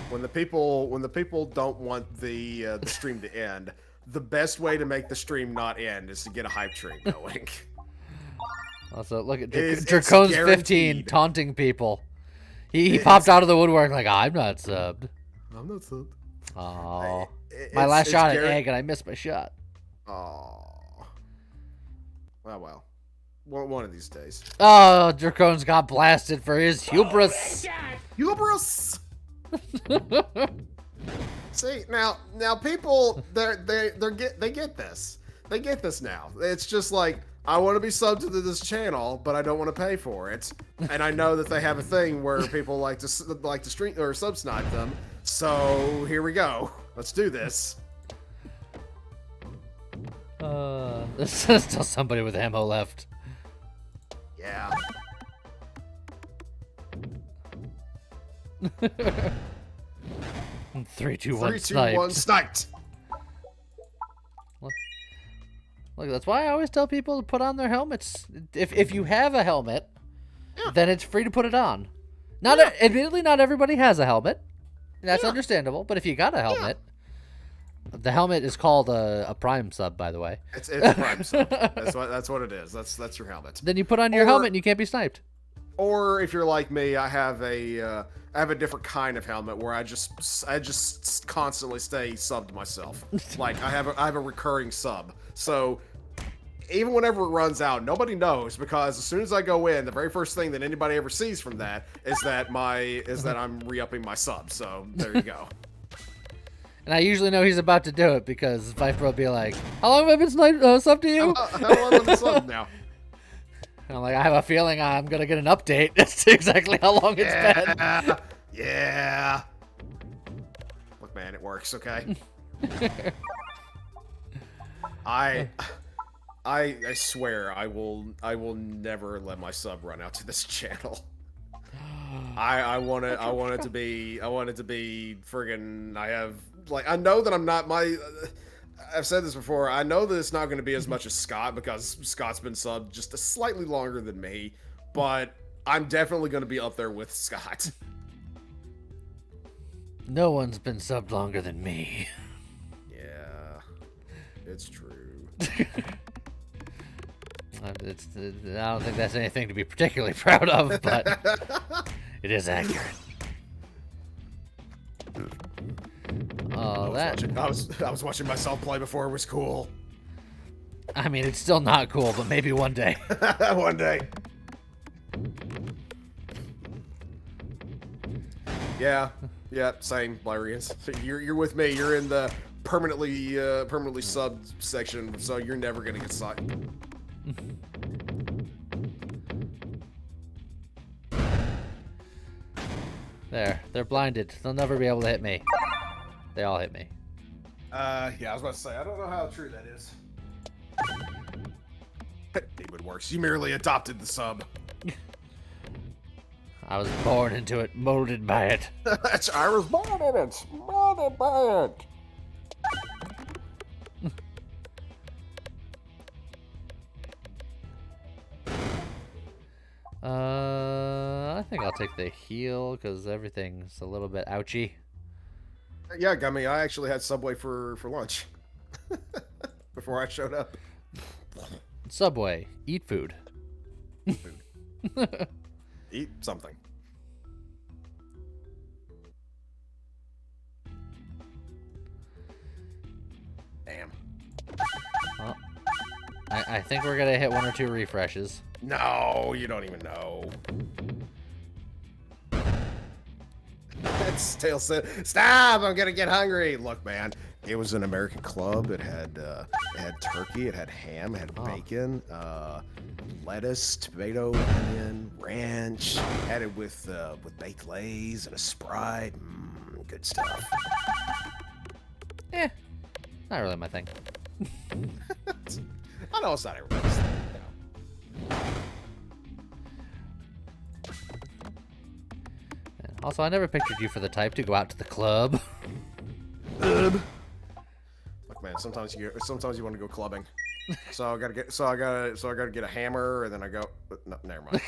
B: When the people don't want the stream to end, the best way to make the stream not end is to get a hype train going.
A: Also, look at
B: It's
A: Dracone's 15
B: guaranteed.
A: taunting people. He popped out of the woodwork like, I'm not subbed.
B: I'm not subbed.
A: Oh, my last shot at egg and I missed my shot.
B: Oh. Well. One of these days.
A: Oh, Dracone's got blasted for his hubris.
B: Hubris. See now people they get this. They get this now. It's just like, I want to be subbed to this channel, but I don't want to pay for it. And I know that they have a thing where people like to stream or sub snipe them. So here we go. Let's do this.
A: There's still somebody with ammo left.
B: Yeah.
A: 3, 2, 1,
B: 3, 2,
A: sniped.
B: 1, sniped.
A: Look, that's why I always tell people to put on their helmets. If you have a helmet, then it's free to put it on. Admittedly, not everybody has a helmet. That's understandable. But if you got a helmet, the helmet is called a prime sub, by the way.
B: It's a prime sub. That's what it is. That's your helmet.
A: Then you put on your helmet and you can't be sniped.
B: Or if you're like me, I have a different kind of helmet where I just constantly stay subbed myself. Like I have a recurring sub. So even whenever it runs out, nobody knows, because as soon as I go in, the very first thing that anybody ever sees from that is that I'm re-upping my sub. So there you go.
A: And I usually know he's about to do it because Viper will be like, "How long have I been subbed to you?"
B: How long am I subbed now?
A: And I'm like, I have a feeling I'm gonna get an update as to exactly how long it's been.
B: Yeah. Look, man, it works. Okay. I swear I will never let my sub run out to this channel. I want it to be friggin' I know that I'm not I've said this before. I know that it's not going to be as much as Scott, because Scott's been subbed just a slightly longer than me, but I'm definitely going to be up there with Scott.
A: No one's been subbed longer than me.
B: Yeah, it's true.
A: I don't think that's anything to be particularly proud of, but it is accurate. Oh,
B: I was watching myself play before it was cool.
A: I mean, it's still not cool, but maybe one day.
B: One day. Yeah, same, Blarians. You're with me. You're in the permanently subbed section, so you're never gonna get sucked.
A: There, they're blinded. They'll never be able to hit me. They all hit me.
B: Yeah, I was about to say, I don't know how true that is. It would work. You merely adopted the sub.
A: I was born into it, molded by it.
B: I was born in it, molded by it.
A: I think I'll take the heal because everything's a little bit ouchy.
B: Yeah, Gummy, I actually had Subway for lunch before I showed up.
A: Subway, eat food.
B: Eat something. Damn.
A: Well, I think we're gonna hit 1 or 2 refreshes.
B: No, you don't even know. That's Tail said, "Stop! I'm gonna get hungry." Look, man, it was an American club. It had turkey, it had ham, it had bacon, lettuce, tomato, onion, ranch. Had it with baked lays and a Sprite. Good stuff.
A: Eh, not really my thing.
B: I know it's not everybody's thing.
A: Also, I never pictured you for the type to go out to the club.
B: Look, man, sometimes you want to go clubbing. So I gotta get a hammer, and then I go. No, never mind.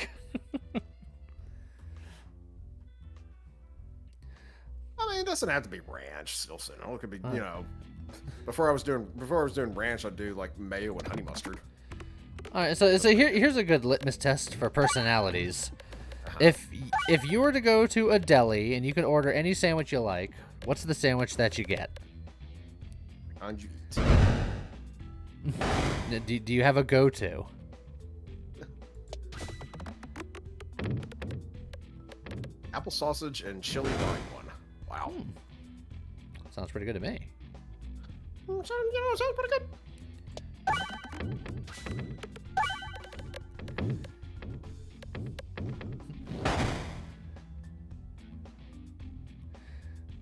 B: I mean, it doesn't have to be ranch. Still, it could be, you know. Before I was doing ranch, I'd do like mayo and honey mustard.
A: All right, so here's a good litmus test for personalities. If you were to go to a deli and you can order any sandwich you like, what's the sandwich that you get? Do you have a go-to?
B: Apple sausage and chili lime one. Wow.
A: Sounds pretty good to me.
B: Sounds pretty good.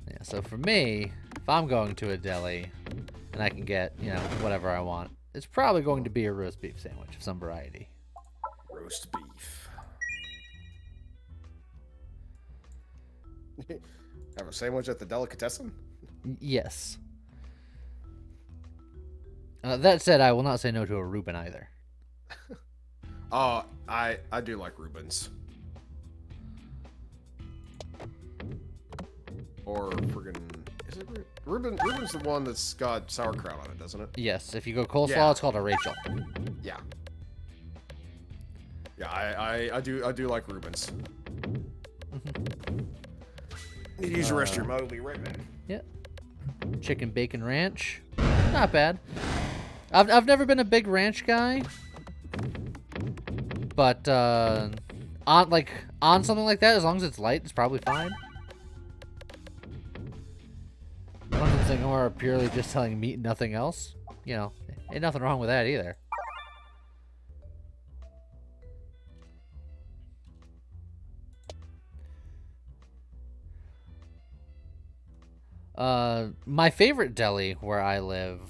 A: Yeah, so for me, if I'm going to a deli and I can get, you know, whatever I want, it's probably going to be a roast beef sandwich of some variety.
B: Roast beef. Have a sandwich at the delicatessen?
A: Yes. That said, I will not say no to a Reuben either.
B: I do like Reubens. Or friggin', is it Reuben's the one that's got sauerkraut on it, doesn't it?
A: Yes, if you go coleslaw,
B: Yeah.
A: it's called a Rachel.
B: Yeah. Yeah, I do like Reubens. Need to use the restroom. I'll be right back.
A: Yep. Chicken bacon ranch. Not bad. I've never been a big ranch guy. But on something like that, as long as it's light, it's probably fine. One thing or purely just selling meat and nothing else, you know, ain't nothing wrong with that either. My favorite deli where I live,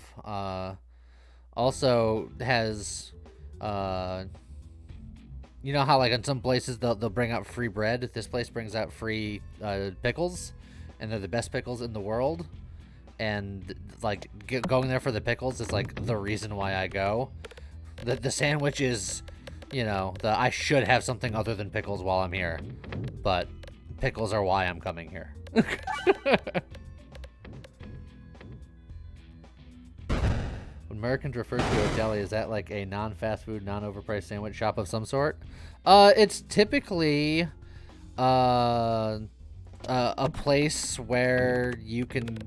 A: also has, you know how like in some places they'll bring out free bread. This place brings out free pickles, and they're the best pickles in the world. And like going there for the pickles is like the reason why I go. The sandwich is you know, I should have something other than pickles while I'm here, but pickles are why I'm coming here. When Americans refer to a deli, is that like a non-fast food, non-overpriced sandwich shop of some sort? It's typically a place where you can.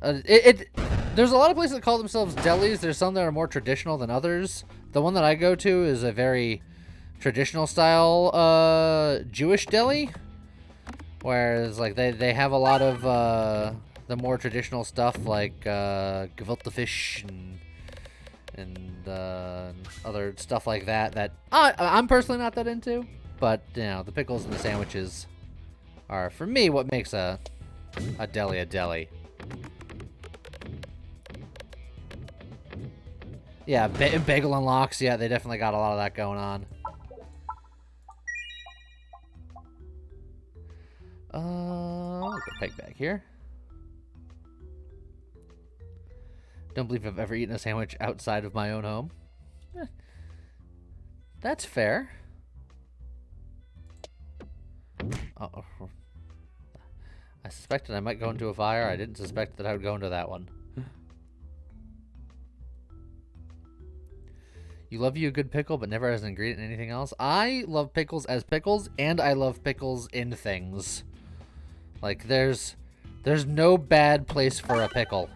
A: There's a lot of places that call themselves delis. There's some that are more traditional than others. The one that I go to is a very traditional style Jewish deli, whereas like they have a lot of the more traditional stuff like gefilte fish and other stuff like that that I'm personally not that into. But you know, the pickles and the sandwiches are for me what makes a deli a deli. Yeah, bagel and lox. Yeah, they definitely got a lot of that going on. I'll go Peg back here. Don't believe I've ever eaten a sandwich outside of my own home. That's fair. Uh-oh. I suspected I might go into a fire. I didn't suspect that I would go into that one. You love you a good pickle, but never as an ingredient in anything else? I love pickles as pickles, and I love pickles in things. Like, there's no bad place for a pickle.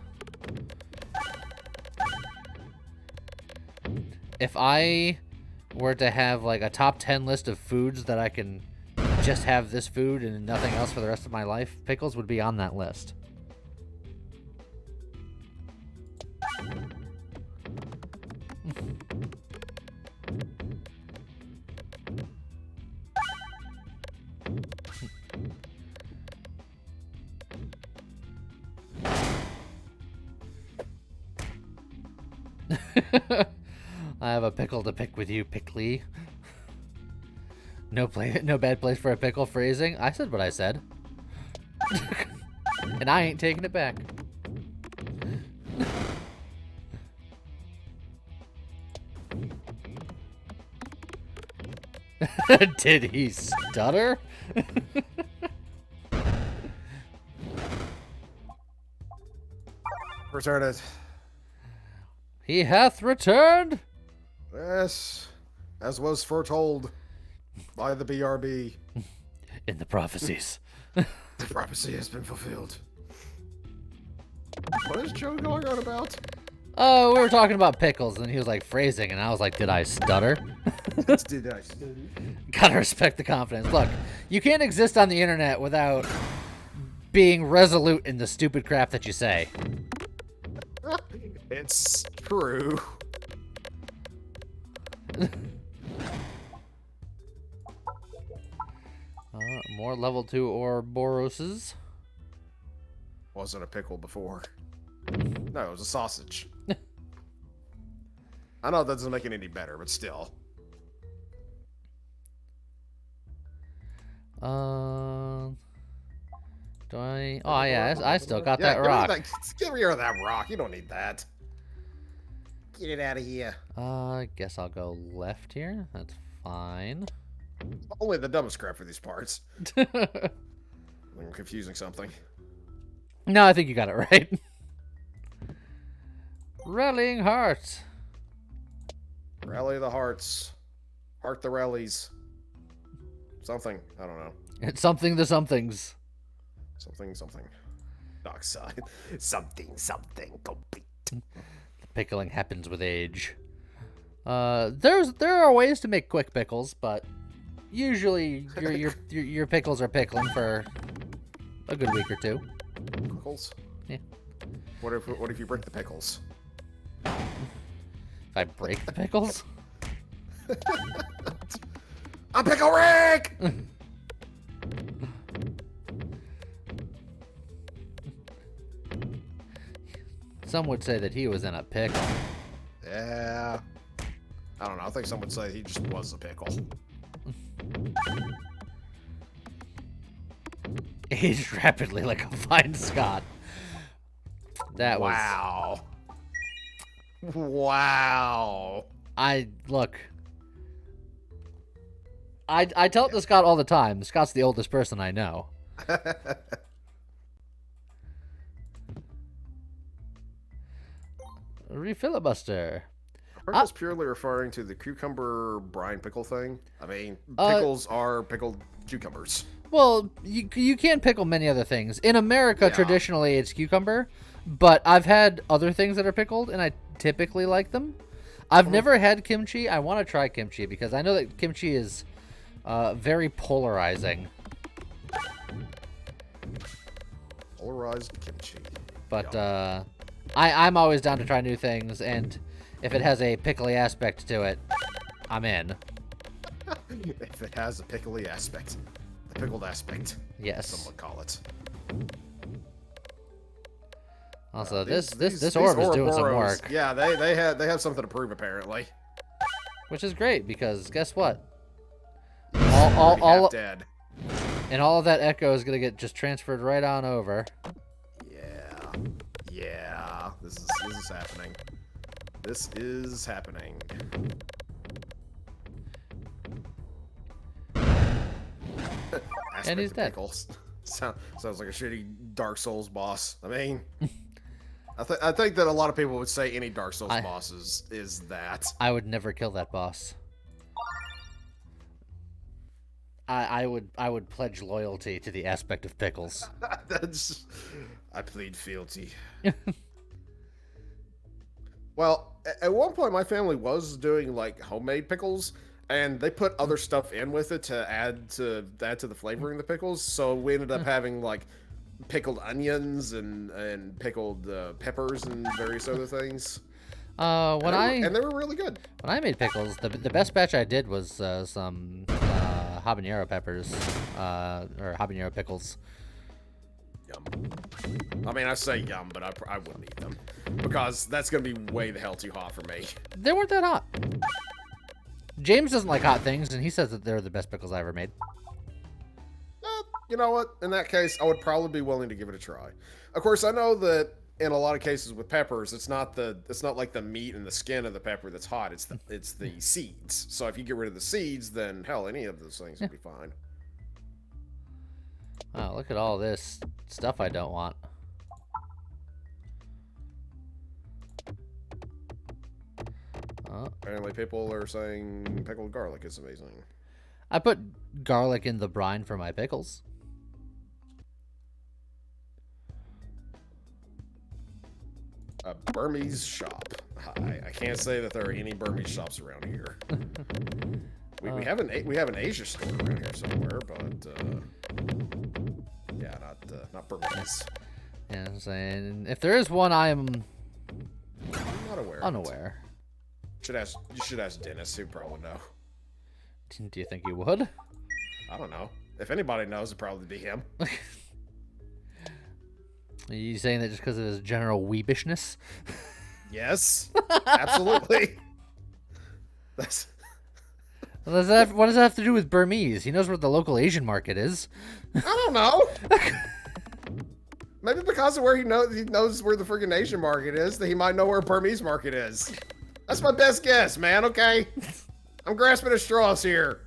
A: If I were to have, like, a top 10 list of foods that I can just have this food and nothing else for the rest of my life, pickles would be on that list. I have a pickle to pick with you, Pickly. No bad place for a pickle phrasing. I said what I said. And I ain't taking it back. Did he stutter?
B: Returned.
A: He hath returned.
B: Yes, as was foretold by the BRB.
A: In the prophecies.
B: The prophecy has been fulfilled. What is Joe going on about?
A: Oh, we were talking about pickles, and he was like phrasing, and I was like, did I stutter?
B: Did I stutter?
A: Gotta respect the confidence. Look, you can't exist on the internet without being resolute in the stupid crap that you say.
B: It's true.
A: More level 2 Ouroboroses.
B: Wasn't a pickle before. No, it was a sausage. I know that doesn't make it any better, but still.
A: Do I? Oh yeah, I still got that rock.
B: Get rid of that rock. You don't need that. Get it out of here.
A: I guess I'll go left here. That's fine.
B: Only the dumbest crap for these parts. I'm confusing something.
A: No, I think you got it right. Rallying hearts.
B: Rally the hearts. Heart the rallies. Something. I don't know.
A: It's something the somethings.
B: Something. Dark side. Something complete.
A: The pickling happens with age. There are ways to make quick pickles, but usually your pickles are pickling for a good week or two.
B: Pickles?
A: Yeah.
B: What if you break the pickles?
A: If I break the pickles?
B: I'm Pickle Rick!
A: Some would say that he was in a pickle.
B: Yeah. I don't know. I think some would say he just was a pickle.
A: Aged rapidly like a fine Scot. That was...
B: Wow. Wow.
A: Look, I tell it to Scott all the time. Scott's the oldest person I know. Refilibuster.
B: Aren't those purely referring to the cucumber brine pickle thing? I mean,
A: Uh,
B: pickles are pickled cucumbers.
A: Well, you can pickle many other things. In America,
B: Yeah.
A: traditionally, it's cucumber. But I've had other things that are pickled, and I typically like them. I've never had kimchi. I want to try kimchi because I know that kimchi is very polarizing.
B: Polarized kimchi.
A: But
B: Yum.
A: I'm always down to try new things, and if it has a pickly aspect to it, I'm in.
B: If it has a pickly aspect. The pickled aspect.
A: Yes.
B: Some would call it.
A: Also,
B: These
A: this orb is doing some
B: Ouroboros,
A: work,
B: yeah, they have something to prove apparently.
A: which is great because guess what?
B: Already
A: All
B: half dead.
A: and all of that echo is gonna get just transferred right on over.
B: Yeah. This is happening. This is happening.
A: And he's
B: Aspect of
A: dead.
B: pickles. Sounds like a shitty Dark Souls boss. I mean, I think that a lot of people would say any Dark Souls boss is that.
A: I would never kill that boss. I would pledge loyalty to the aspect of pickles.
B: I plead fealty. Well, at one point, my family was doing like homemade pickles, and they put other stuff in with it to add to the flavoring of the pickles. So we ended up having like pickled onions and pickled peppers and various other things.
A: And
B: they were really good.
A: When I made pickles, the best batch I did was some habanero peppers, or habanero pickles.
B: Yum. I mean, I say yum, but I wouldn't eat them because that's gonna be way the hell too hot for me.
A: They weren't that hot. James doesn't like hot things, and he says that they're the best pickles I ever made.
B: You know what? In that case, I would probably be willing to give it a try. Of course, I know that in a lot of cases with peppers, it's not like the meat and the skin of the pepper that's hot. It's the seeds. So if you get rid of the seeds, then hell, any of those things would be fine.
A: Oh, look at all this stuff I don't want.
B: Apparently, people are saying pickled garlic is amazing.
A: I put garlic in the brine for my pickles.
B: A Burmese shop. I can't say that there are any Burmese shops around here. We have an Asia store around here somewhere, but yeah, not Burmese.
A: Yeah, I'm saying if there is one, I am
B: Not aware.
A: unaware.
B: You should ask Dennis. He'd probably know.
A: Do you think you would?
B: I don't know. If anybody knows, it'd probably be him.
A: Are you saying that just because of his general weebishness?
B: Yes, absolutely. That's
A: What does that have to do with Burmese? He knows where the local Asian market is.
B: I don't know. Maybe because of where he knows where the freaking Asian market is, that he might know where Burmese market is. That's my best guess, man. Okay, I'm grasping at straws here.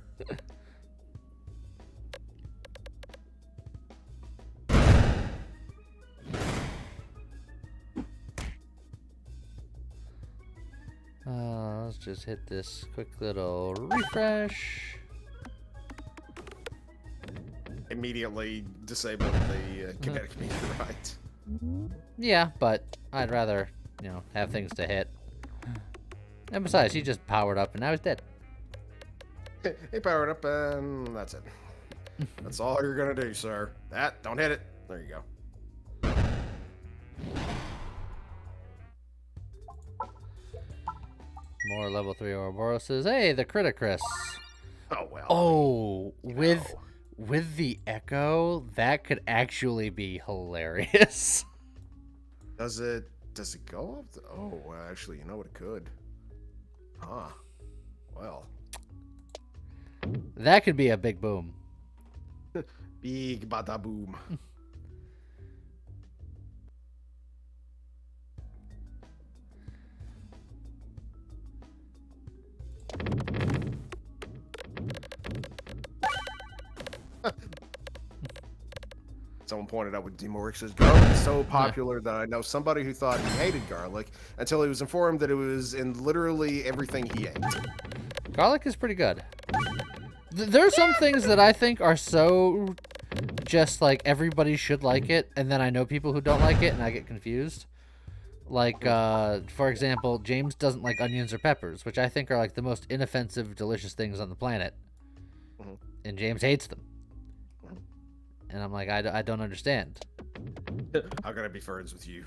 A: Let's just hit this quick little refresh.
B: Immediately disabled the kinetic meter, right?
A: Yeah, but I'd rather, have things to hit. And besides, he just powered up and now he's dead.
B: He powered up and that's it. That's all you're gonna do, sir. Don't hit it. There you go.
A: More level 3 Ouroboroses. Hey, the Criticris.
B: Oh well.
A: Oh, with the echo, that could actually be hilarious.
B: Does it go up? Oh, well, actually, you know what, it could. Huh. Well.
A: That could be a big boom.
B: Big bada boom. Someone pointed out with Demorix says garlic is so popular that I know somebody who thought he hated garlic until he was informed that it was in literally everything he ate.
A: Garlic is pretty good. There are some things that I think are so just like everybody should like it, and then I know people who don't like it, and I get confused. Like, for example, James doesn't like onions or peppers, which I think are like the most inoffensive, delicious things on the planet. And James hates them. And I'm like, I don't understand.
B: How can I be friends with you?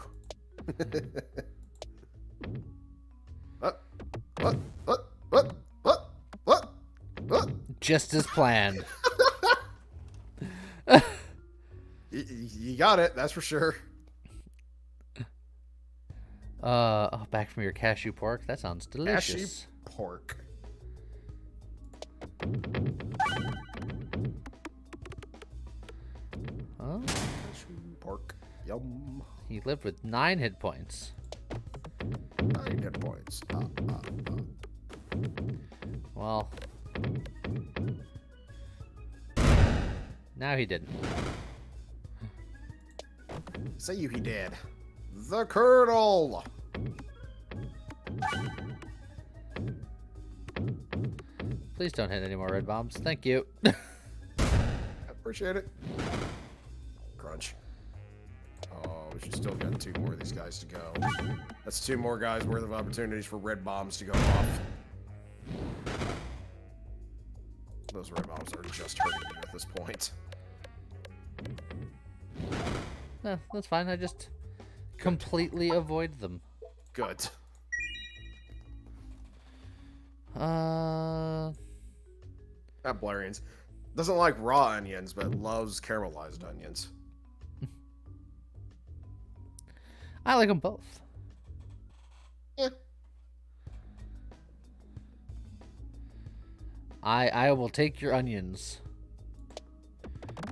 B: What?
A: Just as planned.
B: You got it, that's for sure.
A: Oh, back from your cashew pork. That sounds delicious.
B: Cashew pork.
A: Huh?
B: Cashew pork. Yum.
A: He lived with 9 hit points.
B: 9 hit points.
A: Well, now he didn't.
B: Say you he did. The Colonel.
A: Please don't hit any more red bombs. Thank you.
B: Appreciate it. Crunch. Oh, we should still got 2 more of these guys to go. That's 2 more guys worth of opportunities for red bombs to go off. Those red bombs are just hurting you at this point.
A: No, that's fine. I just completely avoid them.
B: Good.
A: Uh,
B: Not Blarians. Doesn't like raw onions, but loves caramelized onions.
A: I like them both.
B: Yeah.
A: I will take your onions.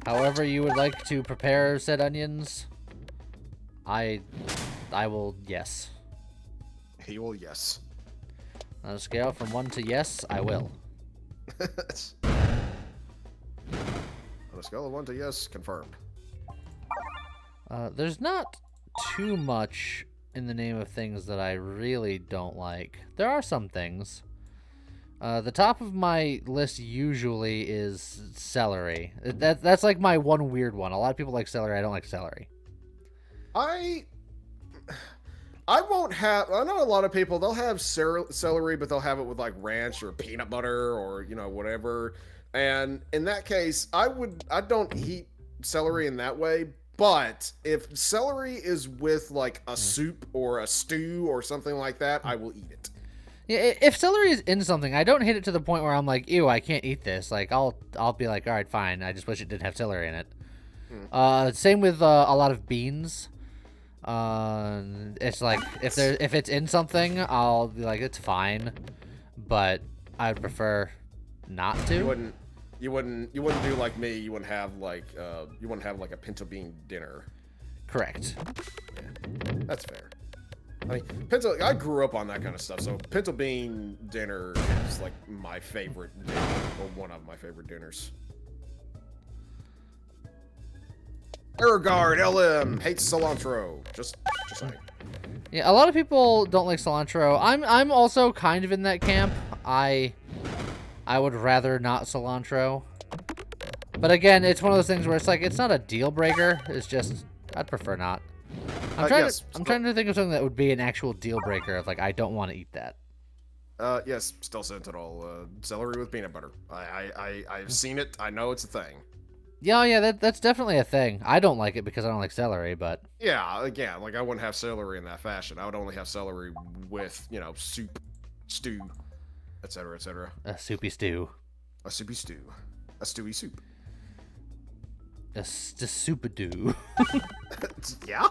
A: However you would like to prepare said onions, I will, yes.
B: He will, yes.
A: On a scale from 1 to yes, I will.
B: On a scale of 1 to yes, confirmed.
A: There's not too much in the name of things that I really don't like. There are some things. The top of my list usually is celery. That's like my one weird one. A lot of people like celery. I don't like celery.
B: I won't have. I know a lot of people. They'll have celery, but they'll have it with like ranch or peanut butter or whatever. And in that case, I don't eat celery in that way. But if celery is with like a soup or a stew or something like that, I will eat it.
A: Yeah, if celery is in something, I don't hate it to the point where I'm like, ew, I can't eat this. Like, I'll be like, all right, fine. I just wish it didn't have celery in it. Same with a lot of beans. It's like if it's in something, I'll be like, it's fine, but I'd prefer not to.
B: You wouldn't do like me. You wouldn't have like a pinto bean dinner.
A: Correct.
B: Yeah, that's fair. I mean, I grew up on that kind of stuff, so pinto bean dinner is like my favorite dinner, or one of my favorite dinners. Ergard LM hates cilantro. Just saying.
A: Yeah, a lot of people don't like cilantro. I'm also kind of in that camp. I would rather not cilantro. But again, it's one of those things where it's like it's not a deal breaker. It's just I'd prefer not. I'm trying to think of something that would be an actual deal breaker of like I don't want to eat that.
B: Yes, still Sentinel. Celery with peanut butter. I've seen it. I know it's a thing.
A: Yeah, that's definitely a thing. I don't like it because I don't like celery, but
B: yeah, again, like I wouldn't have celery in that fashion. I would only have celery with soup, stew, etc., etc.
A: A soupy stew.
B: A soupy stew. A stewy soup.
A: A soup-a-doo.
B: Yeah.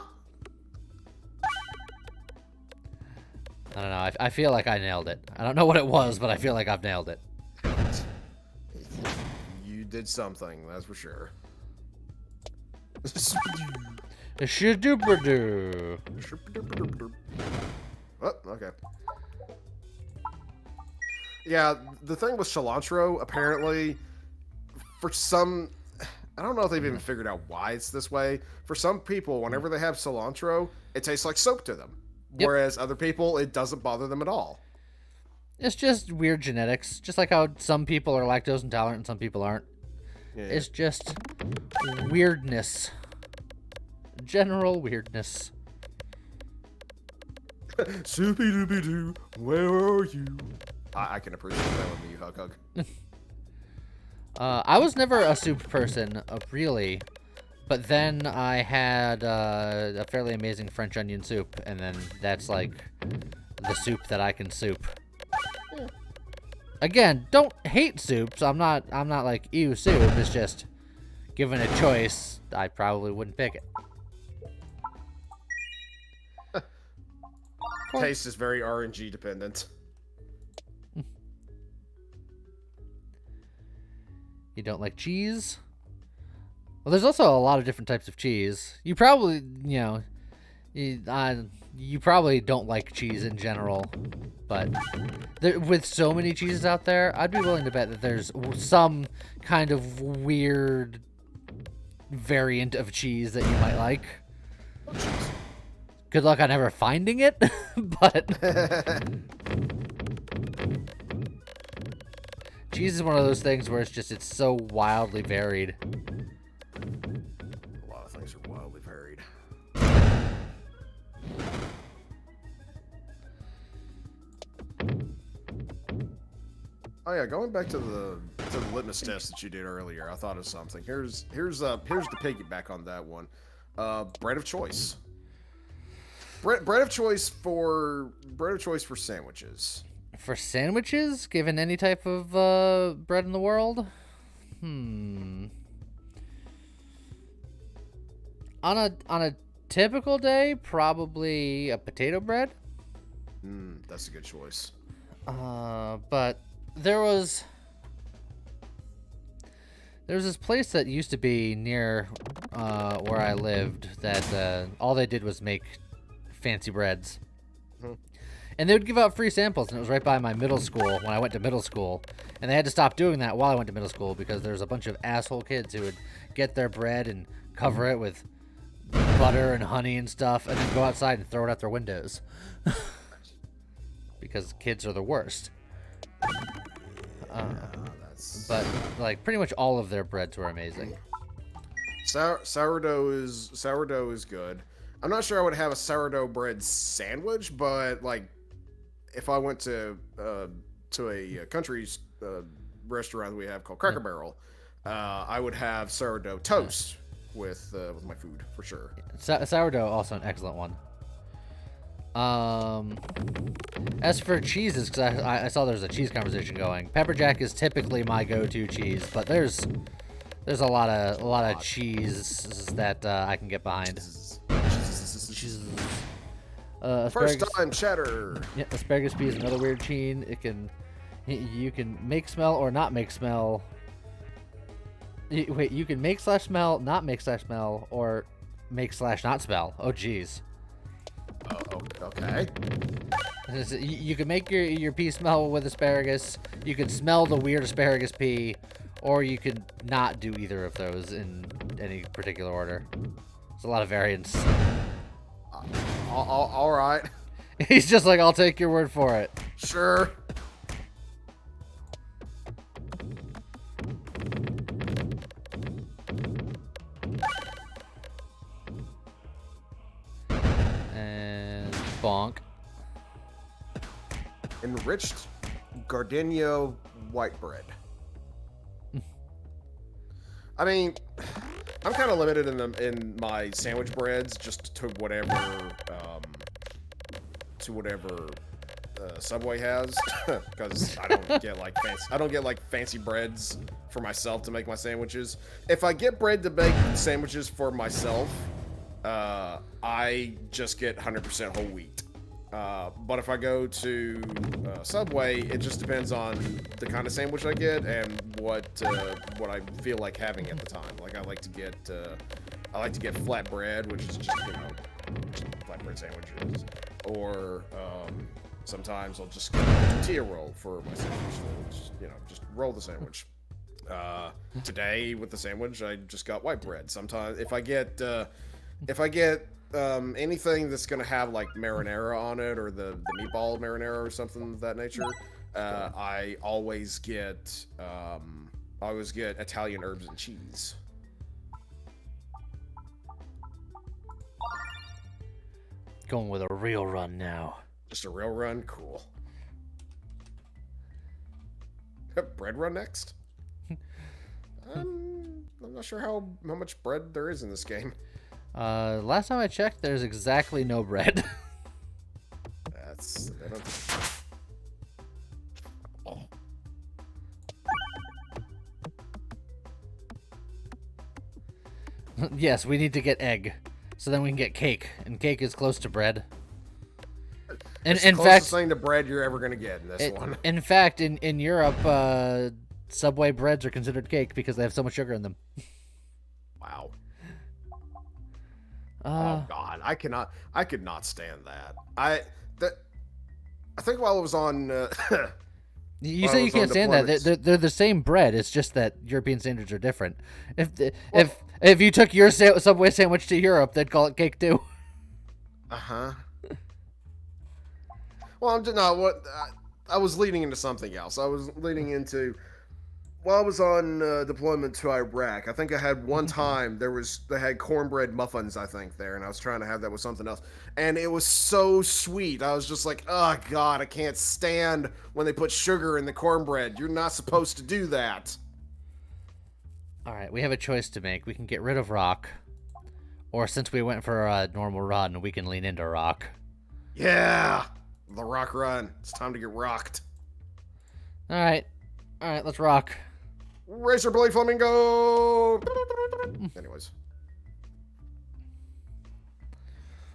A: I don't know. I feel like I nailed it. I don't know what it was, but I feel like I've nailed it.
B: You did something, that's for sure.
A: A shadooper-doo.
B: Oh, okay. Yeah, the thing with cilantro, apparently, for some... I don't know if they've even figured out why it's this way. For some people, whenever they have cilantro, it tastes like soap to them.
A: Yep.
B: Whereas other people, it doesn't bother them at all.
A: It's just weird genetics. Just like how some people are lactose intolerant and some people aren't.
B: Yeah.
A: It's just weirdness. General weirdness.
B: Soupy dooby doo, where are you? I can appreciate that with you, Hug Hug.
A: I was never a soup person, really. But then I had a fairly amazing French onion soup, and then that's like the soup that I can soup. Again, don't hate soups. I'm not like ew soup. It's just given a choice, I probably wouldn't pick it.
B: Taste is very RNG dependent.
A: You don't like cheese? Well, there's also a lot of different types of cheese. You probably, you probably don't like cheese in general, but with so many cheeses out there, I'd be willing to bet that there's some kind of weird variant of cheese that you might like. Good luck on ever finding it, but cheese is one of those things where it's so wildly varied.
B: A lot of things are wildly varied. Oh yeah, going back to the litmus test that you did earlier, I thought of something. Here's the piggyback on that one. Bread of choice. Bread of choice for sandwiches.
A: For sandwiches, given any type of bread in the world, on a typical day, probably a potato bread.
B: That's a good choice.
A: But there was this place that used to be near where I lived that all they did was make fancy breads. And they would give out free samples, and it was right by my middle school when I went to middle school. And they had to stop doing that while I went to middle school because there was a bunch of asshole kids who would get their bread and cover it with butter and honey and stuff, and then go outside and throw it out their windows. Because kids are the worst. But like pretty much all of their breads were amazing.
B: Sourdough is good. I'm not sure I would have a sourdough bread sandwich, but like if I went to a country restaurant we have called Cracker Barrel, I would have sourdough toast with my food for sure.
A: Sourdough also an excellent one. As for cheeses, because I saw there's a cheese conversation going. Pepper Jack is typically my go-to cheese, but there's a lot of cheese that I can get behind.
B: First time cheddar.
A: Yeah, asparagus pea is another weird cheese. You can make smell or not make smell. Wait, you can make / smell, not make / smell, or make / not smell. Oh, jeez.
B: Oh, okay.
A: You can make your pea smell with asparagus. You can smell the weird asparagus pea, or you can not do either of those in any particular order. There's a lot of variants.
B: All right.
A: He's just like, I'll take your word for it.
B: Sure.
A: And bonk.
B: Enriched Gardenia white bread. I mean, I'm kind of limited in my sandwich breads just to whatever Subway has, because I don't get like fancy breads for myself to make my sandwiches. If I get bread to make sandwiches for myself, I just get 100% whole wheat. But if I go to Subway, it just depends on the kind of sandwich I get and what I feel like having at the time. Like I like to get flatbread, which is just flatbread sandwiches, or sometimes I'll just get a tortilla roll for my sandwich. So just roll the sandwich. Today with the sandwich, I just got white bread. Sometimes if I get anything that's gonna have like marinara on it or the meatball marinara or something of that nature, I always get Italian herbs and cheese.
A: Going with a real run now.
B: Just a real run, cool. Bread run next. I'm not sure how much bread there is in this game.
A: Last time I checked, there's exactly no bread.
B: That's. Oh.
A: Yes, we need to get egg, so then we can get cake, and cake is close to bread. And
B: It's the
A: in
B: closest
A: fact,
B: thing to bread you're ever gonna get in this one.
A: in fact, in Europe, Subway breads are considered cake because they have so much sugar in them.
B: Wow. Oh God, I could not stand that. I think while I was on.
A: You
B: While I
A: say you
B: was on
A: can't stand that.
B: deployments.
A: They're the same bread. It's just that European standards are different. If you took your Subway sandwich to Europe, they'd call it cake too.
B: Uh-huh. Well, I'm just not what I was leading into something else. I was leading into while I was on deployment to Iraq. I think I had one time they had cornbread muffins, I think, there, and I was trying to have that with something else, and it was so sweet. I was just like, oh God, I can't stand when they put sugar in the cornbread. You're not supposed to do that.
A: All right, we have a choice to make. We can get rid of rock, or since we went for a normal run, we can lean into rock.
B: Yeah, the rock run. It's time to get rocked.
A: All right, let's rock.
B: Razor blade flamingo. Anyways,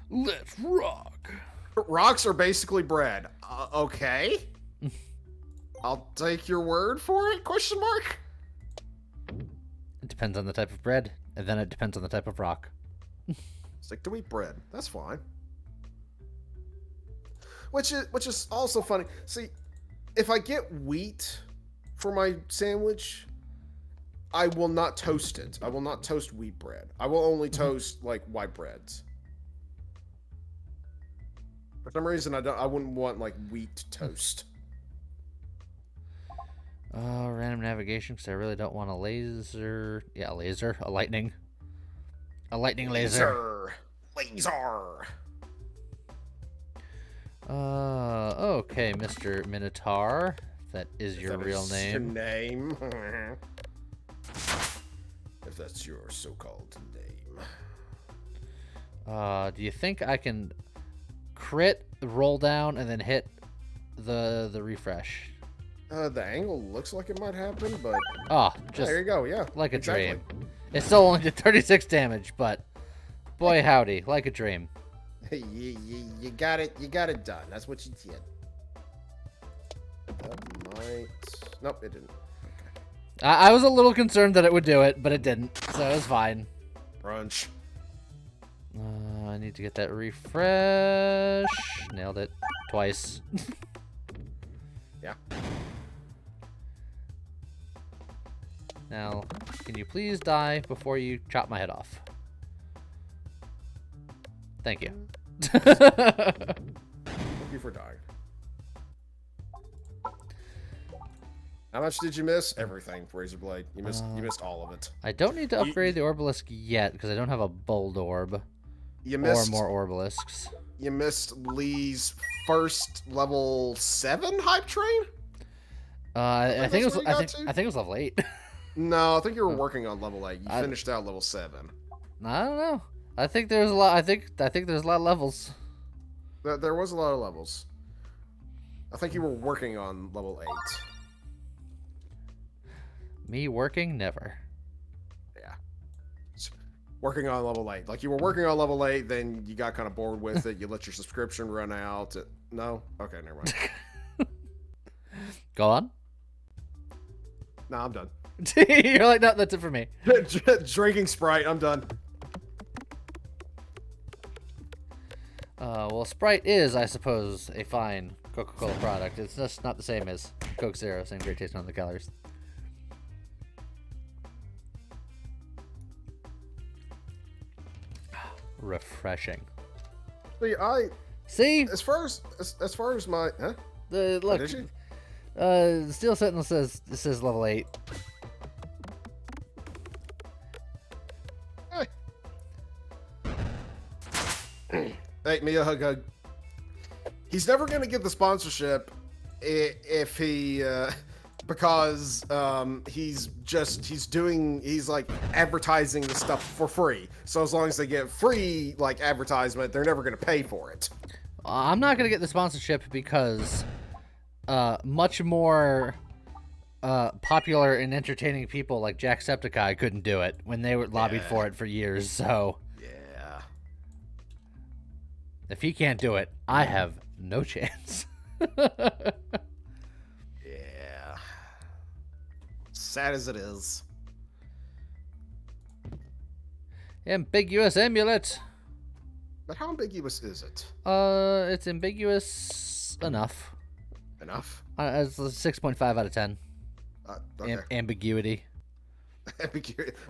A: Let's rock.
B: rocks are basically bread. Okay. I'll take your word for it? Question mark.
A: It depends on the type of bread, and then it depends on the type of rock.
B: Stick to wheat bread. That's fine. Which is also funny. See, if I get wheat for my sandwich, I will not toast it. I will not toast wheat bread. I will only toast like white breads. For some reason, I wouldn't want like wheat toast.
A: Random navigation, because I really don't want a laser. Yeah, a laser. A lightning. A lightning laser.
B: Laser.
A: Okay, Mr. Minotaur. That is your
B: That
A: real
B: is
A: name.
B: Your name. If that's your so-called name.
A: Do you think I can crit, roll down, and then hit the refresh?
B: The angle looks like it might happen, but
A: Just
B: there you go. Yeah,
A: like a
B: exactly.
A: dream. It still only did 36 damage, but boy howdy, like a dream.
B: You got it. You got it done. That's what you did. That might. Nope, it didn't.
A: I was a little concerned that it would do it, but it didn't, so it was fine.
B: Crunch.
A: I need to get that refresh. Nailed it twice.
B: Yeah.
A: Now, can you please die before you chop my head off? Thank you.
B: Thank you for dying. How much did you miss? Everything, Razorblade. You missed all of it.
A: I don't need to upgrade the Orbalisk yet because I don't have a Bold Orb
B: You missed
A: or more Orbalisks.
B: You missed Lee's first level 7 hype train?
A: I think it was.
B: that's what you
A: I
B: got
A: think it was level 8.
B: No, I think you were working on level 8. You finished out level 7.
A: I don't know. I think there's a lot. I think there's a lot of levels.
B: There was a lot of levels. I think you were working on level 8.
A: Me working never.
B: Yeah. Working on level 8. Like you were working on level 8, then you got kind of bored with it. You let your subscription run out. No? Okay, never mind.
A: Go on.
B: Nah, I'm done.
A: You're like, no, that's it for me.
B: Drinking Sprite, I'm done.
A: Well, Sprite is, I suppose, a fine Coca-Cola product. It's just not the same as Coke Zero, same great taste on the calories. refreshing.
B: See,
A: See?
B: as far as my
A: Look.
B: What did you?
A: Steel Sentinel says level 8.
B: Hey, Mia, hug. He's never gonna get the sponsorship if he because he's like advertising the stuff for free. So as long as they get free like advertisement, they're never gonna pay for it.
A: I'm not gonna get the sponsorship because much more popular and entertaining people like Jacksepticeye couldn't do it when they were lobbied for it for years. So
B: yeah,
A: if he can't do it, I have no chance.
B: yeah. Sad as it is.
A: Ambiguous amulet.
B: But how ambiguous is it?
A: It's ambiguous enough.
B: Enough?
A: It's a 6.5 out of 10.
B: Okay.
A: Ambiguity.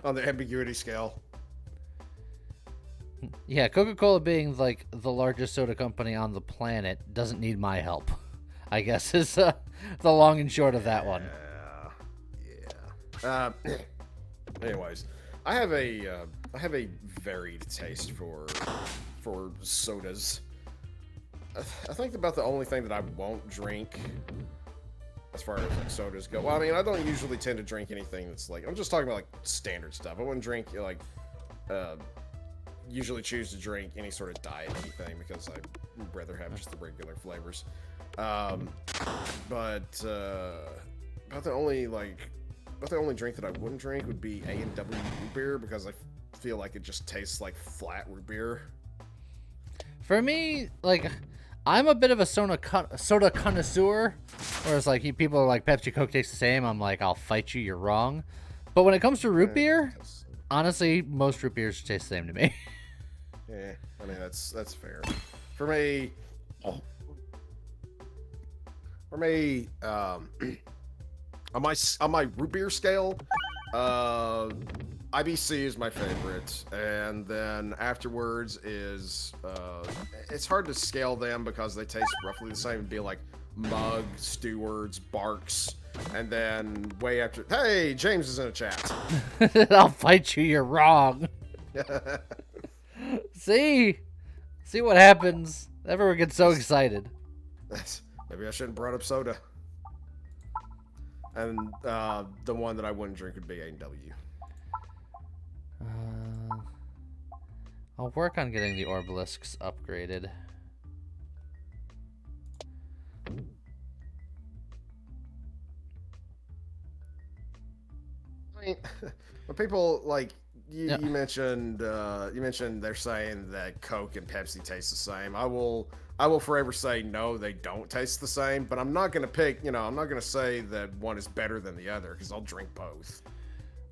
B: On the ambiguity scale.
A: Yeah, Coca-Cola being like the largest soda company on the planet doesn't need my help, I guess is the long and short of that one.
B: Yeah. Anyways, I have a varied taste for sodas. I think about the only thing that I won't drink as far as like sodas go. Well, I mean, I don't usually tend to drink anything that's like, I'm just talking about like standard stuff. I wouldn't drink like usually choose to drink any sort of diet anything because I'd rather have just the regular flavors. But about the only drink that I wouldn't drink would be A&W root beer because I feel like it just tastes like flat root beer.
A: For me, like, I'm a bit of a soda connoisseur, whereas like people are like Pepsi, Coke tastes the same. I'm like, I'll fight you, you're wrong. But when it comes to root beer, honestly, most root beers taste the same to me.
B: Yeah, I mean that's fair. For me, on my root beer scale, IBC is my favorite, and then afterwards is it's hard to scale them because they taste roughly the same. It'd be like Mug, Stewart's, Barks, and then way after. Hey, James is in a chat.
A: I'll fight you, you're wrong. See what happens. Everyone gets so excited.
B: Maybe I shouldn't have brought up soda. And the one that I wouldn't drink would be A&W.
A: I'll work on getting the Obelisks upgraded.
B: I mean, when people like you mentioned they're saying that Coke and Pepsi taste the same. I will forever say no, they don't taste the same. But I'm not gonna pick. I'm not gonna say that one is better than the other because I'll drink both.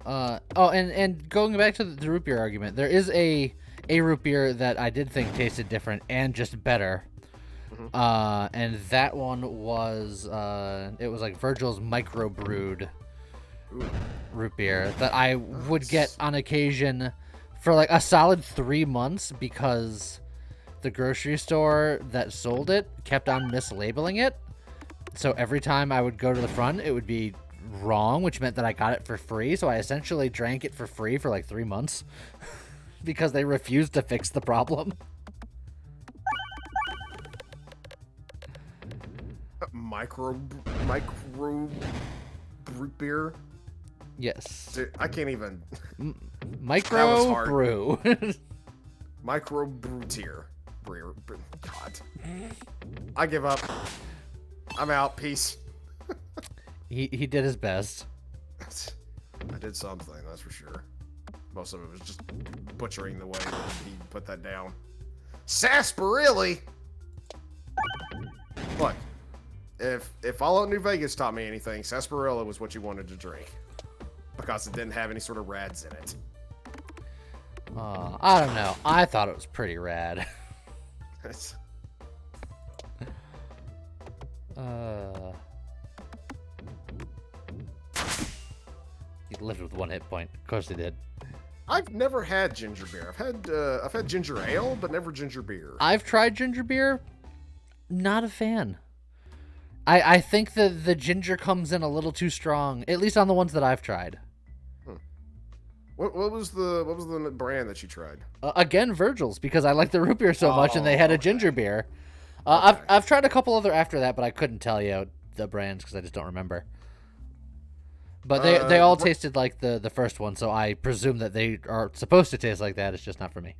A: And going back to the root beer argument, there is a root beer that I did think tasted different and just better. Mm-hmm. And that one was it was like Virgil's microbrewed root beer that I would get on occasion for like a solid 3 months because the grocery store that sold it kept on mislabeling it. So every time I would go to the front, it would be wrong, which meant that I got it for free. So I essentially drank it for free for like 3 months because they refused to fix the problem.
B: Micro root beer.
A: Yes.
B: Dude, I can't even.
A: Micro brew.
B: Micro brew tier. God. I give up. I'm out. Peace.
A: He did his best.
B: I did something, that's for sure. Most of it was just butchering the way that he put that down. Sarsaparilla! Look, if Fallout New Vegas taught me anything, sarsaparilla was what you wanted to drink. Because it didn't have any sort of rads in it.
A: I don't know. I thought it was pretty rad. He lived with 1 hit point. Of course he did.
B: I've never had ginger beer. I've had ginger ale, but never ginger beer.
A: I've tried ginger beer. Not a fan. I think the ginger comes in a little too strong, at least on the ones that I've tried.
B: What was the brand that you tried?
A: Again, Virgil's, because I like the root beer so much, and they had a ginger beer.
B: Okay.
A: I've tried a couple other after that, but I couldn't tell you the brands because I just don't remember. But they all tasted like the first one, so I presume that they are supposed to taste like that. It's just not for me.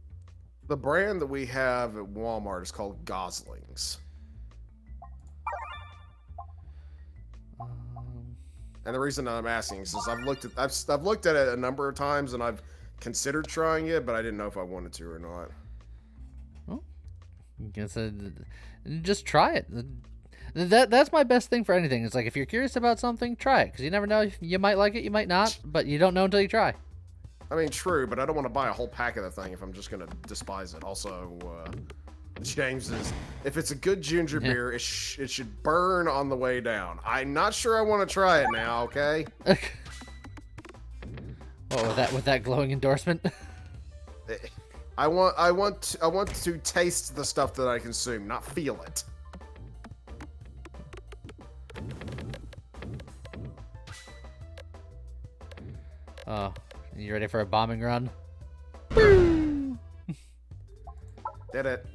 B: The brand that we have at Walmart is called Goslings. And the reason I'm asking is I've looked at it a number of times and I've considered trying it, but I didn't know if I wanted to or not.
A: Well, guess just try it. That's my best thing for anything. It's like if you're curious about something, try it because you never know. You might like it, you might not, but you don't know until you try.
B: I mean, true, but I don't want to buy a whole pack of the thing if I'm just gonna despise it. Also, James is, if it's a good ginger beer, it should burn on the way down. I'm not sure I want to try it now. Okay.
A: What with that glowing endorsement?
B: I want to taste the stuff that I consume, not feel it.
A: Oh, you ready for a bombing run?
B: Did it.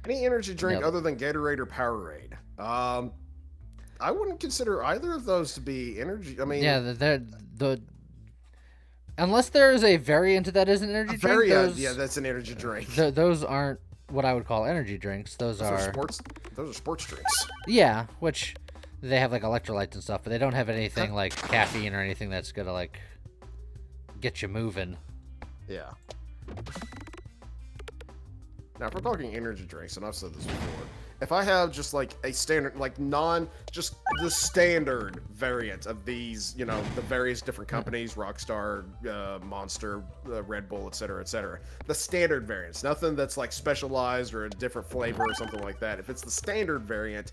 B: Any energy drink other than Gatorade or Powerade? I wouldn't consider either of those to be energy. I mean,
A: yeah, the unless there is a variant that is an energy drink.
B: Yeah, that's an energy drink.
A: Those aren't what I would call energy drinks. Those are
B: sports. Those are sports drinks.
A: Yeah, which they have like electrolytes and stuff, but they don't have anything like caffeine or anything that's gonna like get you moving.
B: Yeah. Now, if we're talking energy drinks, and I've said this before, if I have just like a standard, like just the standard variant of these, you know, the various different companies, Rockstar, Monster, Red Bull, etc., the standard variants, nothing that's like specialized or a different flavor or something like that. If it's the standard variant,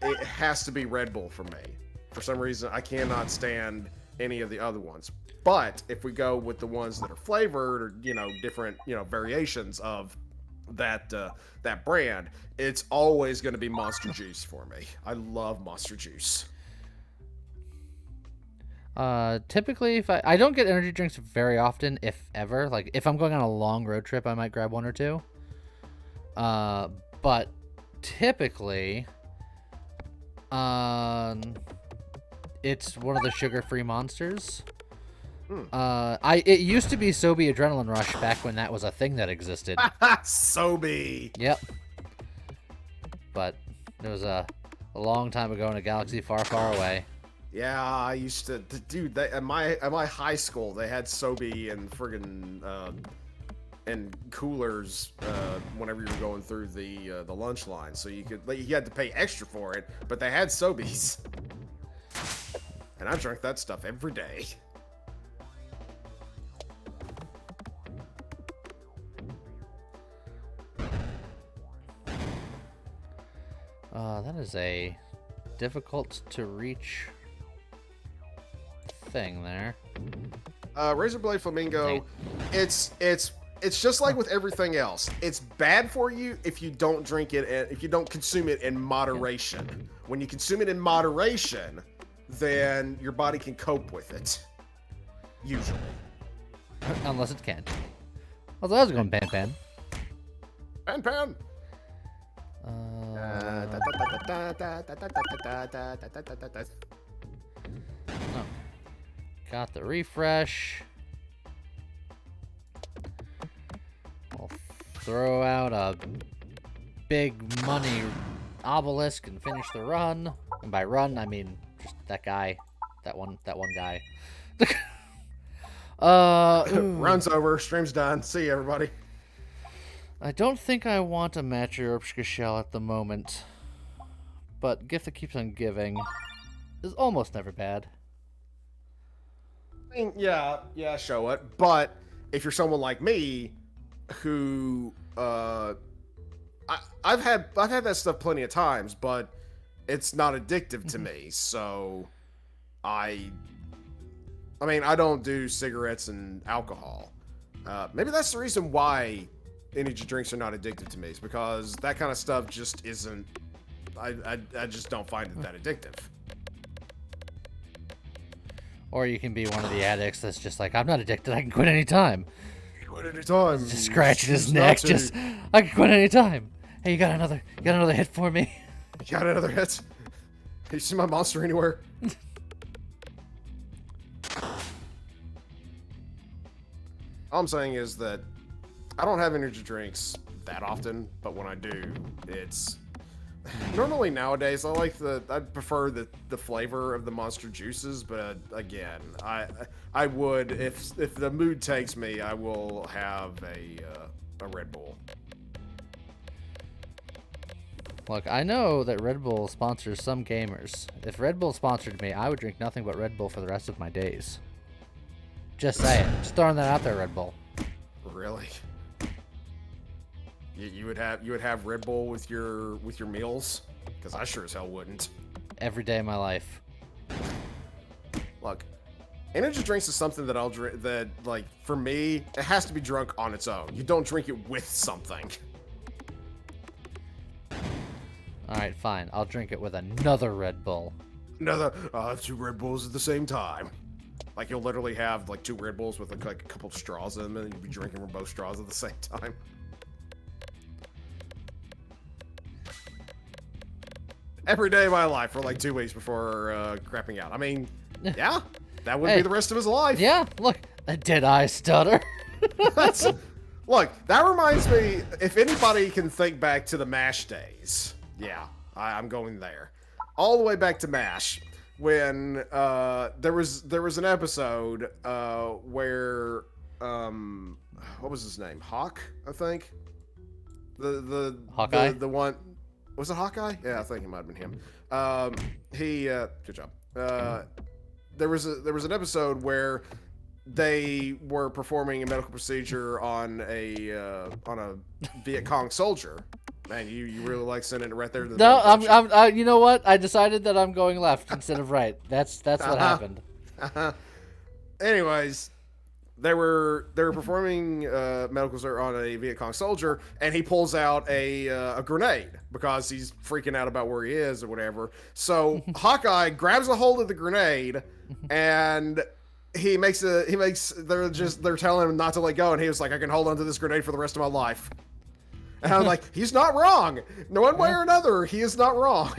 B: it has to be Red Bull for me. For some reason, I cannot stand any of the other ones. But if we go with the ones that are flavored or, you know, different, you know, variations of that brand, it's always going to be Monster Juice for me. I love Monster Juice.
A: Typically, if I don't get energy drinks very often, if ever. Like if I'm going on a long road trip, I might grab one or two. But typically, it's one of the sugar-free Monsters. It used to be Sobe Adrenaline Rush back when that was a thing that existed.
B: Sobe.
A: Yep. But it was a long time ago in a galaxy far, far away.
B: Yeah, I used to, dude. At my high school, they had Sobe and friggin' and coolers whenever you were going through the lunch line, so you had to pay extra for it, but they had Sobeys, and I drank that stuff every day.
A: That is a difficult to reach thing there.
B: Razorblade Flamingo, it's just like with everything else. It's bad for you if you don't drink it and if you don't consume it in moderation. When you consume it in moderation, then your body can cope with it. Usually.
A: Unless it can. Although I was going pan pan.
B: Pan pan.
A: Oh. Got the refresh. We'll throw out a big money obelisk and finish the run. And by run, I mean just that guy. That one guy.
B: Run's over. Stream's done. See you, everybody.
A: I don't think I want a Matryoshka shell at the moment, but Gift That Keeps on Giving is almost never bad.
B: I mean, yeah, show it. But if you're someone like me, who I've had that stuff plenty of times, but it's not addictive to me. So I mean, I don't do cigarettes and alcohol. Maybe that's the reason why energy drinks are not addictive to me, is because that kind of stuff just isn't. I just don't find it that addictive.
A: Or you can be one of the addicts that's just like, I'm not addicted. I can quit anytime.
B: Quit any time.
A: Just scratching his neck. Just, I can quit anytime. Hey, you got another hit for me?
B: You got another hit? You see my monster anywhere? All I'm saying is that I don't have energy drinks that often, but when I do, it's normally nowadays I prefer the flavor of the Monster juices, but again, I would if the mood takes me, I will have a Red Bull.
A: Look, I know that Red Bull sponsors some gamers. If Red Bull sponsored me, I would drink nothing but Red Bull for the rest of my days. Just saying. Just throwing that out there, Red Bull.
B: Really? You would have Red Bull with your meals? Because I sure as hell wouldn't.
A: Every day of my life.
B: Look, energy drinks is something that I'll drink. That, like, for me, it has to be drunk on its own. You don't drink it with something.
A: Alright, fine. I'll drink it with another Red Bull.
B: I'll have 2 Red Bulls at the same time. Like, you'll literally have, like, 2 Red Bulls with, like a couple of straws in them, and you'll be drinking from both straws at the same time. Every day of my life for, like, 2 weeks before crapping out. I mean, yeah, that would be the rest of his life.
A: Yeah, look, did I stutter?
B: Look, that reminds me, if anybody can think back to the MASH days, yeah, I'm going there. All the way back to MASH, when there was an episode where what was his name? Hawk, I think. The
A: Hawkeye?
B: The one, was it Hawkeye? Yeah, I think it might have been him. Good job. There was an episode where they were performing a medical procedure on a Viet Cong soldier. Man, you really like sending it right there to the
A: No, I'm you know what? I decided that I'm going left instead of right. That's what happened.
B: Anyways, they were performing medical surgery on a Viet Cong soldier, and he pulls out a grenade because he's freaking out about where he is or whatever. So Hawkeye grabs a hold of the grenade, and they're telling him not to let go, and he was like, I can hold onto this grenade for the rest of my life. And I'm like, he's not wrong. No one way or another, he is not wrong.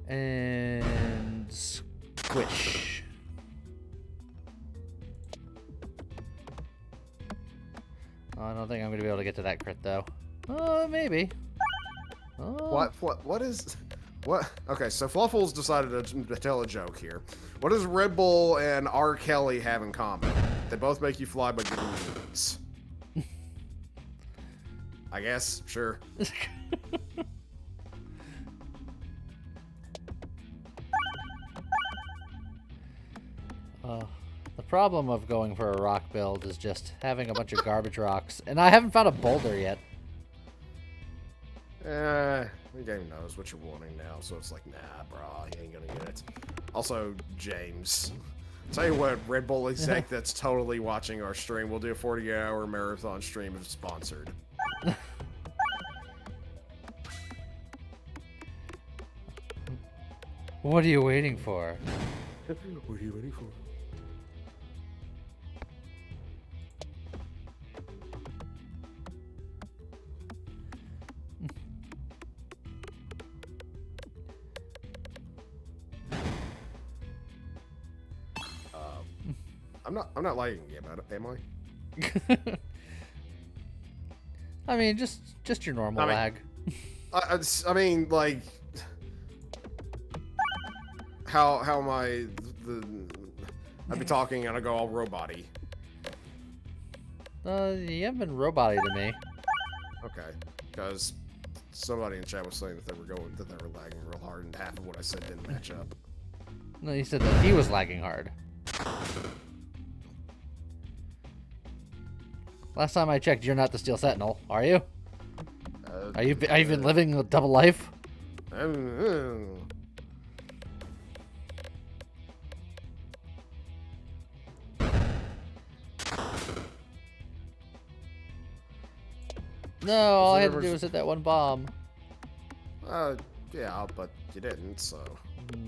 A: And squish. Oh, I don't think I'm gonna be able to get to that crit though. Maybe.
B: What is? What? Okay, so Fluffles decided to tell a joke here. What does Red Bull and R. Kelly have in common? They both make you fly by giving you wings. I guess, sure.
A: The problem of going for a rock build is just having a bunch of garbage rocks, and I haven't found a boulder yet.
B: The game knows what you're wanting now, so it's like, nah, bro, you ain't gonna get it. Also, James, tell you what, Red Bull exec that's totally watching our stream, we'll do a 40-hour marathon stream if sponsored.
A: What are you waiting for?
B: What are you waiting for? I'm not liking the game, am I?
A: I mean, just your normal lag.
B: I mean, like, how am I? I'd be talking and I go all robot-y.
A: You haven't been robot-y to me.
B: Okay, because somebody in chat was saying that they were lagging real hard, and half of what I said didn't match up.
A: No, he said that he was lagging hard. Last time I checked, you're not the Steel Sentinel, are you? Are you been living a double life? No, all I had to do was hit that one bomb.
B: Yeah, but you didn't, so.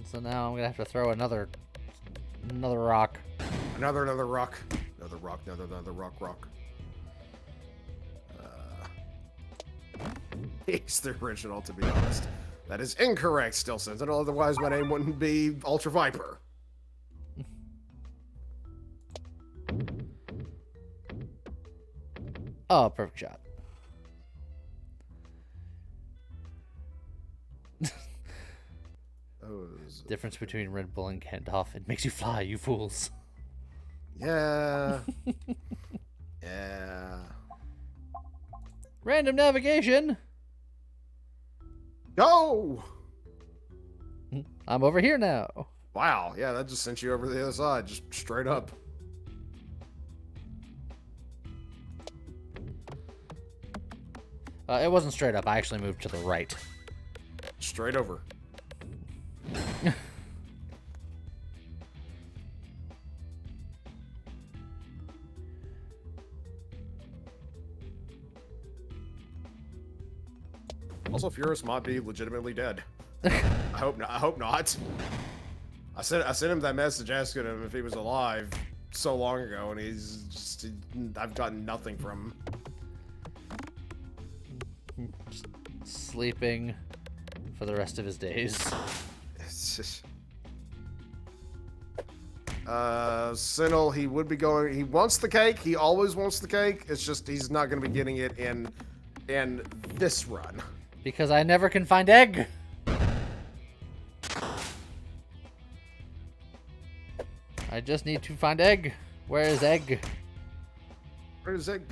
A: So now I'm gonna have to throw another rock.
B: Another rock. Another rock. He's the original, to be honest. That is incorrect, Steel Sentinel, otherwise my name wouldn't be Ultra Viper.
A: Oh, perfect shot. Difference between Red Bull and Gandalf. It makes you fly, you fools.
B: Yeah. Yeah.
A: Random navigation.
B: Go!
A: I'm over here now.
B: Wow, yeah, that just sent you over to the other side, just straight up.
A: It wasn't straight up. I actually moved to the right.
B: Straight over. Also, Furus might be legitimately dead. I hope not. I hope not. I sent him that message asking him if he was alive so long ago, and he's just. I've gotten nothing from him.
A: Just sleeping for the rest of his days.
B: It's just. Sinel, he would be going. He wants the cake. He always wants the cake. It's just he's not going to be getting it in this run.
A: Because I never can find egg. I just need to find egg. Where is egg?
B: Where is egg?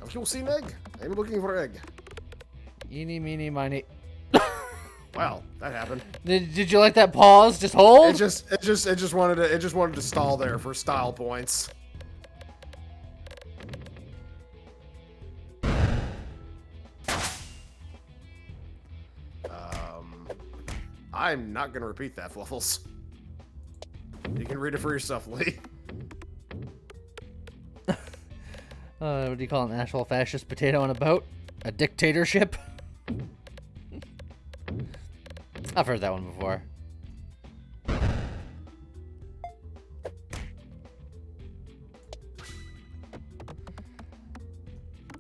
B: Have you seen egg? I'm looking for egg.
A: Eeny, meeny, miny.
B: Wow, that happened.
A: Did you like that pause? Just hold.
B: It just wanted to stall there for style points. I'm not gonna repeat that, Fluffles. You can read it for yourself, Lee.
A: What do you call an actual fascist potato on a boat? A dictatorship? I've heard that one before.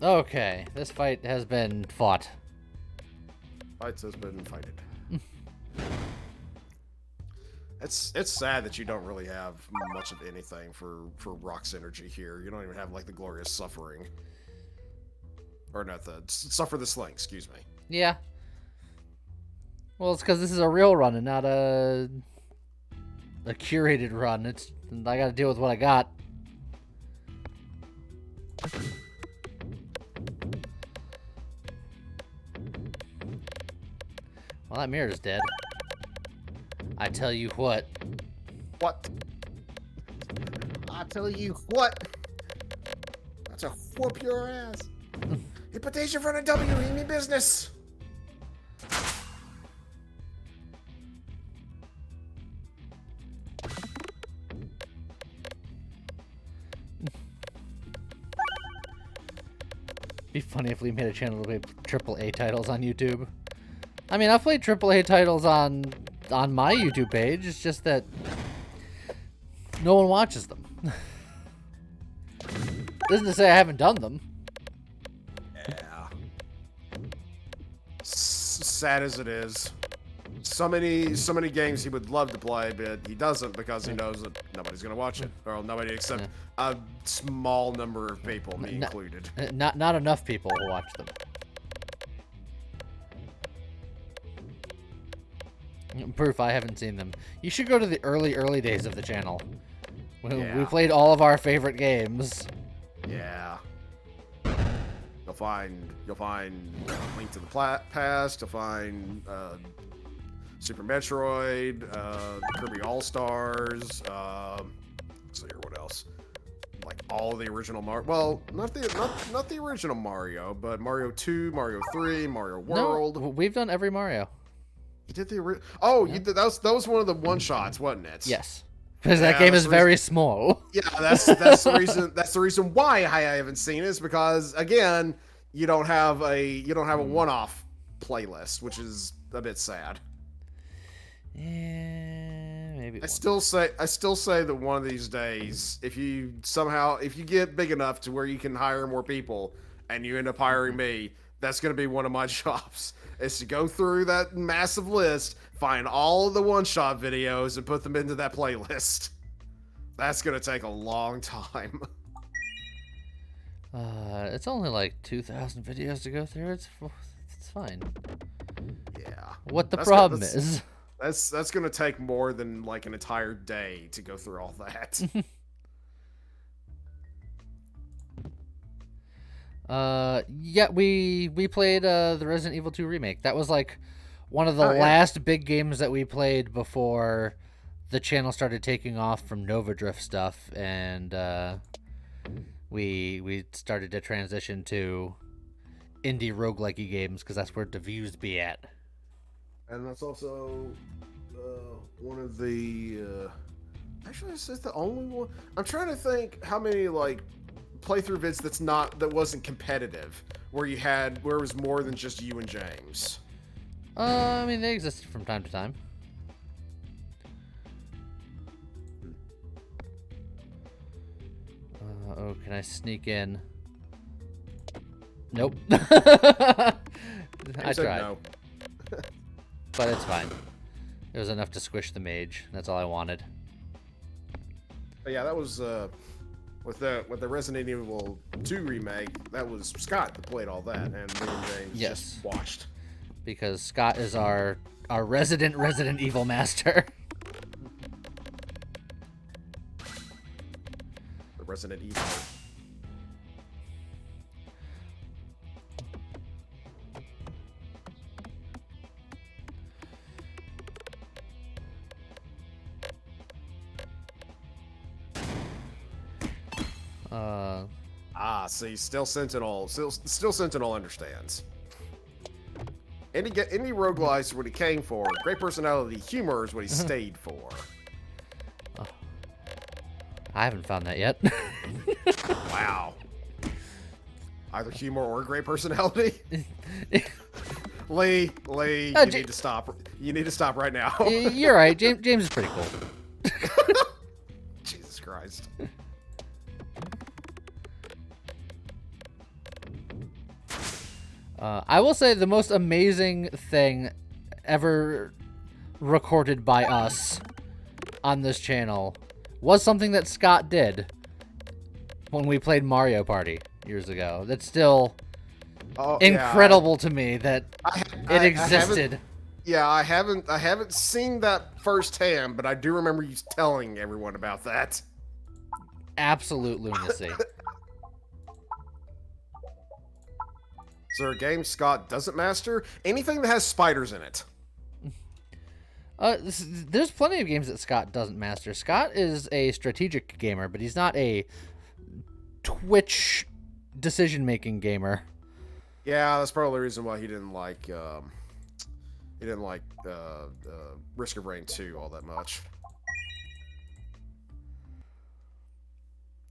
A: Okay, this fight has been fought.
B: Fights has been fighted. It's sad that you don't really have much of anything for Rock's energy here. You don't even have like the glorious suffering, or not the suffer the sling. Excuse me.
A: Yeah. Well, it's because this is a real run and not a curated run. I got to deal with what I got. Well, that mirror's dead. I tell you what.
B: What? I tell you what. That's a whoop your ass. Imputation for a W. He mean business.
A: Be funny if we made a channel to play AAA titles on YouTube. I mean, I've played AAA titles on my YouTube page. It's just that no one watches them. Isn't to say I haven't done them.
B: Yeah. Sad as it is. So many games he would love to play, but he doesn't because he knows that nobody's gonna watch it, or nobody except a small number of people, me included.
A: Not enough people will watch them. Proof I haven't seen them. You should go to the early days of the channel. We played all of our favorite games.
B: Yeah. You'll find Link to the Past. You'll find Super Metroid, Kirby All Stars. Let's see here, what else? Like all the original Mario. Well, not the original Mario, but Mario 2, Mario 3, Mario World.
A: No, we've done every Mario.
B: You did the original. Oh, you did. That was one of the one shots, wasn't it?
A: Yes, because that game is very small.
B: Yeah, that's the reason. That's the reason why I haven't seen it, is because again, you don't have a one-off playlist, which is a bit sad.
A: Yeah, maybe.
B: I still say that one of these days, if you get big enough to where you can hire more people, and you end up hiring me, that's going to be one of my jobs. Is to go through that massive list, find all of the one-shot videos, and put them into that playlist. That's going to take a long time.
A: It's only like 2,000 videos to go through. It's fine.
B: Yeah.
A: What the problem is?
B: That's going to take more than like an entire day to go through all that.
A: Yeah, we played the Resident Evil 2 remake. That was like one of the last big games that we played before the channel started taking off from Nova Drift stuff, and we started to transition to indie roguelike-y games because that's where the views be at.
B: And that's also one of the actually, this is the only one. I'm trying to think how many like playthrough vids that wasn't competitive, where it was more than just you and James.
A: I mean, they existed from time to time. Oh, can I sneak in? Nope. I tried.
B: No.
A: But it's fine. It was enough to squish the mage. That's all I wanted.
B: But yeah, that was with the Resident Evil 2 remake. That was Scott that played all that, and me and James just watched.
A: Because Scott is our Resident Evil master.
B: The Resident Evil. See, still Sentinel understands. Any roguelites are what he came for. Great personality, humor is what he stayed for.
A: Oh. I haven't found that yet.
B: Wow. Either humor or great personality. Lee, you need to stop. You need to stop right now.
A: You're right. James is pretty cool.
B: Jesus Christ.
A: I will say the most amazing thing ever recorded by us on this channel was something that Scott did when we played Mario Party years ago. That's still incredible to me that it existed.
B: I haven't seen that firsthand, but I do remember you telling everyone about that.
A: Absolute lunacy.
B: Is there a game Scott doesn't master? Anything that has spiders in it.
A: There's plenty of games that Scott doesn't master. Scott is a strategic gamer, but he's not a Twitch decision-making gamer.
B: Yeah, that's probably the reason why he didn't like Risk of Rain 2 all that much.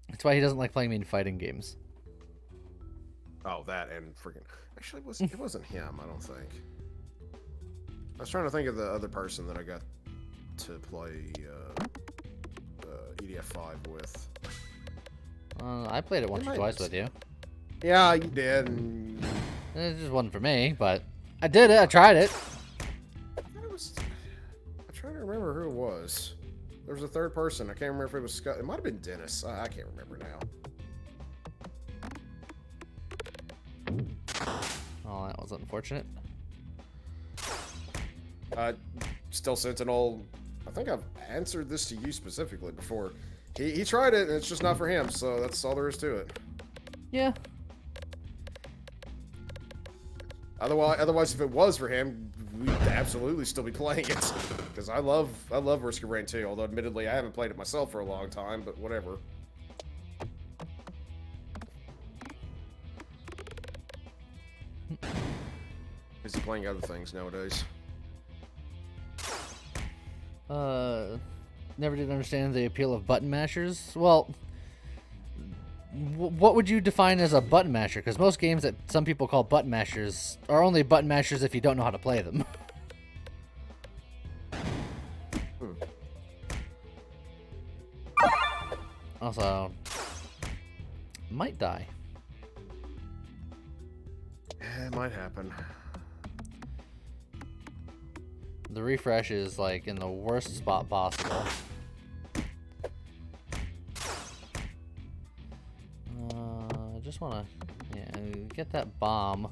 A: That's why he doesn't like playing me in fighting games.
B: Oh, that and freaking... Actually, it wasn't him, I don't think. I was trying to think of the other person that I got to play EDF 5 with.
A: I played it once or twice with you.
B: Yeah, you did. And...
A: It just wasn't for me, but I did it. I tried it.
B: I'm trying to remember who it was. There was a third person. I can't remember if it was Scott. It might have been Dennis. I can't remember now.
A: Oh, that was unfortunate.
B: Still Sentinel. I think I've answered this to you specifically before. He tried it, and it's just not for him, so that's all there is to it.
A: Yeah.
B: Otherwise, if it was for him, we'd absolutely still be playing it because I love Risk of Rain 2. Although admittedly, I haven't played it myself for a long time, but whatever. Busy playing other things nowadays.
A: Never did understand the appeal of button mashers. Well, what would you define as a button masher? Because most games that some people call button mashers are only button mashers if you don't know how to play them. Also, might die.
B: Yeah, it might happen.
A: The refresh is like in the worst spot possible. I just want to, get that bomb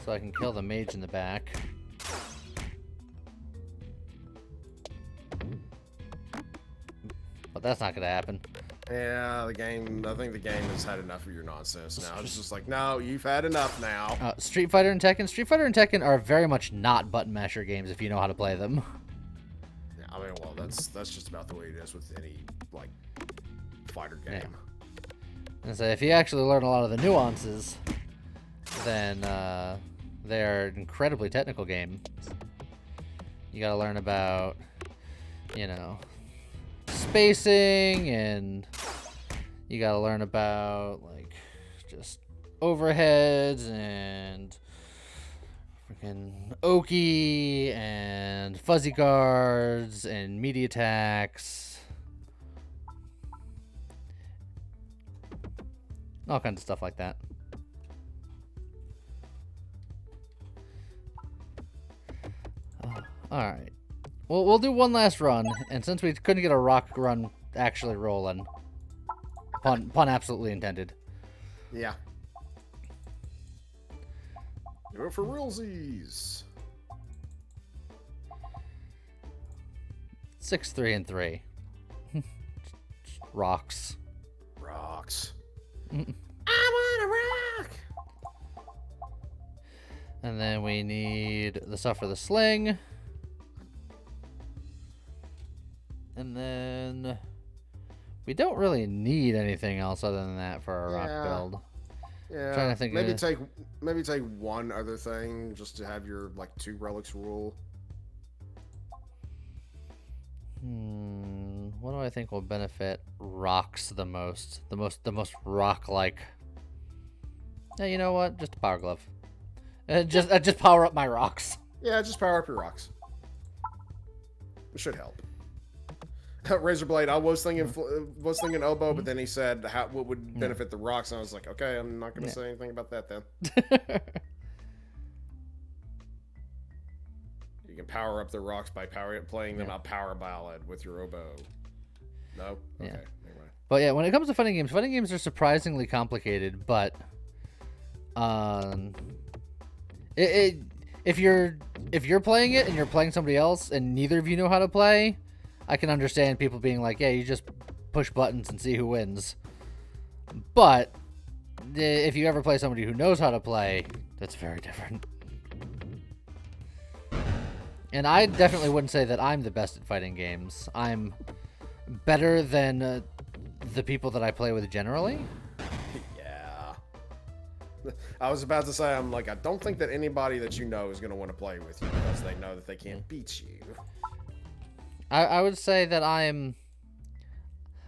A: so I can kill the mage in the back. But that's not gonna happen.
B: Yeah, I think the game has had enough of your nonsense now. It's just like, no, you've had enough now.
A: Street Fighter and Tekken are very much not button masher games if you know how to play them.
B: Yeah, I mean, well, that's just about the way it is with any like fighter game.
A: Yeah. And so if you actually learn a lot of the nuances, then they're incredibly technical games. You gotta learn about, spacing, and you gotta learn about like just overheads and freaking Oki and fuzzy guards and media attacks, all kinds of stuff like that. All right. Well, we'll do one last run, and since we couldn't get a rock run actually rolling, pun absolutely intended.
B: Yeah. Do it for realsies.
A: 6, 3, and 3. Rocks.
B: Rocks. I want a rock.
A: And then we need the stuff for the sling. And then we don't really need anything else other than that for our rock build.
B: Yeah.
A: Trying to think
B: maybe take one other thing just to have your like 2 relics rule.
A: What do I think will benefit rocks the most? The most rock-like. Yeah, you know what? Just a power glove. Just power up my rocks.
B: Yeah, just power up your rocks. It should help. Razorblade, I was thinking elbow, but then he said what would benefit the rocks, and I was like, okay, I'm not going to say anything about that then. You can power up the rocks by playing them a power ballad with your oboe. No? Okay. Anyway.
A: But yeah, when it comes to fighting games are surprisingly complicated, but if you're playing it and you're playing somebody else and neither of you know how to play, I can understand people being like, yeah, you just push buttons and see who wins. But if you ever play somebody who knows how to play, that's very different. And I definitely wouldn't say that I'm the best at fighting games. I'm better than the people that I play with generally.
B: Yeah. I was about to say, I don't think that anybody that you know is going to want to play with you because they know that they can't beat you.
A: I would say that I'm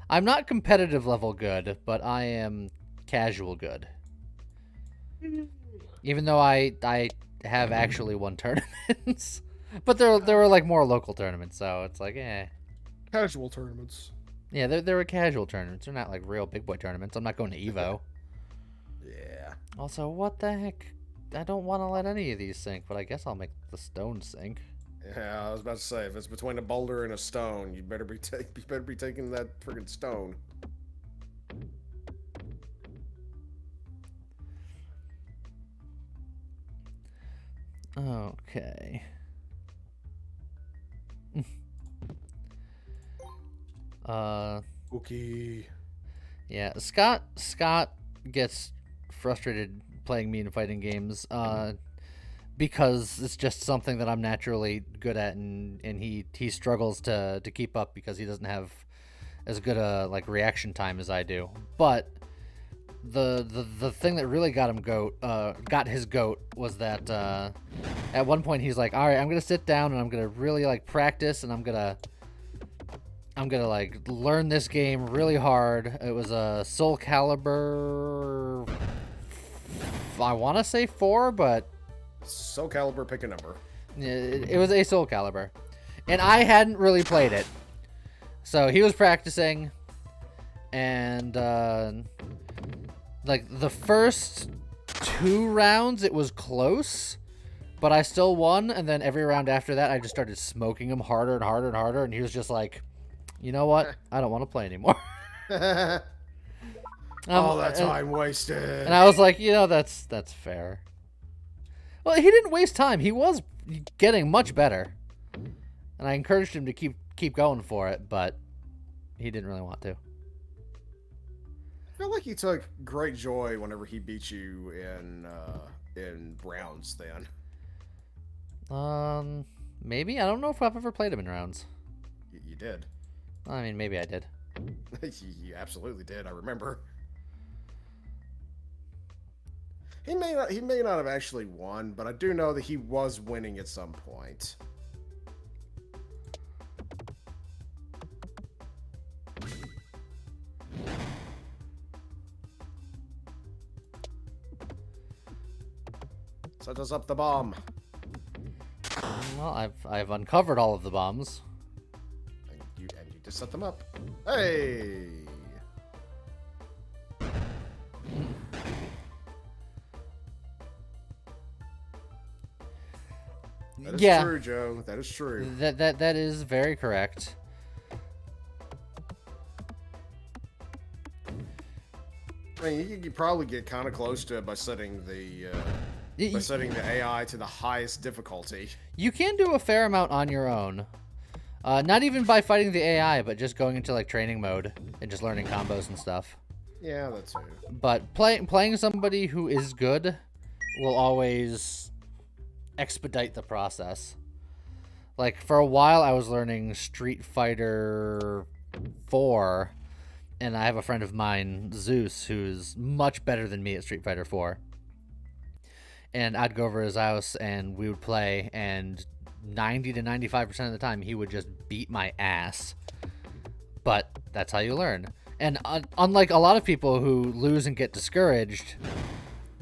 A: not competitive level good, but I am casual good. Even though I have actually won tournaments. But there were like more local tournaments, so it's like,
B: Casual tournaments.
A: Yeah, there were casual tournaments. They're not like real big boy tournaments. I'm not going to Evo.
B: Yeah.
A: Also, what the heck? I don't want to let any of these sink, but I guess I'll make the stone sink.
B: Yeah, I was about to say, if it's between a boulder and a stone, you better be taking that friggin' stone.
A: Okay.
B: Okay.
A: Yeah, Scott gets frustrated playing me in fighting games. because it's just something that I'm naturally good at, and he struggles to keep up because he doesn't have as good a like reaction time as I do. But the thing that really got his goat was that at one point he's like, all right, I'm gonna sit down and I'm gonna really like practice, and I'm gonna like learn this game really hard. It was a Soul Calibur, I want to say 4, but
B: Soul Calibur, pick a number.
A: it was a Soul Calibur, and I hadn't really played it, so he was practicing, and like the first 2 rounds it was close, but I still won, and then every round after that I just started smoking him harder and harder and harder, and he was just like, you know what, I don't want to play anymore.
B: All that time wasted.
A: And I was like, that's fair. Well, he didn't waste time. He was getting much better, and I encouraged him to keep going for it, but he didn't really want to.
B: I feel like he took great joy whenever he beat you in rounds. Then.
A: Maybe, I don't know if I've ever played him in rounds.
B: You did.
A: I mean, maybe I did.
B: You absolutely did. I remember. He may not have actually won, but I do know that he was winning at some point. Set us up the bomb.
A: Well, I've uncovered all of the bombs.
B: And you just set them up. Hey. That is true, Joe. That is true.
A: That is very correct.
B: I mean, you could probably get kind of close to it by setting the AI to the highest difficulty.
A: You can do a fair amount on your own. Not even by fighting the AI, but just going into like training mode and just learning combos and stuff.
B: Yeah, that's it.
A: But playing somebody who is good will always expedite the process. Like for a while I was learning Street Fighter 4, and I have a friend of mine, Zeus, who's much better than me at Street Fighter 4. And I'd go over to his house and we would play, and 90 to 95% of the time he would just beat my ass. But that's how you learn. And unlike a lot of people who lose and get discouraged,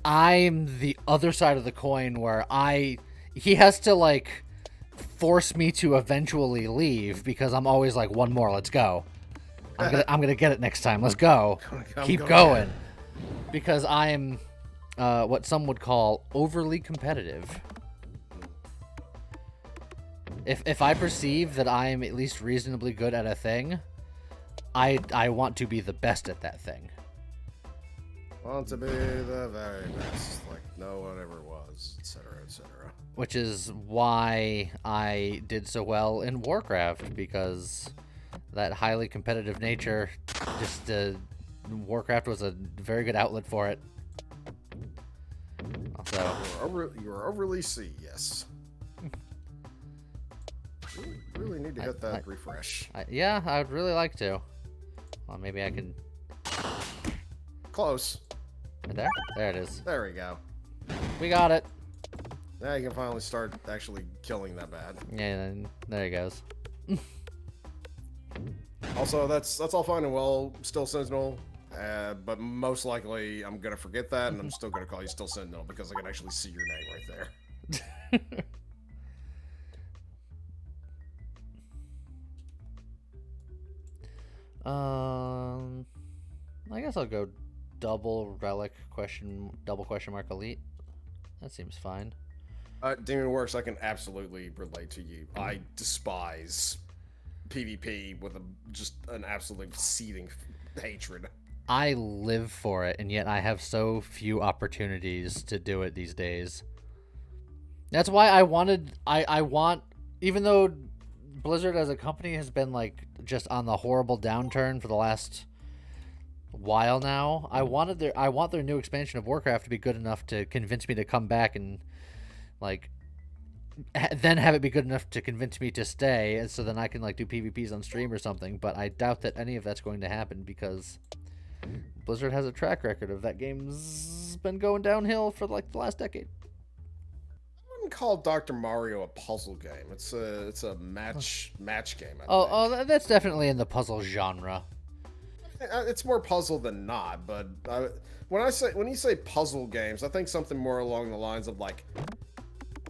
A: I'm the other side of the coin where he has to like force me to eventually leave because I'm always like, one more, let's go. I'm gonna get it next time. Let's go. Keep going. Because I'm what some would call overly competitive. If I perceive that I am at least reasonably good at a thing, I want to be the best at that thing.
B: Want to be the very best, like no one ever was, etc., etc.
A: Which is why I did so well in Warcraft, because that highly competitive nature, just Warcraft was a very good outlet for it. Also,
B: you were overly C, yes. Really need to hit that refresh.
A: Yeah, I would really like to. Well, maybe I can.
B: Close.
A: Right there? There it is.
B: There we go.
A: We got it.
B: Now you can finally start actually killing that bad.
A: Yeah, then there he goes.
B: Also, that's all fine and well, still Sentinel, but most likely I'm gonna forget that, and I'm still gonna call you still Sentinel because I can actually see your name right there.
A: I guess I'll go double relic question mark elite. That seems fine.
B: Demon Works, I can absolutely relate to you. I despise PvP with just an absolute seething hatred.
A: I live for it, and yet I have so few opportunities to do it these days. That's why I want, even though Blizzard as a company has been like just on the horrible downturn for the last while now, I want their new expansion of Warcraft to be good enough to convince me to come back and like, then have it be good enough to convince me to stay, and so then I can like do PvPs on stream or something. But I doubt that any of that's going to happen because Blizzard has a track record of that game's been going downhill for like the last decade.
B: I wouldn't call Dr. Mario a puzzle game. It's a match game. I think.
A: That's definitely in the puzzle genre.
B: It's more puzzle than not, but when you say puzzle games, I think something more along the lines of like,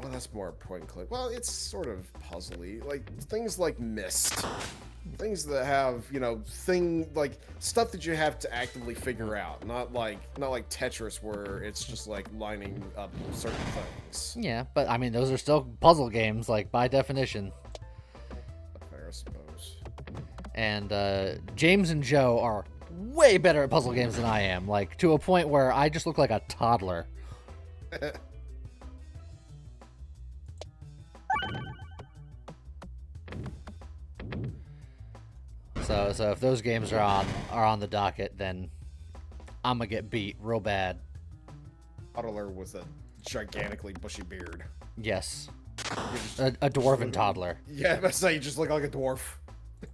B: well, that's more point and click. Well, it's sort of puzzly, like things like Myst, things that have like stuff that you have to actively figure out, not like Tetris where it's just like lining up certain things.
A: Yeah, but I mean those are still puzzle games, like by definition.
B: Fair, I suppose.
A: And James and Joe are way better at puzzle games than I am, like to a point where I just look like a toddler. So if those games are on the docket, then I'm gonna get beat real bad.
B: Toddler with a gigantically bushy beard.
A: Yes, a dwarven toddler.
B: Yeah, I must say you just look like a dwarf.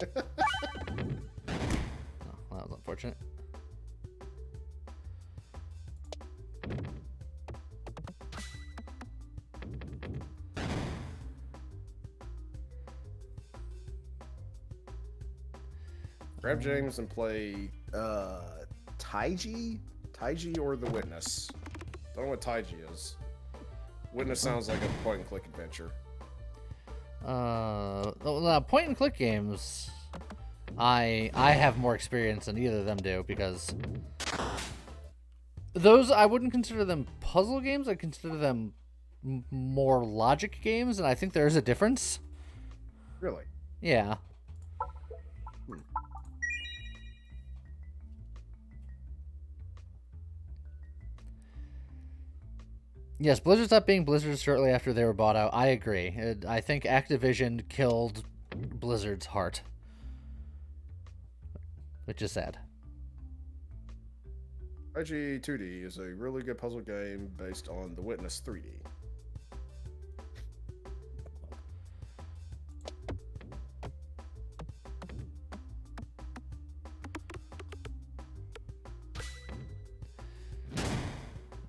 A: Oh, well, that was unfortunate.
B: Grab James and play Taiji or The Witness. Don't know what Taiji is. Witness sounds like a point and click adventure.
A: Point and click games, I have more experience than either of them do, because those I wouldn't consider them puzzle games. I consider them more logic games, and I think there is a difference.
B: Really?
A: Yeah. Yes, Blizzard stopped being Blizzard shortly after they were bought out. I agree. I think Activision killed Blizzard's heart, which is sad.
B: IG 2D is a really good puzzle game based on The Witness 3D.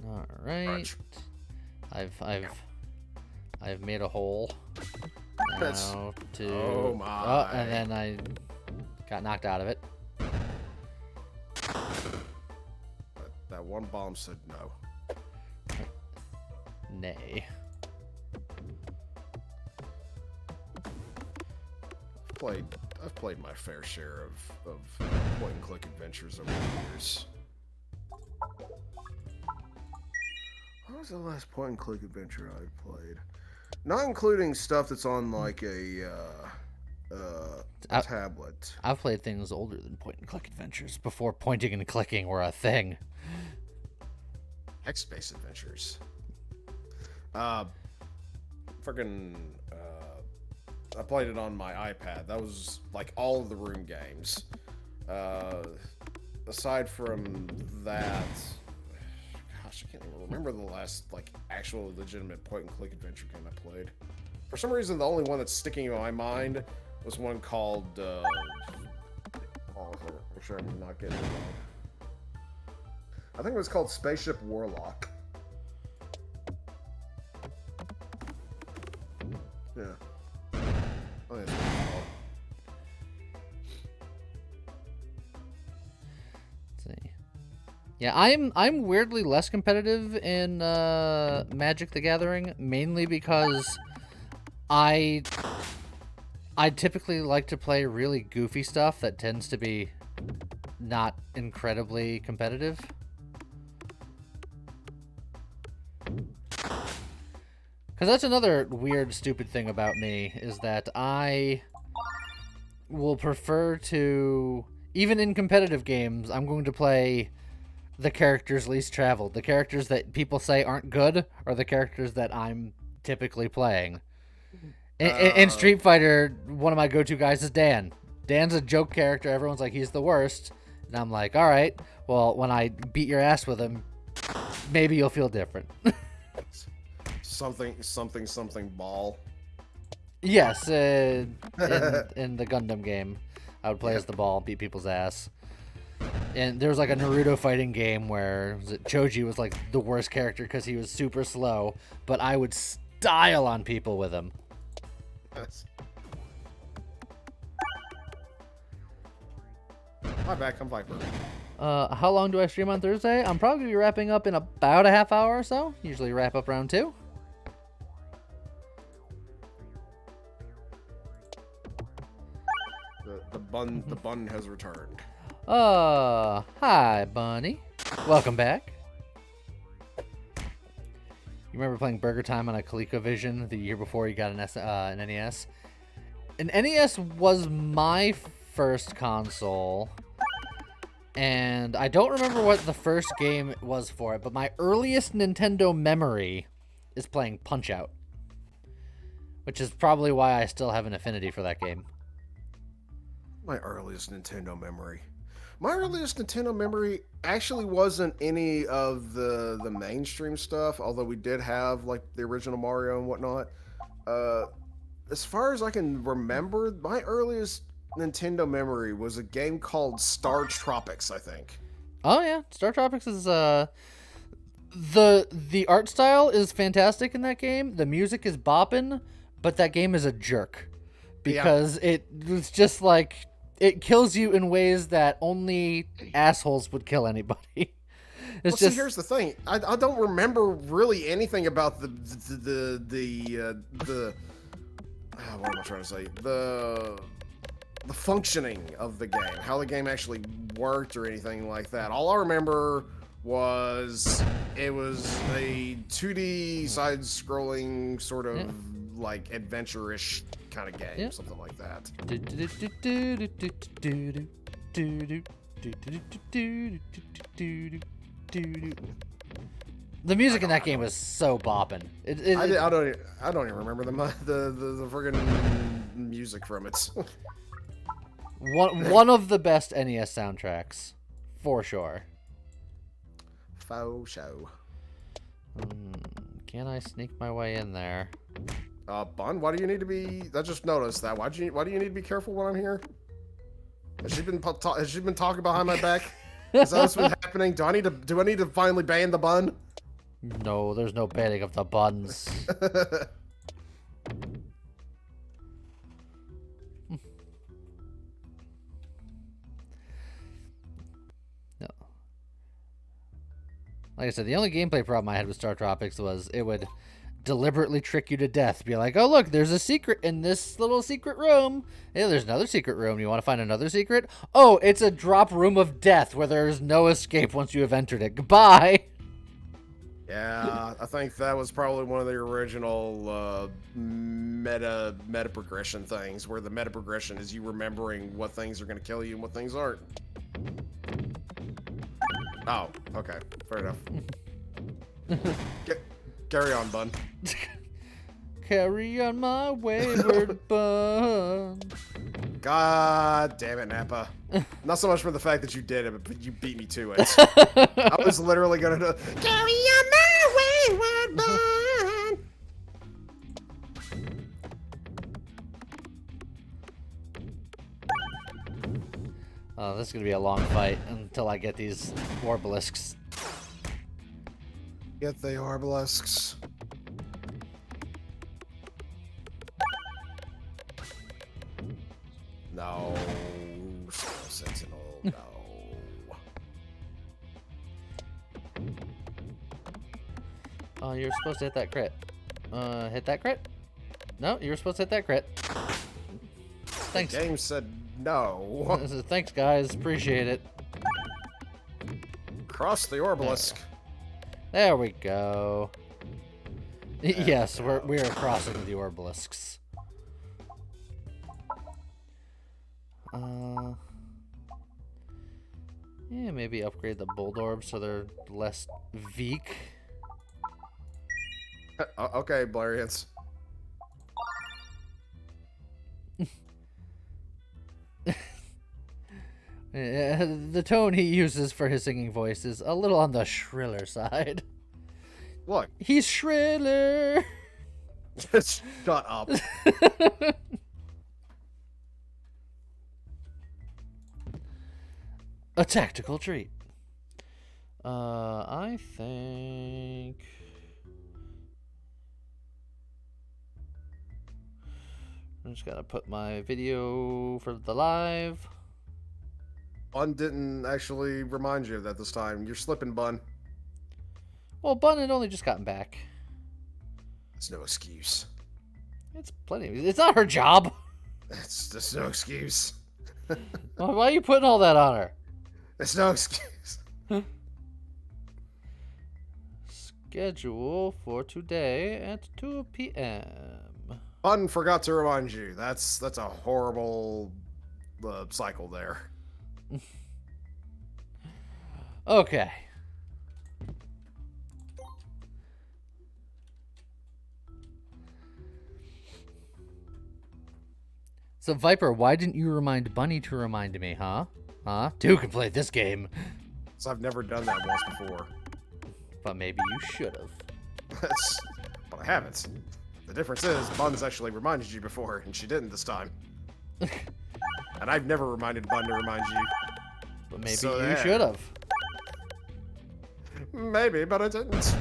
A: All right. I've made a hole. Now to
B: Oh my!
A: and then I got knocked out of it.
B: That one bomb said no.
A: Nay.
B: I've played my fair share of point and click adventures over the years. What was the last point and click adventure I played? Not including stuff that's on like a tablet.
A: I've played things older than point and click adventures before pointing and clicking were a thing.
B: Text-based adventures. I played it on my iPad. That was like all of the room games. Aside from that, gosh, I can't even remember the last like actual legitimate point and click adventure game I played. For some reason, the only one that's sticking in my mind was one called. Oh, make sure I'm not getting it wrong. I think it was called Spaceship Warlock. Yeah. Oh, yeah.
A: Let's see. Yeah, I'm weirdly less competitive in Magic the Gathering, mainly because I typically like to play really goofy stuff that tends to be not incredibly competitive. Because that's another weird, stupid thing about me, is that I will prefer to, even in competitive games, I'm going to play the characters least traveled. The characters that people say aren't good are the characters that I'm typically playing. In Street Fighter, one of my go-to guys is Dan. Dan's a joke character. Everyone's like, he's the worst. And I'm like, all right, well, when I beat your ass with him, maybe you'll feel different.
B: something ball.
A: Yes, in the Gundam game, I would play as the ball, beat people's ass. And there was like a Naruto fighting game where Choji was like the worst character because he was super slow, but I would style on people with him.
B: Yes. Hi, back. I'm Viper.
A: How long do I stream on Thursday? I'm probably gonna be wrapping up in about a half hour or so. Usually wrap up around 2.
B: The bun has returned.
A: Hi, Bunny. Welcome back. You remember playing Burger Time on a ColecoVision the year before you got an NES? An NES was my first console, and I don't remember what the first game was for it, but my earliest Nintendo memory is playing Punch-Out, which is probably why I still have an affinity for that game.
B: My earliest Nintendo memory. My earliest Nintendo memory actually wasn't any of the mainstream stuff, although we did have like the original Mario and whatnot. As far as I can remember, my earliest Nintendo memory was a game called Star Tropics, I think.
A: Oh yeah, Star Tropics is the art style is fantastic in that game. The music is bopping, but that game is a jerk because it was just like it kills you in ways that only assholes would kill anybody. It's
B: See, here's the thing. I don't remember really anything about the what am I trying to say? The functioning of the game, how the game actually worked or anything like that. All I remember was it was a 2D side-scrolling sort of like adventure-ish kind of game, something like that.
A: The music in that game was so bopping.
B: I don't even remember the friggin' music from it.
A: One of the best NES soundtracks, for sure.
B: Faux show.
A: Can I sneak my way in there?
B: Bun, why do you need to be? I just noticed that. Why do you need to be careful when I'm here? Has she been talking behind my back? Is that what's been happening? Do I need to finally ban the bun?
A: No, there's no banning of the buns. No. Like I said, the only gameplay problem I had with Star Tropics was it would deliberately trick you to death. Be like, oh look, there's a secret in this little secret room. Hey, there's another secret room. You want to find another secret? Oh, it's a drop room of death where there's no escape once you have entered it. Goodbye.
B: Yeah, I think that was probably one of the original meta progression things, where the meta progression is you remembering what things are going to kill you and what things aren't. Oh, okay, fair enough. Carry on, bun.
A: Carry on my wayward bun.
B: God damn it, Nappa. Not so much for the fact that you did it, but you beat me to it. I was literally gonna do carry on my wayward bun.
A: Oh, this is gonna be a long fight until I get these orbalisks.
B: Get the orbalisks. No. Sentinel, no.
A: Oh, you're supposed to hit that crit. Hit that crit? No, you were supposed to hit that crit. Thanks.
B: The game said no.
A: Thanks, guys. Appreciate it.
B: Cross the obelisk.
A: There we go. Yes, we're crossing the obelisks. Yeah, maybe upgrade the Bulldorb so they're less Veek.
B: Okay, Blarians.
A: The tone he uses for his singing voice is a little on the shriller side.
B: Look.
A: He's Shriller.
B: Shut up.
A: A tactical treat. I think... I'm just gotta put my video for the live.
B: Bun didn't actually remind you of that this time. You're slipping, Bun.
A: Well, Bun had only just gotten back.
B: It's no excuse.
A: It's plenty. It's not her job.
B: It's just no excuse.
A: Why are you putting all that on her?
B: It's no excuse.
A: Schedule for today at 2 p.m.
B: Bun forgot to remind you. That's a horrible cycle there.
A: Okay. So, Viper, why didn't you remind Bunny to remind me, huh? Huh? Two can play this game.
B: So I've never done that once before.
A: But maybe you should have.
B: But I haven't. The difference is, Bun's actually reminded you before, and she didn't this time. And I've never reminded Bun to remind you.
A: But maybe
B: So
A: you
B: there.
A: should have.
B: Maybe, but I didn't.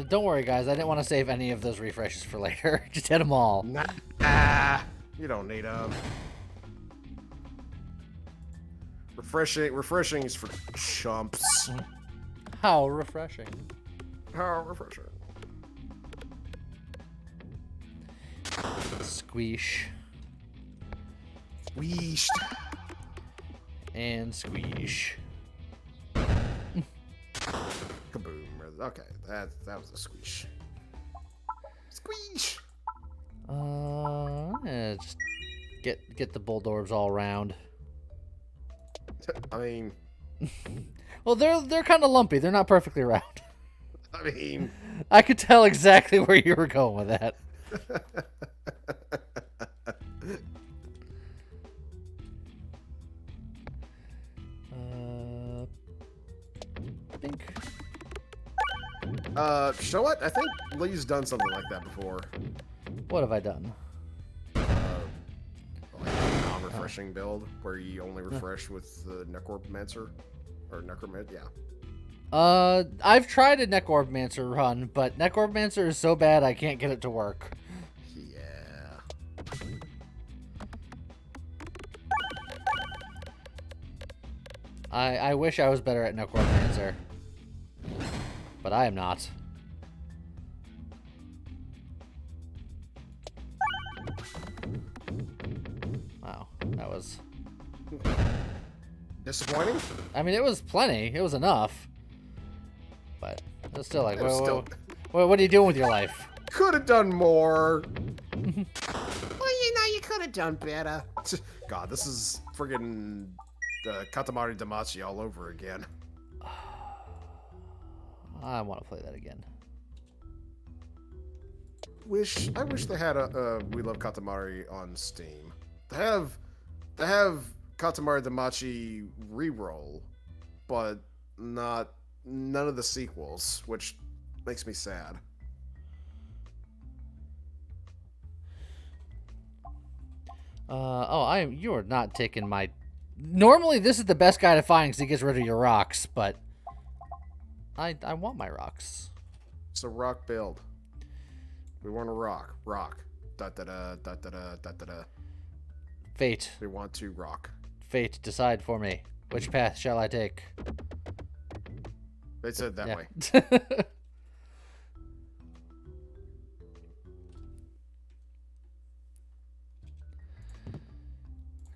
A: Don't worry, guys. I didn't want to save any of those refreshes for later. Just hit them all.
B: Nah, you don't need them. Refreshing is for chumps.
A: How refreshing.
B: How refreshing.
A: Squeesh.
B: Weeshed.
A: And squeesh.
B: Kaboom. Okay, that was a squeesh. Squeesh.
A: Yeah, just get the Bulldorps all around.
B: I mean,
A: Well, they're kind of lumpy. They're not perfectly round.
B: I mean.
A: I could tell exactly where you were going with that. Pink.
B: You know what? I think Lee's done something like that before.
A: What have I done?
B: Like a non-refreshing build where you only refresh with the Necromancer or Necromancer. Yeah.
A: I've tried a Necromancer run, but Necromancer is so bad I can't get it to work.
B: Yeah.
A: I wish I was better at Necromancer, but I am not. Wow, that was...
B: Disappointing?
A: I mean, it was plenty. It was enough. But it was still like,
B: It was still-
A: what are you doing with your life?
B: Could have done more. Well, you could have done better. God, this is friggin' Katamari Damacy all over again.
A: I want to play that again.
B: I wish they had a We Love Katamari on Steam. They have Katamari Damacy reroll, but none of the sequels, which makes me sad.
A: You are not taking my... Normally, this is the best guy to find because he gets rid of your rocks, but I want my rocks.
B: It's a rock build. We want a rock. Rock. Da da da da da da da da.
A: Fate.
B: We want to rock.
A: Fate, decide for me. Which path shall I take?
B: They said that way.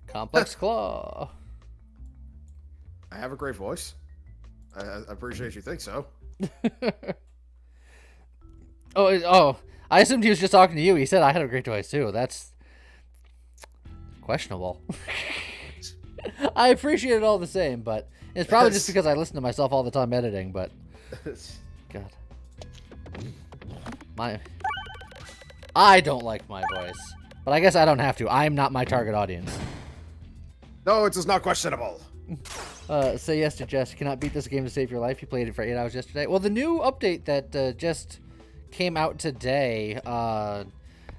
A: Complex Claw.
B: I have a great voice. I appreciate you think so.
A: Oh, I assumed he was just talking to you. He said I had a great voice too. That's questionable. I appreciate it all the same, but it's probably just because I listen to myself all the time editing, but God. I don't like my voice. But I guess I don't have to. I'm not my target audience.
B: No, it is not questionable.
A: Say yes to Jess. You cannot beat this game to save your life. You played it for 8 hours yesterday. Well, the new update that just came out today,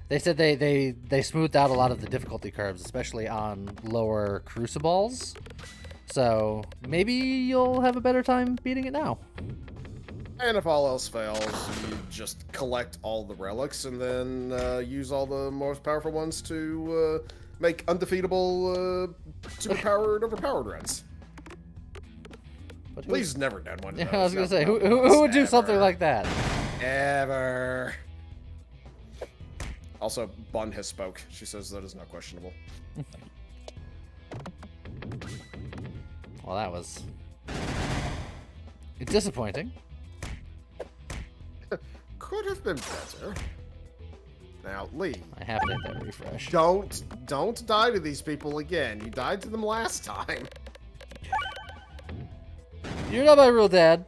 A: they said they smoothed out a lot of the difficulty curves, especially on lower crucibles. So maybe you'll have a better time beating it now.
B: And if all else fails, you just collect all the relics and then use all the most powerful ones to make undefeatable, superpowered, overpowered runs.
A: But
B: Please never done one of those.
A: Yeah, I was gonna say,
B: Never
A: who
B: done one
A: would do
B: ever.
A: something like that?
B: Ever. Also, Bun has spoke. She says that is not questionable.
A: Well, that was disappointing.
B: Could have been better. Now, Lee,
A: I have to hit that refresh.
B: don't die to these people again. You died to them last time.
A: You're not my real dad.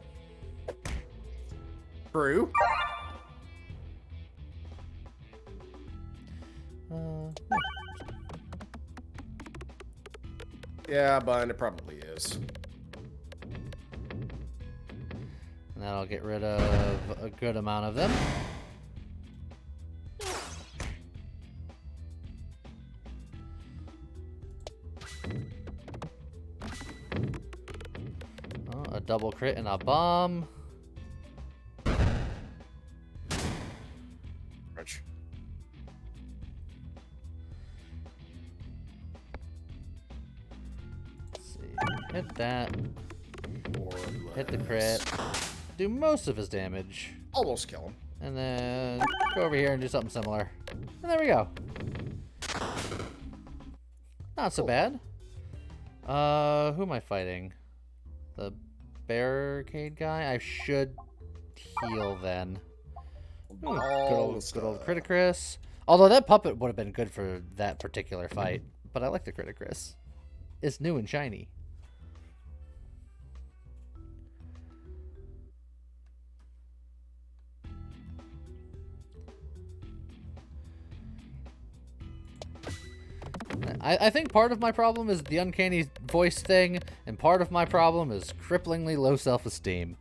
B: True. Yeah, Bun, it probably is.
A: And that'll get rid of a good amount of them. Oh, a double crit and a bomb.
B: Rich.
A: Let's see. Hit that.
B: Or
A: Hit the
B: less.
A: crit. Do most of his damage.
B: Almost kill him.
A: And then go over here and do something similar. And there we go. Not so
B: Cool.
A: bad. Who am I fighting? The barricade guy? I should heal then. Ooh, good old Criticris. Although that puppet would have been good for that particular fight. But I like the Criticris. It's new and shiny. I think part of my problem is the uncanny voice thing, and part of my problem is cripplingly low self-esteem.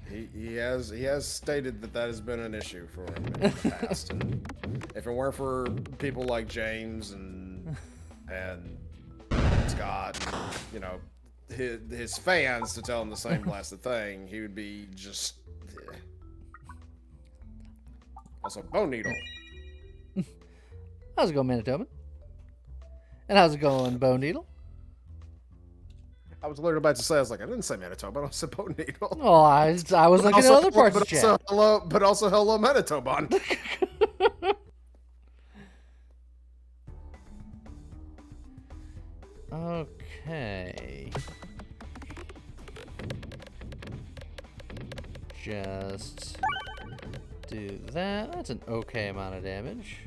B: He has stated that has been an issue for him in the past. And if it weren't for people like James and Scott, and, you know, his fans to tell him the same blasted thing, he would be just. Also, Bone Needle.
A: How's it going, Manitoban? And how's it going, Bone Needle?
B: I was literally about to say, I was like, I didn't say Manitoba, I said Bone Needle.
A: Oh, I was looking at other parts of
B: but
A: chat.
B: also hello, Manitoban.
A: Okay. Just do that. That's an okay amount of damage.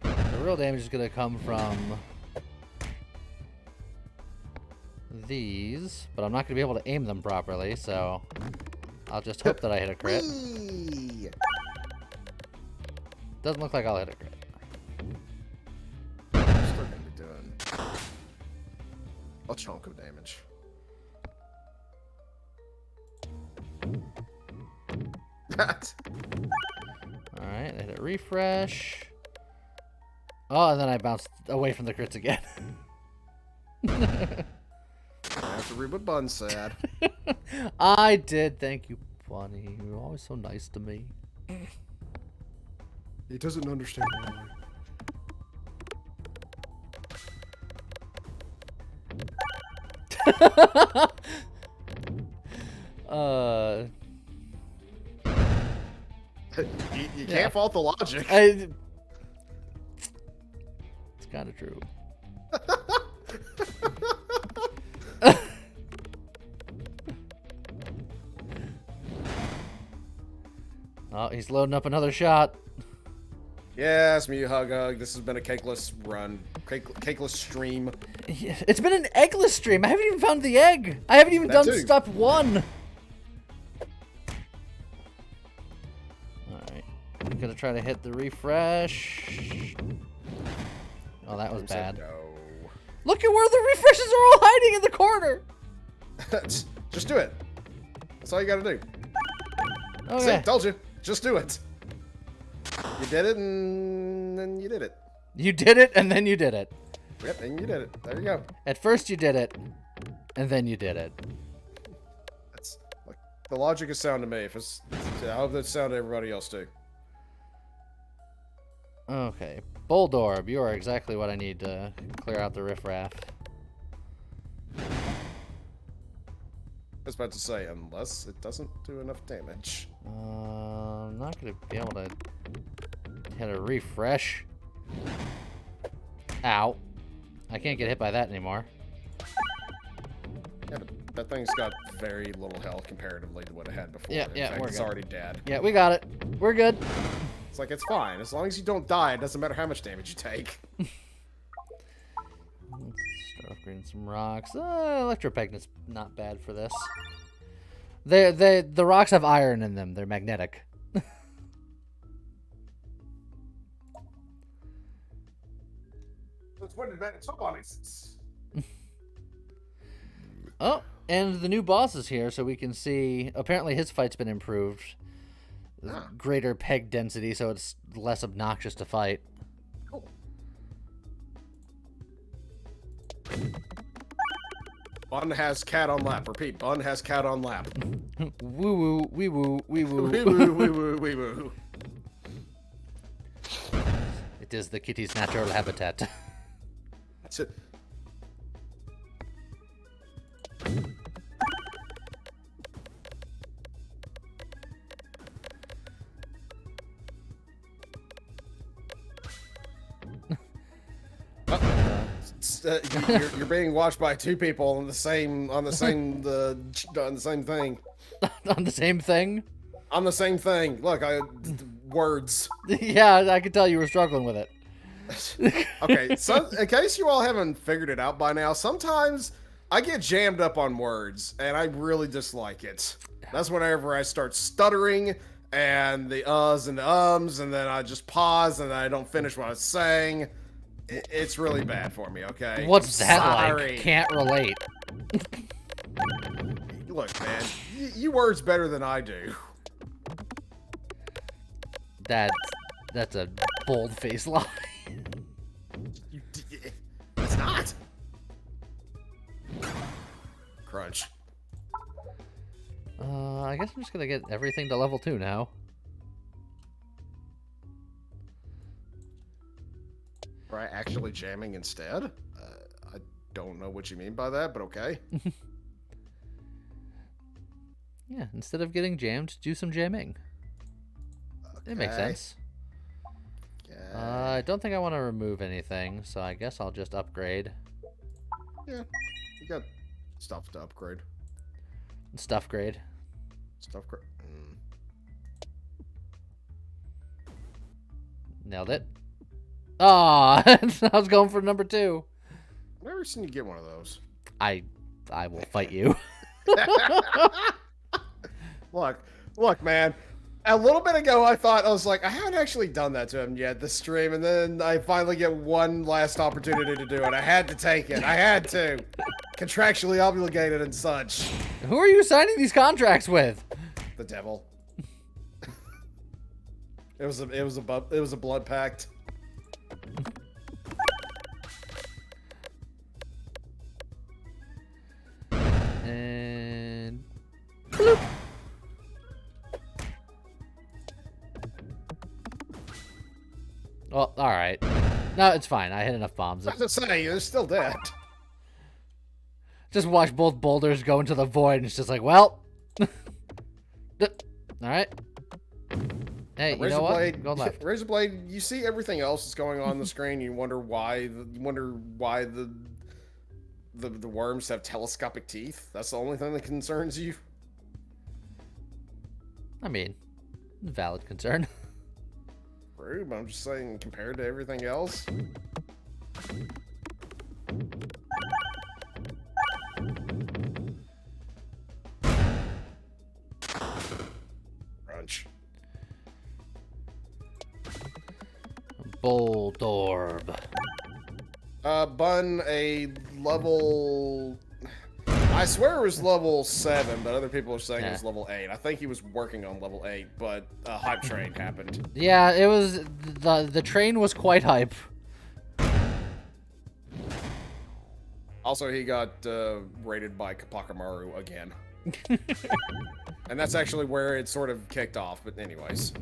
A: The real damage is going to come from these, but I'm not going to be able to aim them properly, so I'll just hope that I hit a crit.
B: Whee!
A: Doesn't look like I'll hit a crit.
B: Still gonna be doing a chunk of damage.
A: Alright, I hit a refresh. Oh, and then I bounced away from the crits again.
B: I have to read what Bun said.
A: I did. Thank you, Bunny. You're always so nice to me.
B: He doesn't understand why. You can't fault the logic.
A: It's kind of true. Oh, he's loading up another shot.
B: Yes, Mew Hug Hug. This has been a cakeless run. Cakeless stream.
A: It's been an eggless stream. I haven't even found the egg. I haven't even
B: That
A: done
B: too.
A: step 1. Alright. I'm gonna try to hit the refresh. Oh, that was
B: Who said
A: bad.
B: No.
A: Look at where the refreshes are all hiding in the corner.
B: Just do it. That's all you gotta do.
A: Okay.
B: See, told you. Just do it. You did it, and then you did it.
A: You did it, and then you did it.
B: Yep, and you did it. There you go.
A: At first you did it, and then you did it.
B: That's like the logic is sound to me. If it's, I hope that's sound to everybody else too.
A: Okay. Bulldorb, you are exactly what I need to clear out the riffraff.
B: I was about to say, unless it doesn't do enough damage.
A: I'm not going to be able to hit a refresh. Ow. I can't get hit by that anymore.
B: Yeah, but that thing's got very little health comparatively to what it had before.
A: Yeah,
B: In
A: yeah,
B: fact,
A: we're
B: it's
A: good.
B: already dead.
A: Yeah, we got it. We're good.
B: It's like, it's fine. As long as you don't die, it doesn't matter how much damage you take.
A: Let's start upgrading some rocks. Electropegnet's not bad for this. The rocks have iron in them. They're magnetic.
B: That's what advantage is.
A: Oh, and the new boss is here, so we can see. Apparently, his fight's been improved.
B: Ah.
A: Greater peg density, so it's less obnoxious to fight.
B: Cool. Bun has cat on lap. Repeat. Bun has cat on lap.
A: Woo woo, wee woo, wee woo.
B: Wee woo, wee woo, wee woo.
A: It is the kitty's natural habitat.
B: That's it. You're being watched by two people on the same thing.
A: On the same thing?
B: On the same thing. Look, words.
A: Yeah, I could tell you were struggling with it.
B: Okay, so in case you all haven't figured it out by now, sometimes I get jammed up on words, and I really dislike it. That's whenever I start stuttering, and the uhs and the ums, and then I just pause, and I don't finish what I was saying. It's really bad for me, okay?
A: What's
B: I'm
A: that
B: sorry.
A: like? Can't relate.
B: Look, man, you words better than I do.
A: That's a bold-faced lie.
B: It's not. Crunch.
A: I guess I'm just gonna get everything to level 2 now.
B: Right, actually jamming instead? I don't know what you mean by that, but okay.
A: Yeah, instead of getting jammed, do some jamming. It makes sense. I don't think I want to remove anything, so I guess I'll just upgrade.
B: Yeah, you got stuff to upgrade.
A: Stuff grade.
B: Stuff grade.
A: Nailed it. Ah, I was going for number 2.
B: Never seen you get one of those.
A: I will fight you.
B: Look, man. A little bit ago, I was like, I haven't actually done that to him yet this stream, and then I finally get one last opportunity to do it. I had to take it. I had to, contractually obligated and such.
A: Who are you signing these contracts with?
B: The devil. It was a blood pact.
A: And bloop. Well, all right. No, it's fine. I hit enough bombs.
B: I was just saying, they're still dead.
A: Just watch both boulders go into the void, and it's just like, well. All right. Hey, you know what? Go left.
B: Razorblade, you see everything else that's going on the screen. You wonder why. The worms have telescopic teeth. That's the only thing that concerns you.
A: I mean, valid concern.
B: Rude, but I'm just saying, compared to everything else. Crunch.
A: Voltorb.
B: Bun, a level... I swear it was level 7, but other people are saying it was level 8. I think he was working on level 8, but a hype train happened.
A: Yeah, it was... The train was quite hype.
B: Also, he got raided by Kapakamaru again. And that's actually where it sort of kicked off, but anyways.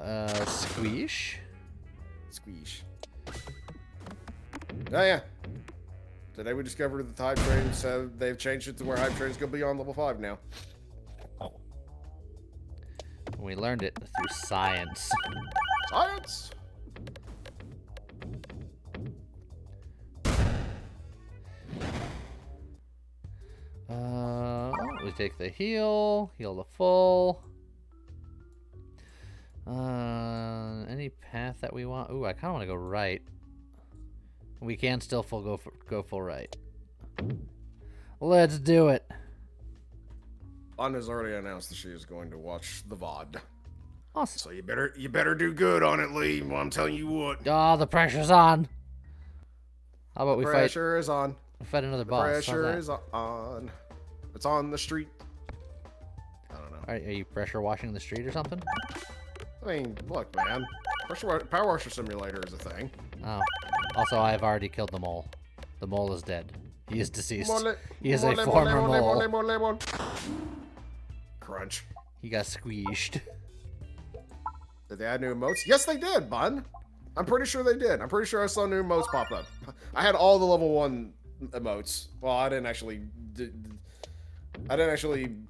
A: Squeesh?
B: Squeesh. Oh, yeah. Today we discovered that the hype trains they've changed it to where hype trains go beyond level 5 now.
A: We learned it through science.
B: Science!
A: We take the heal to full. Any path that we want? Ooh, I kind of want to go right. We can still go full right. Let's do it.
B: Anna has already announced that she is going to watch the VOD.
A: Awesome.
B: So you better do good on it, Lee. Well, I'm telling you what.
A: Oh, the pressure's on. How about we
B: Pressure is on.
A: fight another boss?
B: Pressure is on. It's on the street. I don't know.
A: Are you pressure washing the street or something?
B: I mean, look, man. Power washer simulator is a thing.
A: Oh. Also, I have already killed the mole. The mole is dead. He is deceased. He is a
B: Mole,
A: former
B: mole,
A: mole.
B: mole. Crunch.
A: He got squeezed.
B: Did they add new emotes? Yes, they did, Bun. I'm pretty sure they did. I'm pretty sure I saw new emotes pop up. I had all the level 1 emotes. Well, I didn't actually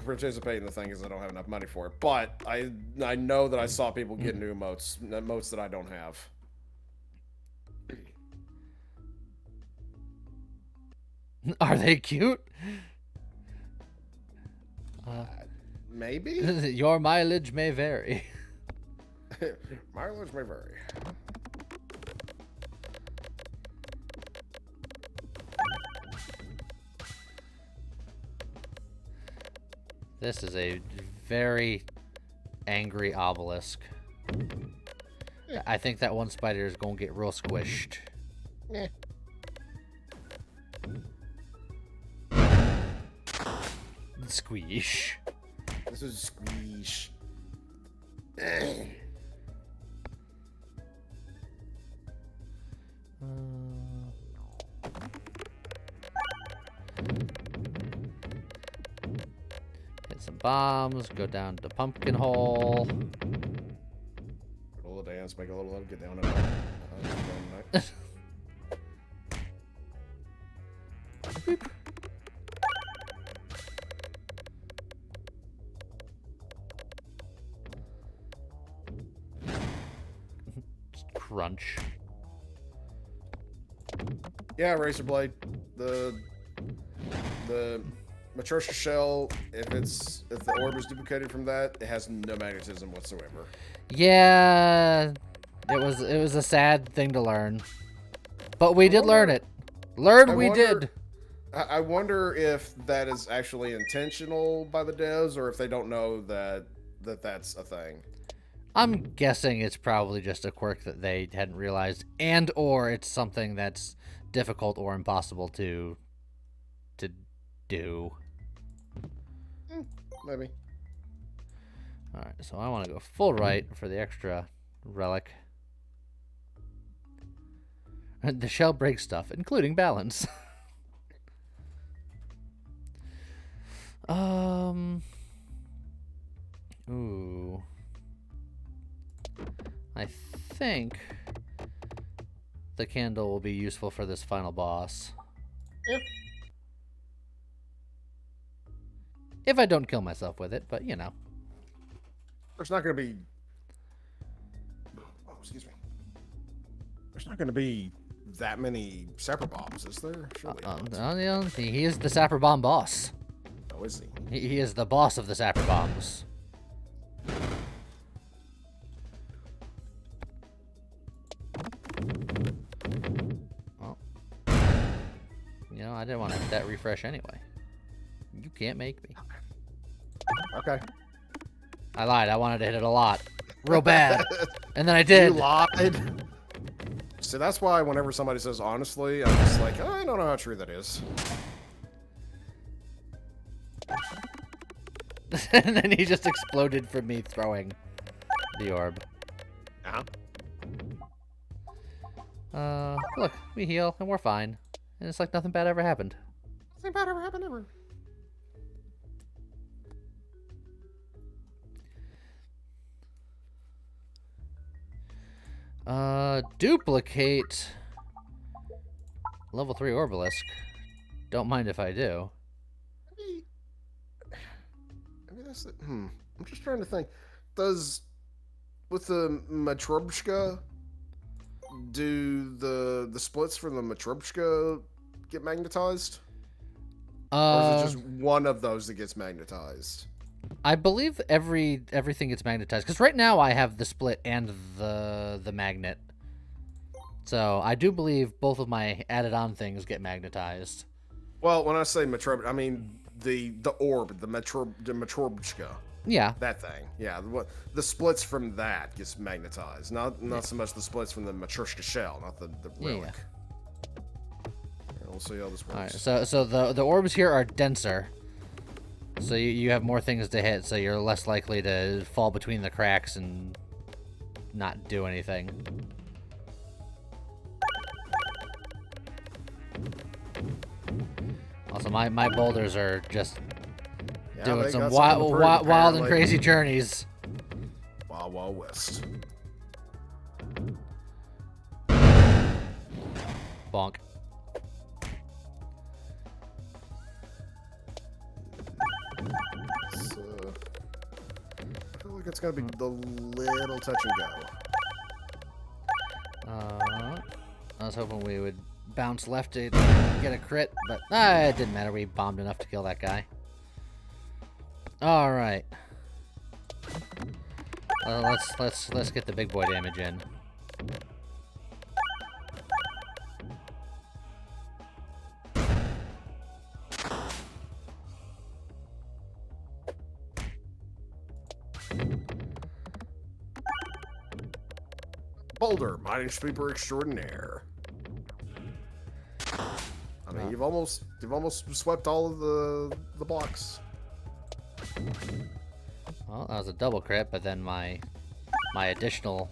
B: participate in the thing because I don't have enough money for it. But I know that I saw people get new emotes that I don't have.
A: Are they cute?
B: Maybe?
A: Your mileage may vary.
B: Mileage may vary.
A: This is a very angry obelisk.
B: Yeah.
A: I think that one spider is going to get real squished.
B: Yeah.
A: Squeesh.
B: This is squeesh.
A: Hit some bombs, go down to pumpkin hole.
B: Roll a dance, make a little love, get down and
A: Crunch.
B: Yeah, Razor Blade. The Matryoshka shell, if the orb is duplicated from that, it has no magnetism whatsoever.
A: Yeah, it was a sad thing to learn, but we did learn it. We did.
B: I wonder if that is actually intentional by the devs, or if they don't know that's a thing.
A: I'm guessing it's probably just a quirk that they hadn't realized, and or it's something that's difficult or impossible to do.
B: Maybe.
A: Alright, so I want to go full right for the extra relic. The shell breaks stuff, including balance. Ooh. I think the candle will be useful for this final boss.
B: Yeah.
A: If I don't kill myself with it, but you know.
B: There's not going to be... Oh, excuse me. There's not going to be that many sapper bombs, is there? Surely not.
A: He is the sapper bomb boss.
B: Oh, is he?
A: He is the boss of the sapper bombs. Well, you know, I didn't want to hit that refresh anyway. You can't make me.
B: Okay.
A: I lied. I wanted to hit it a lot. real bad. And then I
B: You
A: did.
B: lied. See, that's why whenever somebody says honestly, I'm just like, I don't know how true that is.
A: And then he just exploded from me throwing the orb. Look, we heal and we're fine. And it's like nothing bad ever happened.
B: Nothing bad ever happened ever.
A: Duplicate level 3 Orbalisk. Don't mind if I do.
B: Maybe that's it. I'm just trying to think. Does with the Matryoshka, do the splits from the Matryoshka get magnetized? Or is it just one of those that gets magnetized?
A: I believe everything gets magnetized, because right now I have the split and the magnet. So I do believe both of my added-on things get magnetized.
B: Well, when I say Matryoshka, I mean the orb, the Matryoshka.
A: Yeah.
B: That thing. Yeah, the splits from that gets magnetized. Not so much the splits from the Matryoshka shell, not the relic.
A: Yeah.
B: We'll see how this works.
A: All right, so the orbs here are denser. So you have more things to hit, so you're less likely to fall between the cracks and not do anything. Also, my boulders are just doing some wild and crazy journeys.
B: Wild, Wild West.
A: Bonk.
B: I feel like it's gonna be the little touch and go.
A: I was hoping we would bounce left to get a crit, but it didn't matter. We bombed enough to kill that guy. All right. Let's get the big boy damage in.
B: Boulder, mining sweeper extraordinaire. I mean, you've almost swept all of the blocks.
A: Well, that was a double crit, but then my additional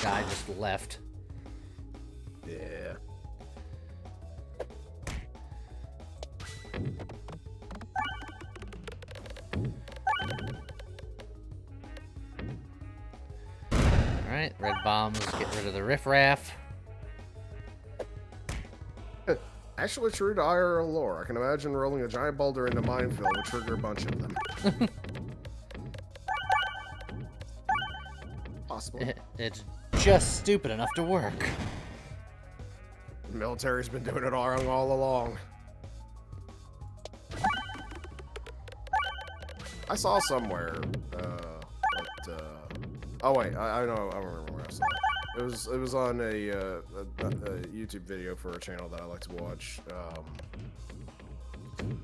A: guy just left.
B: Yeah.
A: Alright, red bombs, get rid of the riffraff.
B: Actually true to IRL lore. I can imagine rolling a giant boulder into minefield would trigger a bunch of them. Possible.
A: It's just stupid enough to work.
B: The military's been doing it all along. I saw somewhere, oh wait, I know, I remember where I saw it. It was on a YouTube video for a channel that I like to watch,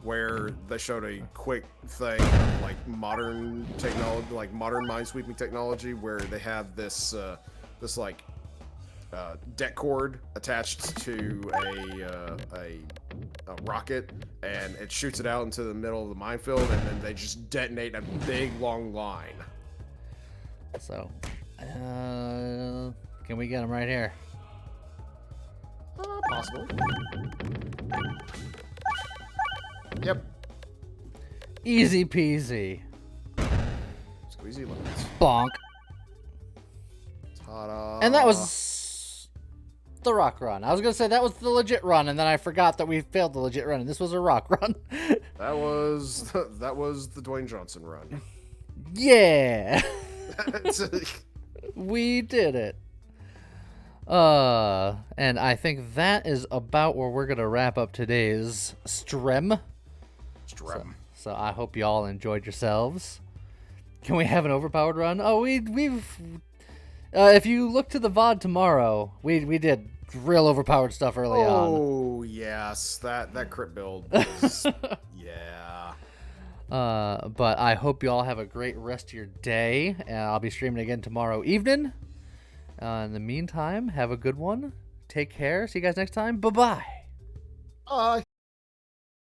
B: where they showed a quick thing of, like, modern technology, like modern minesweeping technology, where they have this deck cord attached to a rocket, and it shoots it out into the middle of the minefield, and then they just detonate a big long line.
A: So, can we get him right here?
B: Possibly. Yep.
A: Easy peasy.
B: Squeezy lemons.
A: Bonk.
B: Ta-da.
A: And that was the rock run. I was gonna say that was the legit run, and then I forgot that we failed the legit run, and this was a rock run.
B: That was the Dwayne Johnson run.
A: Yeah. We did it. And I think that is about where we're gonna wrap up today's stream. So I hope y'all enjoyed yourselves. Can we have an overpowered run? Oh, we've if you look to the VOD tomorrow, we did real overpowered stuff early on.
B: Oh yes, that crit build was yeah.
A: But I hope you all have a great rest of your day. And I'll be streaming again tomorrow evening. In the meantime, have a good one. Take care. See you guys next time. Bye-bye.
B: Bye.